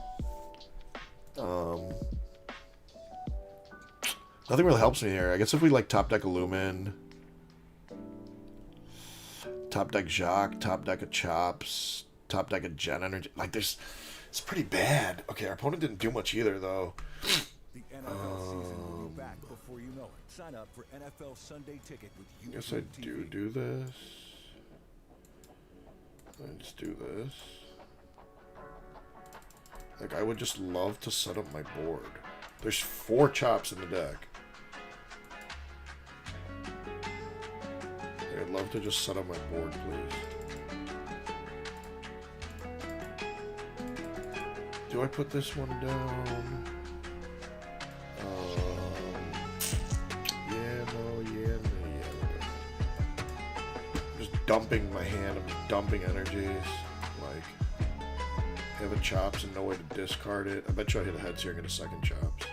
Nothing really helps me here. I guess if we like top deck Illumin, top deck Jacques, top deck of Chops, top deck of Gen Energy, like there's, it's pretty bad. Okay, our opponent didn't do much either though. The NFL season will be back before you know it. Sign up for NFL Sunday Ticket with you. I guess I do this. Let's do this. Like, I would just love to set up my board. There's 4 chops in the deck. I'd love to just set up my board, please. Do I put this one down? Yeah. I'm just dumping my hand. I'm just dumping energies. Like, have a chops and no way to discard it. I bet you I hit a heads here and get a second chops.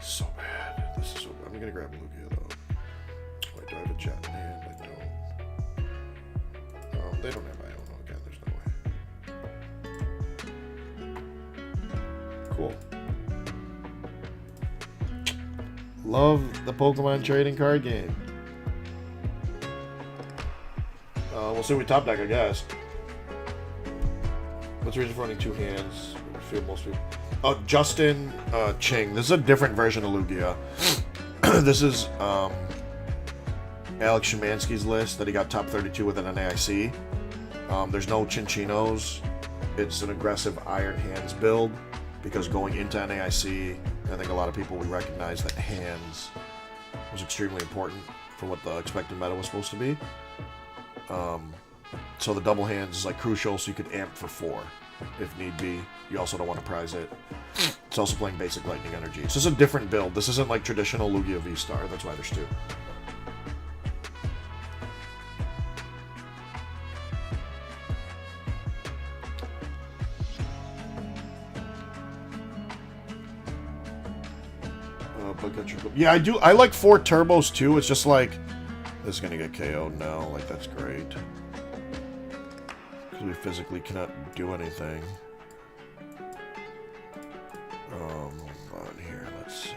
So bad. This is so bad. I'm gonna grab Lugia though. Wait, do I have a jet in hand? I don't. They don't have Iono again. There's no way. Cool. Love the Pokemon trading card game. We'll see what we top deck, I guess. What's the reason for running 2 hands? I feel most people. Oh, Justin Ching. This is a different version of Lugia. This is Alex Szymanski's list that he got top 32 with an NAIC. There's no Chinchinos. It's an aggressive Iron Hands build because going into NAIC, I think a lot of people would recognize that hands was extremely important for what the expected meta was supposed to be. So the double hands is like crucial, so you could amp for 4 if need be. You also don't want to prize it. It's also playing basic lightning energy. It's just a different build. This isn't like traditional Lugia VSTAR. That's why there's 2. Yeah, I do. I like 4 turbos too. It's just like this is gonna get KO'd now. Like that's great because we physically cannot do anything. Hold on here. Let's see.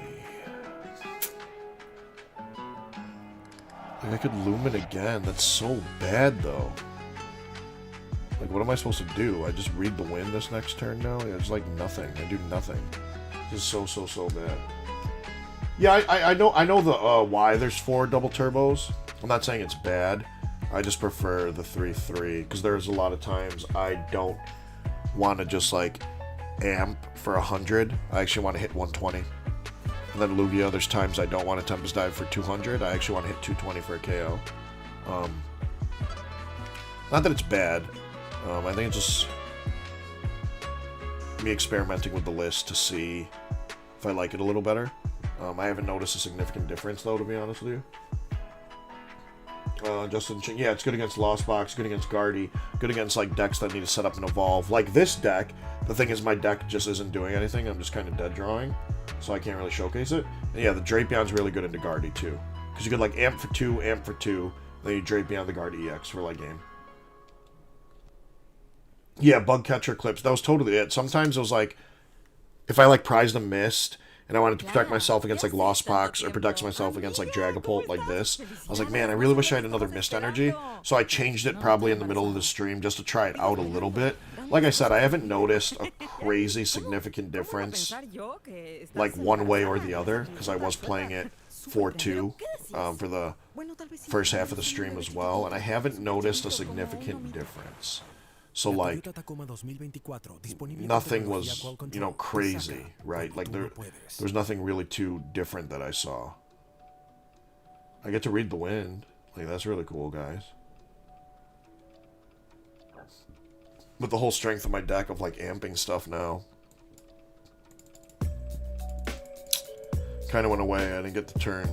Like I could Lumen again. That's so bad though. Like what am I supposed to do? I just read the wind this next turn now? Yeah, it's like nothing. I do nothing. This is so bad. Yeah, I know the why there's 4 double turbos. I'm not saying it's bad. I just prefer the 3-3 because there's a lot of times I don't want to just like amp for 100. I actually want to hit 120. And then Lugia, there's times I don't want to Tempest Dive for 200. I actually want to hit 220 for a KO. Not that it's bad. I think it's just me experimenting with the list to see if I like it a little better. I haven't noticed a significant difference, though, to be honest with you. Justin, yeah, it's good against Lost Box, good against Guardy, good against, like, decks that need to set up and evolve. Like this deck, the thing is my deck just isn't doing anything. I'm just kind of dead drawing, so I can't really showcase it. And yeah, the Drapion's really good into Guardy, too. Because you could, like, amp for 2, then you Drapion the Guardy EX for, like, game. Yeah, Bug Catcher Clips, that was totally it. Sometimes it was, like, if I, like, prized a mist and I wanted to protect myself against like Lost Box or protect myself against like Dragapult like this, I was like, man, I really wish I had another Mist Energy. So I changed it probably in the middle of the stream just to try it out a little bit. Like I said, I haven't noticed a crazy significant difference like one way or the other because I was playing it 4-2 for the first half of the stream as well, and I haven't noticed a significant difference. So, like, nothing was, you know, crazy, right? Like, there's nothing really too different that I saw. I get to read the wind. Like, that's really cool, guys. With the whole strength of my deck of, like, amping stuff now. Kind of went away. I didn't get the turn.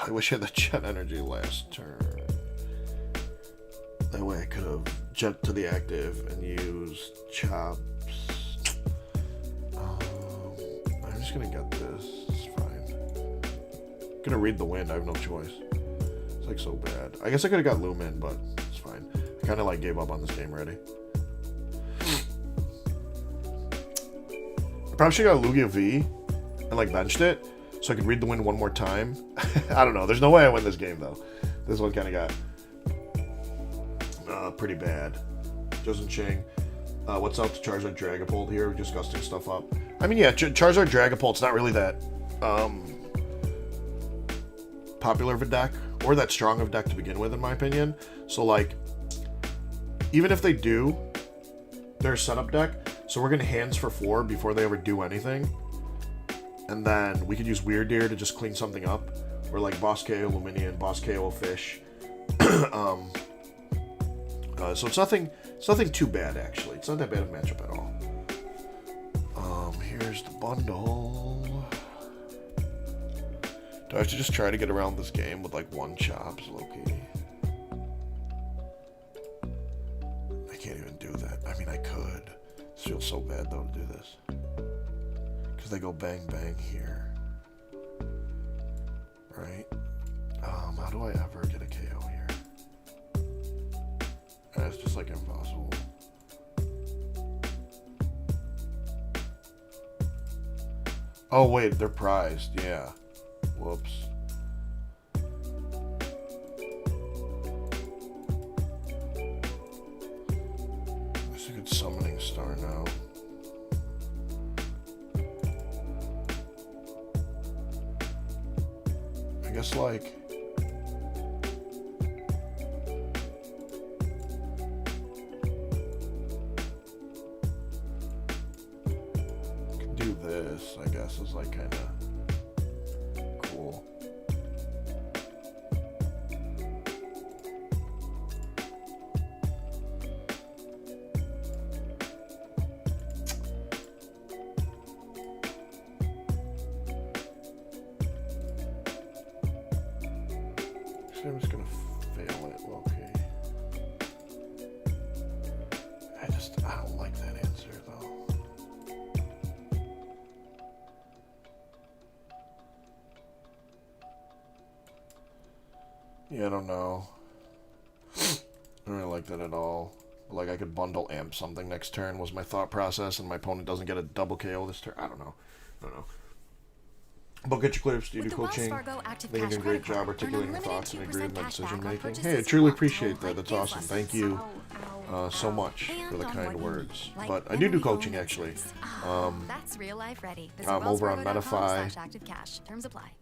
I wish I had the Jet Energy last turn. That way I could have jumped to the active and used chops. I'm just gonna get this. It's fine. I'm gonna read the wind. I have no choice. It's like so bad. I guess I could have got Lumen, but it's fine. I kind of like gave up on this game already. I probably should have got Lugia V and like benched it so I could read the wind one more time. I don't know. There's no way I win this game though. This one kind of got pretty bad. Joseph Ching, what's up to Charizard Dragapult here? We're just gusting stuff up. I mean, yeah, Charizard Dragapult's not really that popular of a deck, or that strong of a deck to begin with, in my opinion. So, like, even if they do, they're a setup deck, so we're going to hands for 4 before they ever do anything. And then we could use Weird Deer to just clean something up, or like Boss KO Luminion, Boss KO Fish. So it's nothing too bad, actually. It's not that bad of a matchup at all. Here's the bundle. Do I have to just try to get around this game with like 1 chops, Loki? I can't even do that. I mean, I could. This feels so bad, though, to do this. Because they go bang, bang here. Right? How do I ever get a KO here? It's just like impossible. Oh wait, they're prized, yeah. Whoops. It's a good summoning star now. I guess like this, I guess, is like kind of cool. Actually, I'm just gonna fail it. Well, okay. I don't like that answer though. Yeah, I don't know. I don't really like that at all. Like, I could bundle amp something next turn was my thought process, and my opponent doesn't get a double KO this turn. I don't know. But get your clips, do you do coaching? They did a great job articulating thoughts and agree with my decision making. Hey, I truly appreciate that. That's awesome. Thank you so much for the kind words. But I do coaching actually. That's real life ready. I'm over on Metafy. Terms apply.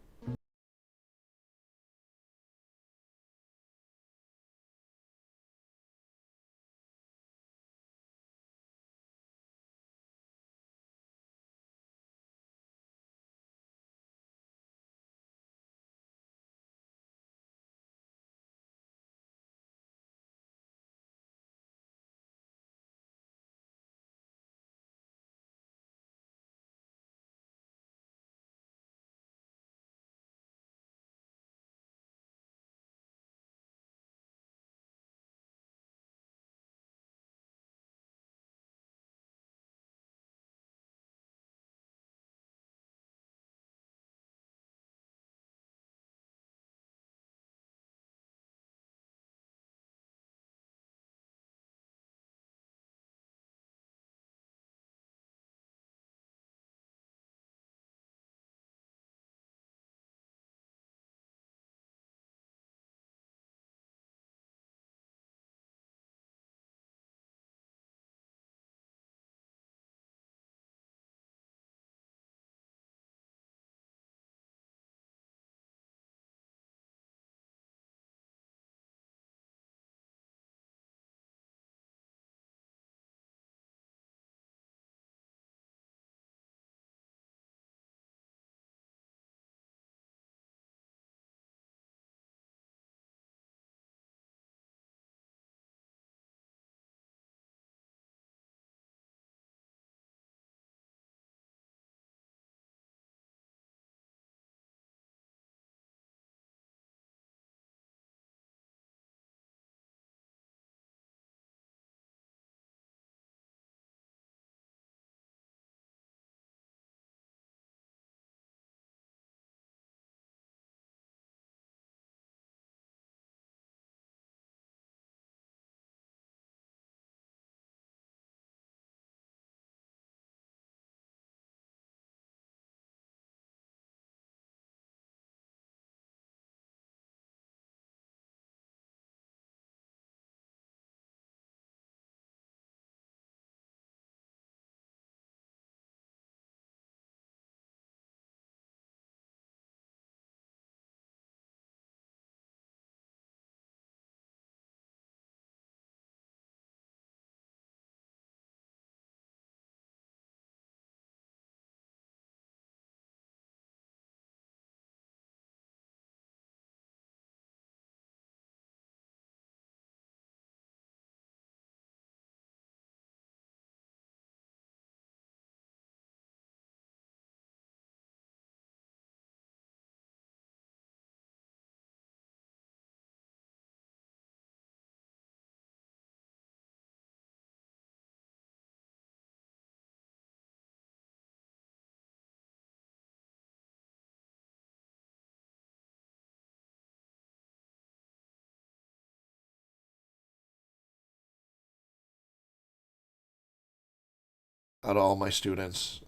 Out of all my students,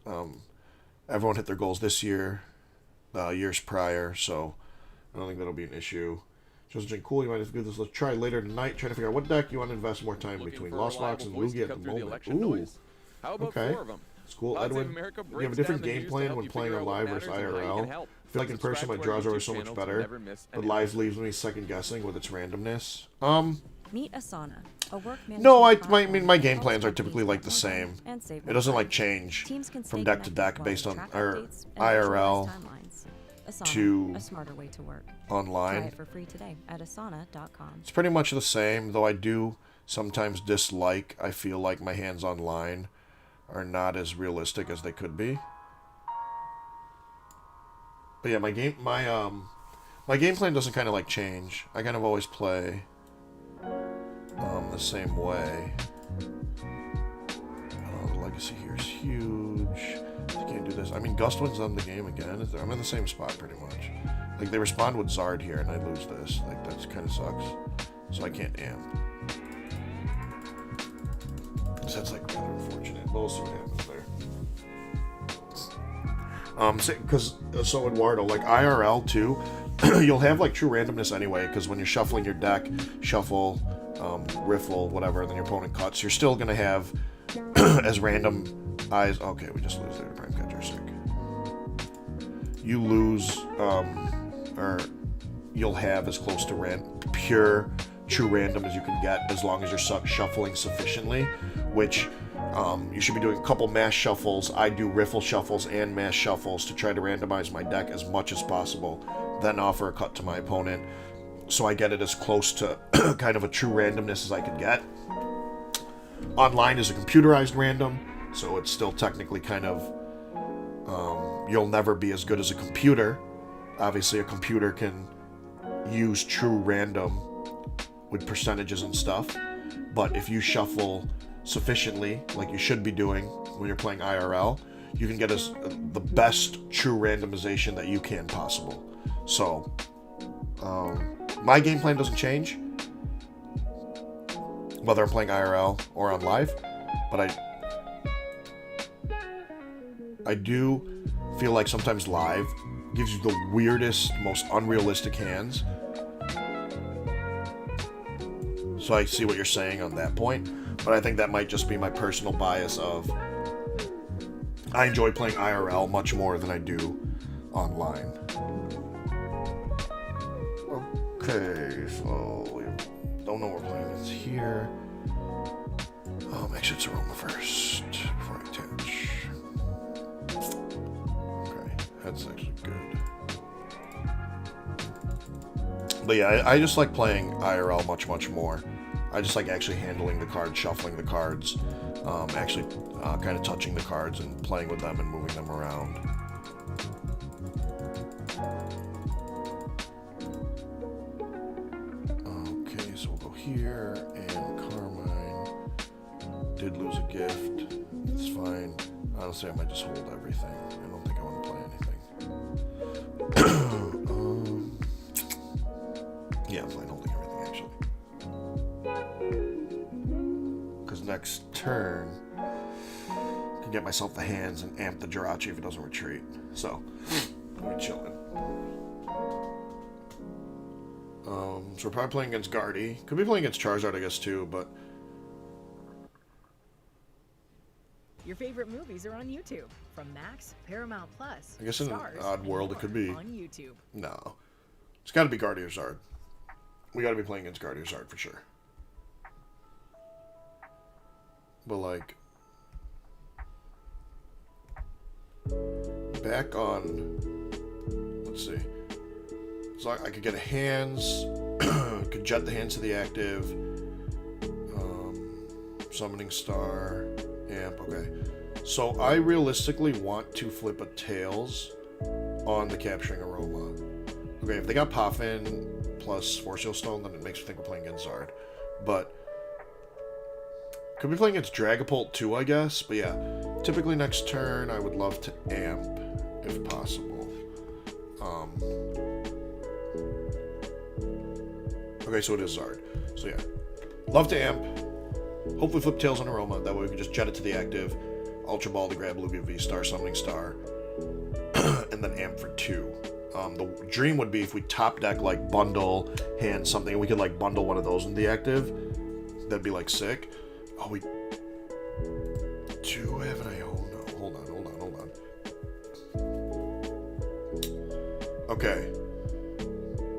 everyone hit their goals this year, years prior, so I don't think that'll be an issue. Joseph cool, you might have to do this. Let's try later tonight, trying to figure out what deck you want to invest more time between Lost Box and Lugia at the moment. Ooh, okay. It's cool. Edwin, you have a different game plan when playing on live versus IRL. I feel like in person my draws are always so much better, but live leaves me second guessing with its randomness. Meet Asana, a work No, management my game plans are typically like the same. and save It doesn't like time. change Teams can from stay deck to connected deck while based they on track or updates and IRL visualize timelines. Asana, to a smarter way to work. online. Try it for free today at asana.com. It's pretty much the same, though I do sometimes dislike. I feel like my hands online are not as realistic as they could be. But yeah, my My game plan doesn't kind of like change. I kind of always play the same way. The legacy here is huge. You can't do this. I mean, Gustwin's on the game again. I'm in the same spot pretty much. Like, they respond with Zard here, and I lose this. Like, that kind of sucks. So I can't amp. So that's, like, rather unfortunate. But we'll see what happens there. So in Wardo, like, IRL, too, you'll have, like, true randomness anyway, because when you're shuffling your deck, shuffle, riffle, whatever, and then your opponent cuts, you're still going to have as random eyes. Okay, we just lose there to Prime Catcher. Sick. You lose, or you'll have as close to pure true random as you can get as long as you're shuffling sufficiently, which you should be doing a couple mass shuffles. I do riffle shuffles and mass shuffles to try to randomize my deck as much as possible, then offer a cut to my opponent so I get it as close to kind of a true randomness as I could get. Online is a computerized random, so it's still technically kind of, you'll never be as good as a computer. Obviously, a computer can use true random with percentages and stuff, but if you shuffle sufficiently, like you should be doing when you're playing IRL, you can get the best true randomization that you can possible. So, my game plan doesn't change, whether I'm playing IRL or on live, but I do feel like sometimes live gives you the weirdest, most unrealistic hands. So I see what you're saying on that point, but I think that might just be my personal bias of I enjoy playing IRL much more than I do online. Okay, so we don't know we're playing this here. Actually, it's Aroma first before I attach. Okay, that's actually good. But yeah, I just like playing IRL much, much more. I just like actually handling the cards, shuffling the cards, actually kind of touching the cards and playing with them and moving them around. Okay, so we'll go here, and Carmine did lose a gift. It's fine. Honestly, I might just hold everything. I don't think I want to play anything. Yeah, I'm fine holding everything, actually. Because next turn, I can get myself the hands and amp the Jirachi if it doesn't retreat. So, we're chilling. So we're probably playing against Guardy. Could be playing against Charizard, I guess, too, but... Your favorite movies are on YouTube. From Max, Paramount Plus, I guess in an Stars, odd and world it could be. more on YouTube. No. It's got to be Guardy or Zard. We got to be playing against Guardy or Zard for sure. But, like... back on... let's see. So I could get a hands... could jet the hands to the active... summoning star... amp, okay. So I realistically want to flip a Tails on the Capturing Aroma. Okay, if they got Poffin plus Force Seal Stone, then it makes me think we're playing against Zard. But could be playing against Dragapult too, I guess. But yeah, typically next turn I would love to amp if possible. Okay, so it is Zard. So yeah, love to amp. Hopefully flip Tails on Aroma. That way we can just jet it to the active. Ultra Ball to grab Lugia VSTAR, Summoning Star, and then amp for 2. The dream would be if we top deck like bundle, hand something, and we could like bundle one of those in the active. That'd be like sick. Oh, we do have an IO. No, hold on. Okay.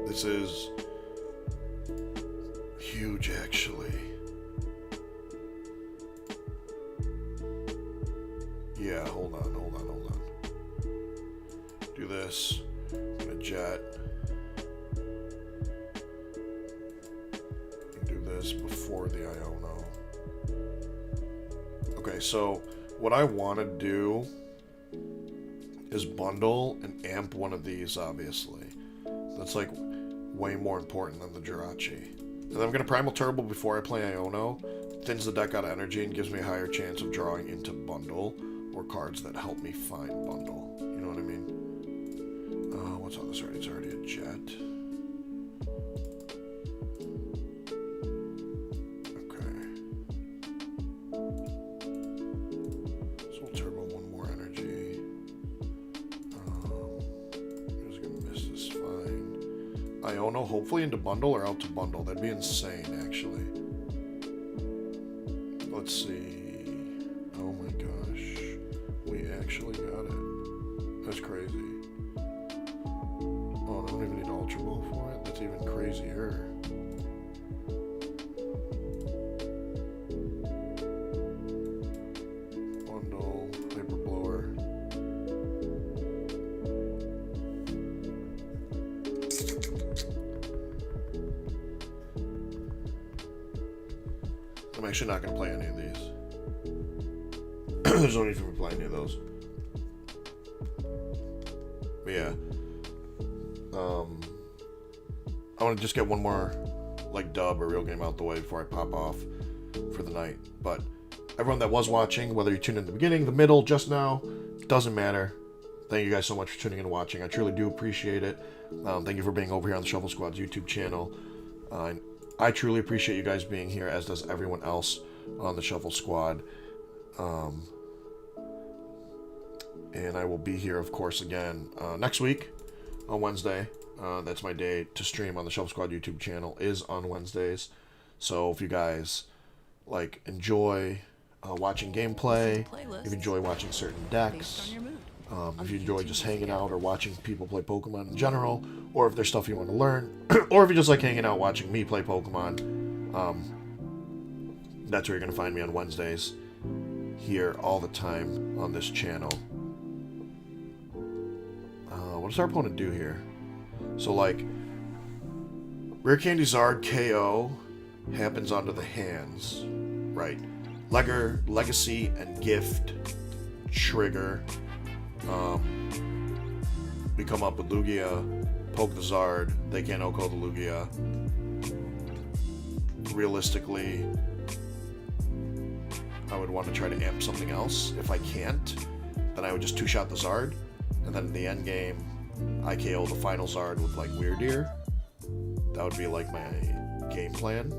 This is huge, actually. Yeah, hold on. Do this. I'm gonna jet. Do this before the Iono. Okay, so what I want to do is bundle and amp one of these, obviously. That's like way more important than the Jirachi. And then I'm going to Primal Turbo before I play Iono. Thins the deck out of energy and gives me a higher chance of drawing into bundle or cards that help me find bundle. You know what I mean? What's on this already? It's already a jet. Okay. So we'll turbo one more energy. I'm just gonna miss this fine. Iono hopefully into bundle or out to bundle. That'd be insane, actually. Let's see. Oh my gosh. We actually got it. That's crazy. Oh, I don't even need Ultra Ball for it? That's even crazier. Bundle, Hyper Blower. I'm actually not going to play any of these. There's no need for me to play any of those. But yeah. I want to just get one more like dub or real game out the way before I pop off for the night. But everyone that was watching, whether you tuned in the beginning, the middle, just now, doesn't matter. Thank you guys so much for tuning in and watching. I truly do appreciate it. Thank you for being over here on the Shuffle Squad's YouTube channel. I truly appreciate you guys being here, as does everyone else on the Shuffle Squad. And I will be here, of course, again next week on Wednesday. That's my day to stream on the Shuffle Squad YouTube channel, is on Wednesdays. So if you guys like enjoy watching gameplay, if you enjoy watching certain decks, if you enjoy just hanging out or watching people play Pokemon in general, or if there's stuff you want to learn, or if you just like hanging out watching me play Pokemon, that's where you're going to find me on Wednesdays, here all the time on this channel. What does our opponent do here? So, like, Rare Candy Zard KO happens onto the hands, right? Legacy and Gift trigger. We come up with Lugia, poke the Zard, they can't OHKO the Lugia. Realistically, I would want to try to amp something else. If I can't, then I would just two-shot the Zard, and then in the end game, I KO the final Zard with like Weird Ear. That would be like my game plan.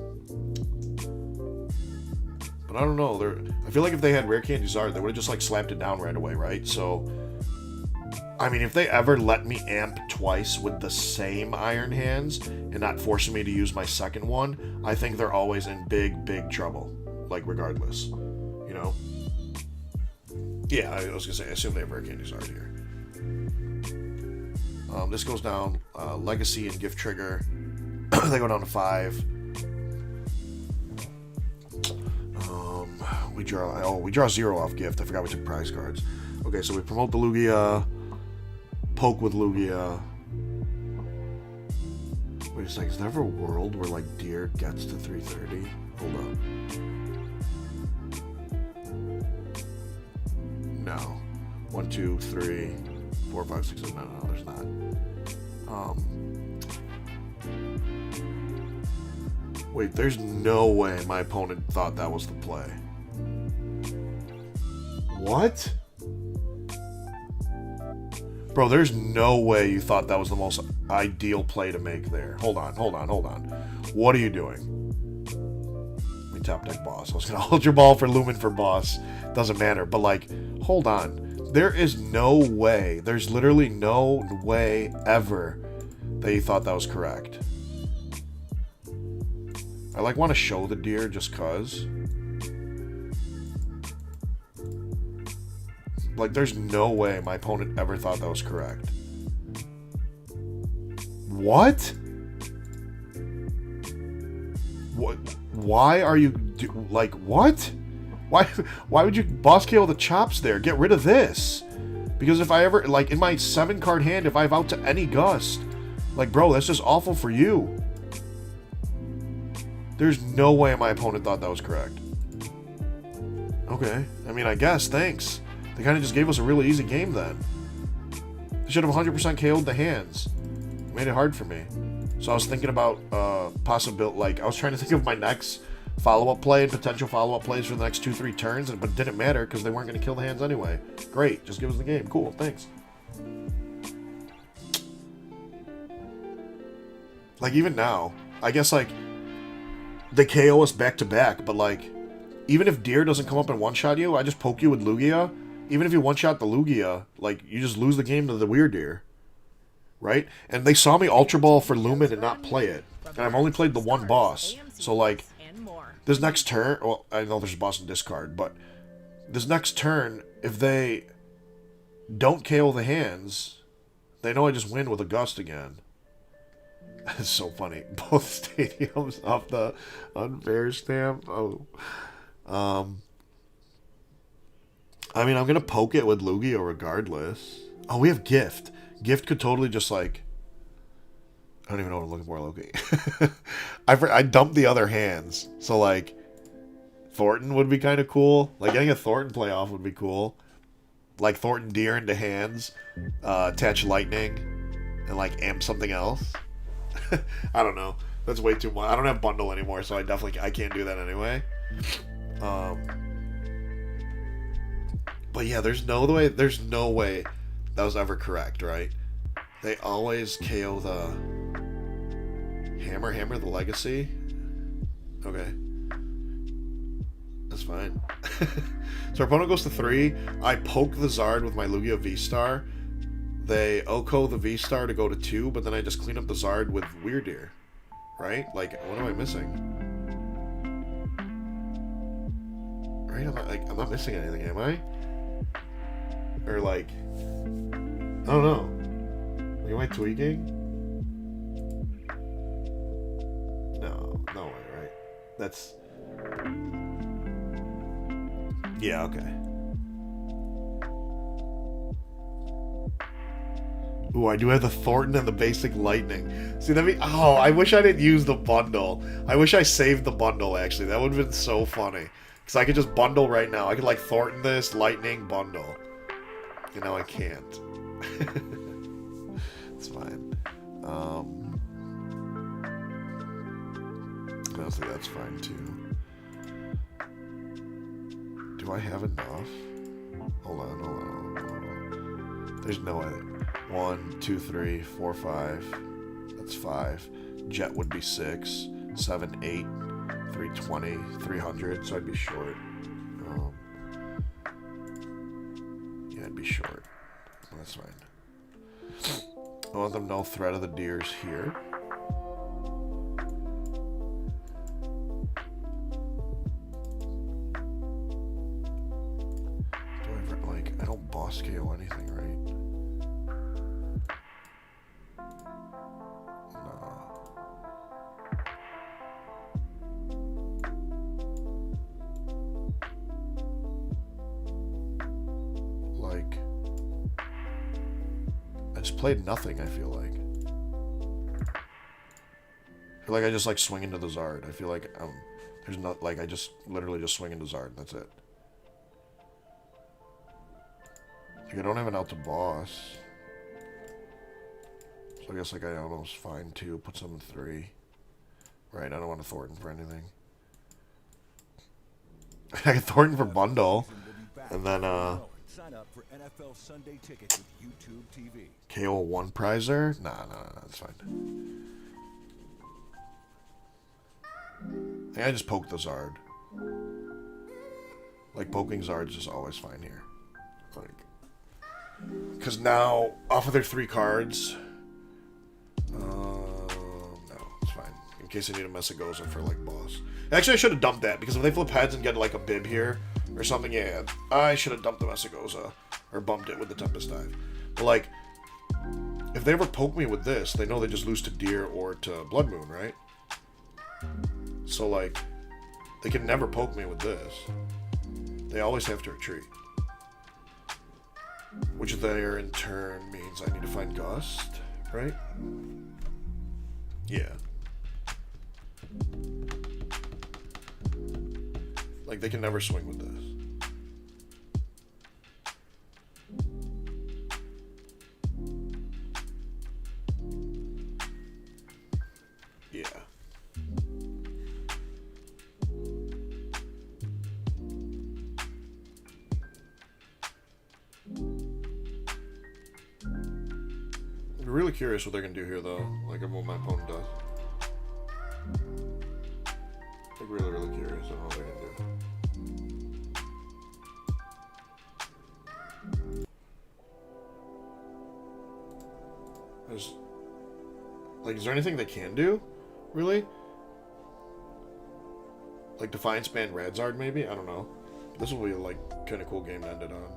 But I don't know. I feel like if they had Rare Candy Zard, they would have just like slapped it down right away, right? So, I mean, if they ever let me amp twice with the same Iron Hands and not forcing me to use my second one, I think they're always in big, big trouble. Like, regardless. You know? Yeah, I was gonna say, I assume they have Rare Candy Zard here. This goes down, Legacy and Gift Trigger. They go down to 5. We draw 0 off Gift. I forgot we took prize cards. Okay, so we promote the Lugia, poke with Lugia. Wait a second, is there ever a world where like Deer gets to 330? Hold up. No. 1, 2, 3, 4, 5, 6, 7, no, there's not. Wait, there's no way my opponent thought that was the play. What? Bro, there's no way you thought that was the most ideal play to make there. Hold on. What are you doing? Let me top deck boss. I was gonna hold your ball for Lumen for boss. Doesn't matter, but like, hold on. There is no way, there's literally no way ever that you thought that was correct. I like want to show the Deer just cause. Like, there's no way my opponent ever thought that was correct. What? What? Why are you like, what? Why would you boss KO the chops there? Get rid of this. Because if I ever, like, in my 7-card hand, if I have out to any gust, like, bro, that's just awful for you. There's no way my opponent thought that was correct. Okay. I mean, I guess, thanks. They kind of just gave us a really easy game then. They should have 100% KO'd the hands. I made it hard for me. So I was thinking about possibility, like I was trying to think of my next follow-up play and potential follow-up plays for the next 2-3 turns, but it didn't matter because they weren't going to kill the hands anyway. Great, just give us the game. Cool, thanks. Like even now, I guess like they KO us back to back, but like even if Deer doesn't come up and one-shot you, I just poke you with Lugia. Even if you one-shot the Lugia, like you just lose the game to the Weird Deer. Right? And they saw me Ultra Ball for Lumen and not play it. And I've only played the one boss. So, like, this next turn... Well, I know there's a boss in discard, but this next turn, if they don't KO the hands, they know I just win with a Gust again. It's so funny. Both stadiums off the unfair stamp. Oh. I mean, I'm going to poke it with Lugia regardless. Oh, we have Gift. Gift could totally just, like... I don't even know what I'm looking for, Loki. I dumped the other hands. So, like, Thornton would be kind of cool. Like, getting a Thornton playoff would be cool. Like, Thornton Deer into hands. Attach Lightning. And, like, amp something else. I don't know. That's way too much. I don't have Bundle anymore, so I can't do that anyway. But, yeah, there's no way that was ever correct, right? They always KO the Hammer the Legacy. Okay. That's fine. So our opponent goes to 3. I poke the Zard with my Lugia VSTAR. They Oko the VSTAR to go to 2, but then I just clean up the Zard with Weird Deer. Right? Like, what am I missing? Right? I'm not missing anything, am I? Or like... I don't know. Like, am I tweaking? No way, right? That's... Yeah, okay. Ooh, I do have the Thornton and the basic Lightning. See, oh, I wish I didn't use the bundle. I wish I saved the bundle, actually. That would have been so funny. Because I could just bundle right now. I could, like, Thornton this, Lightning, bundle. You know, I can't. It's fine. Honestly, that's fine too. Do I have enough? Hold on. There's no way. 1, 2, 3, 4, 5. That's 5. Jet would be 6, 7, 8, 320, 300. So I'd be short. Yeah, I'd be short. That's fine. I want them no threat of the Deers here. Do I ever, like, I don't boss KO anything, right? No. Like... I just played nothing, I feel like. I feel like I just, like, swing into the Zard. I feel like, there's not, like, I just literally just swing into Zard, and that's it. Like, I don't have an out to boss. So I guess, like, I almost fine, too. Put some in 3. Right, I don't want a Thornton for anything. I get Thornton for bundle. And then, Sign up for NFL Sunday tickets with YouTube TV. KO 1 prizer? Nah, that's fine. I think I just poked the Zard. Like, poking Zard's just always fine here. Like, because now, off of their 3 cards... no, it's fine. In case I need a Messagoza for, like, boss. Actually, I should have dumped that, because if they flip heads and get, like, a bib here, or something, yeah, I should have dumped the Messagoza, or bumped it with the Tempest Dive. But, like, if they ever poke me with this, they know they just lose to Deer or to Blood Moon, right? So, like, they can never poke me with this. They always have to retreat. Which there, in turn, means I need to find Gust, right? Yeah. Like, they can never swing with this. I'm really curious what they're gonna do here, though. Like, what my opponent does. Like, really, really curious on what they're gonna do. Like, is there anything they can do? Really? Like Defiance Band Radzard, maybe? I don't know. This will be like kind of cool game to end it on.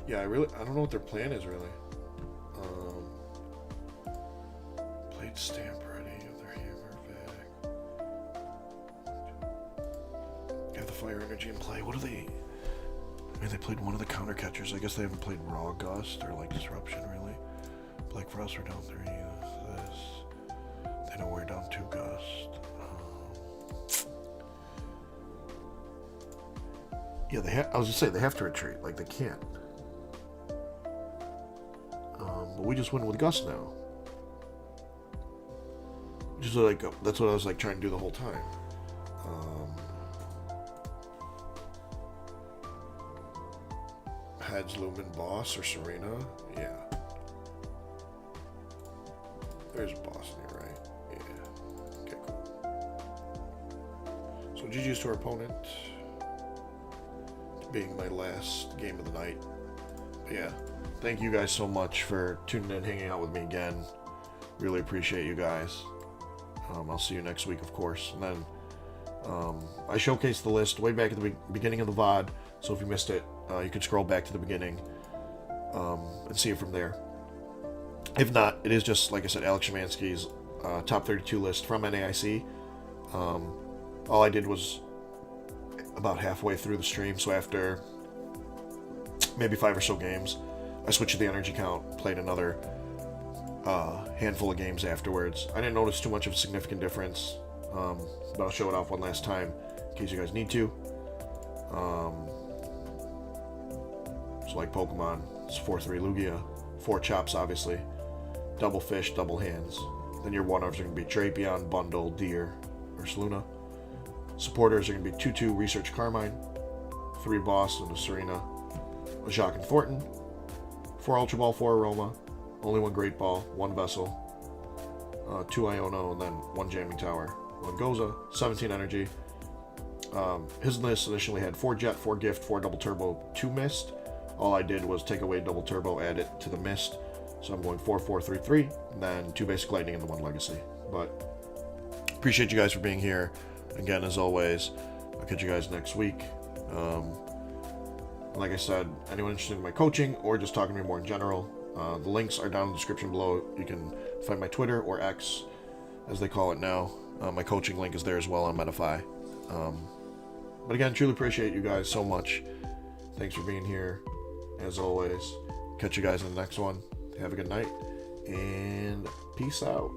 Yeah, I don't know what their plan is really. Played stamp ready, have their hammer back. Have the fire energy in play. What do they? I mean, they played one of the counter catchers. I guess they haven't played Raw Gust or like Disruption really. Black Frost are down 3. This. They know we're down 2 Gust. Yeah, I was just saying they have to retreat. Like they can't. But we just win with Gust now. Just like that's what I was like trying to do the whole time. Heads, Lumen, Boss, or Serena? Yeah. There's Boss in here, right? Yeah. Okay, cool. So GG's to our opponent. Being my last game of the night. But yeah. Thank you guys so much for tuning in, hanging out with me again. Really appreciate you guys. I'll see you next week, of course. And then I showcased the list way back at the beginning of the VOD. So if you missed it, you can scroll back to the beginning and see it from there. If not, it is just, like I said, Alex Szymanski's top 32 list from NAIC. All I did was about halfway through the stream, so after maybe 5 or so games, I switched to the energy count, played another handful of games afterwards. I didn't notice too much of a significant difference, but I'll show it off one last time in case you guys need to. So like Pokemon, it's 4-3 Lugia, 4 Chops obviously, double Fish, double Hands. Then your one-offs are going to be Drapion, Bundle, Deer, or Saluna. Supporters are going to be 2-2 Research Carmine, 3 Boss and a Serena, a Jacques and Thornton, 4 Ultra Ball, 4 Aroma, only 1 Great Ball, 1 Vessel, 2 Iono, and then 1 Jamming Tower, 1 Goza, 17 Energy. His list initially had 4 Jet, 4 Gift, 4 Double Turbo, 2 Mist. All I did was take away Double Turbo, add it to the Mist. So I'm going 4-4-3-3, and then 2 Basic Lightning and the 1 Legacy. But appreciate you guys for being here. Again, as always, I'll catch you guys next week. Like I said, anyone interested in my coaching or just talking to me more in general, the links are down in the description below. You can find my Twitter, or X, as they call it now. My coaching link is there as well on Metafy. But again, truly appreciate you guys so much. Thanks for being here. As always, catch you guys in the next one. Have a good night, and peace out.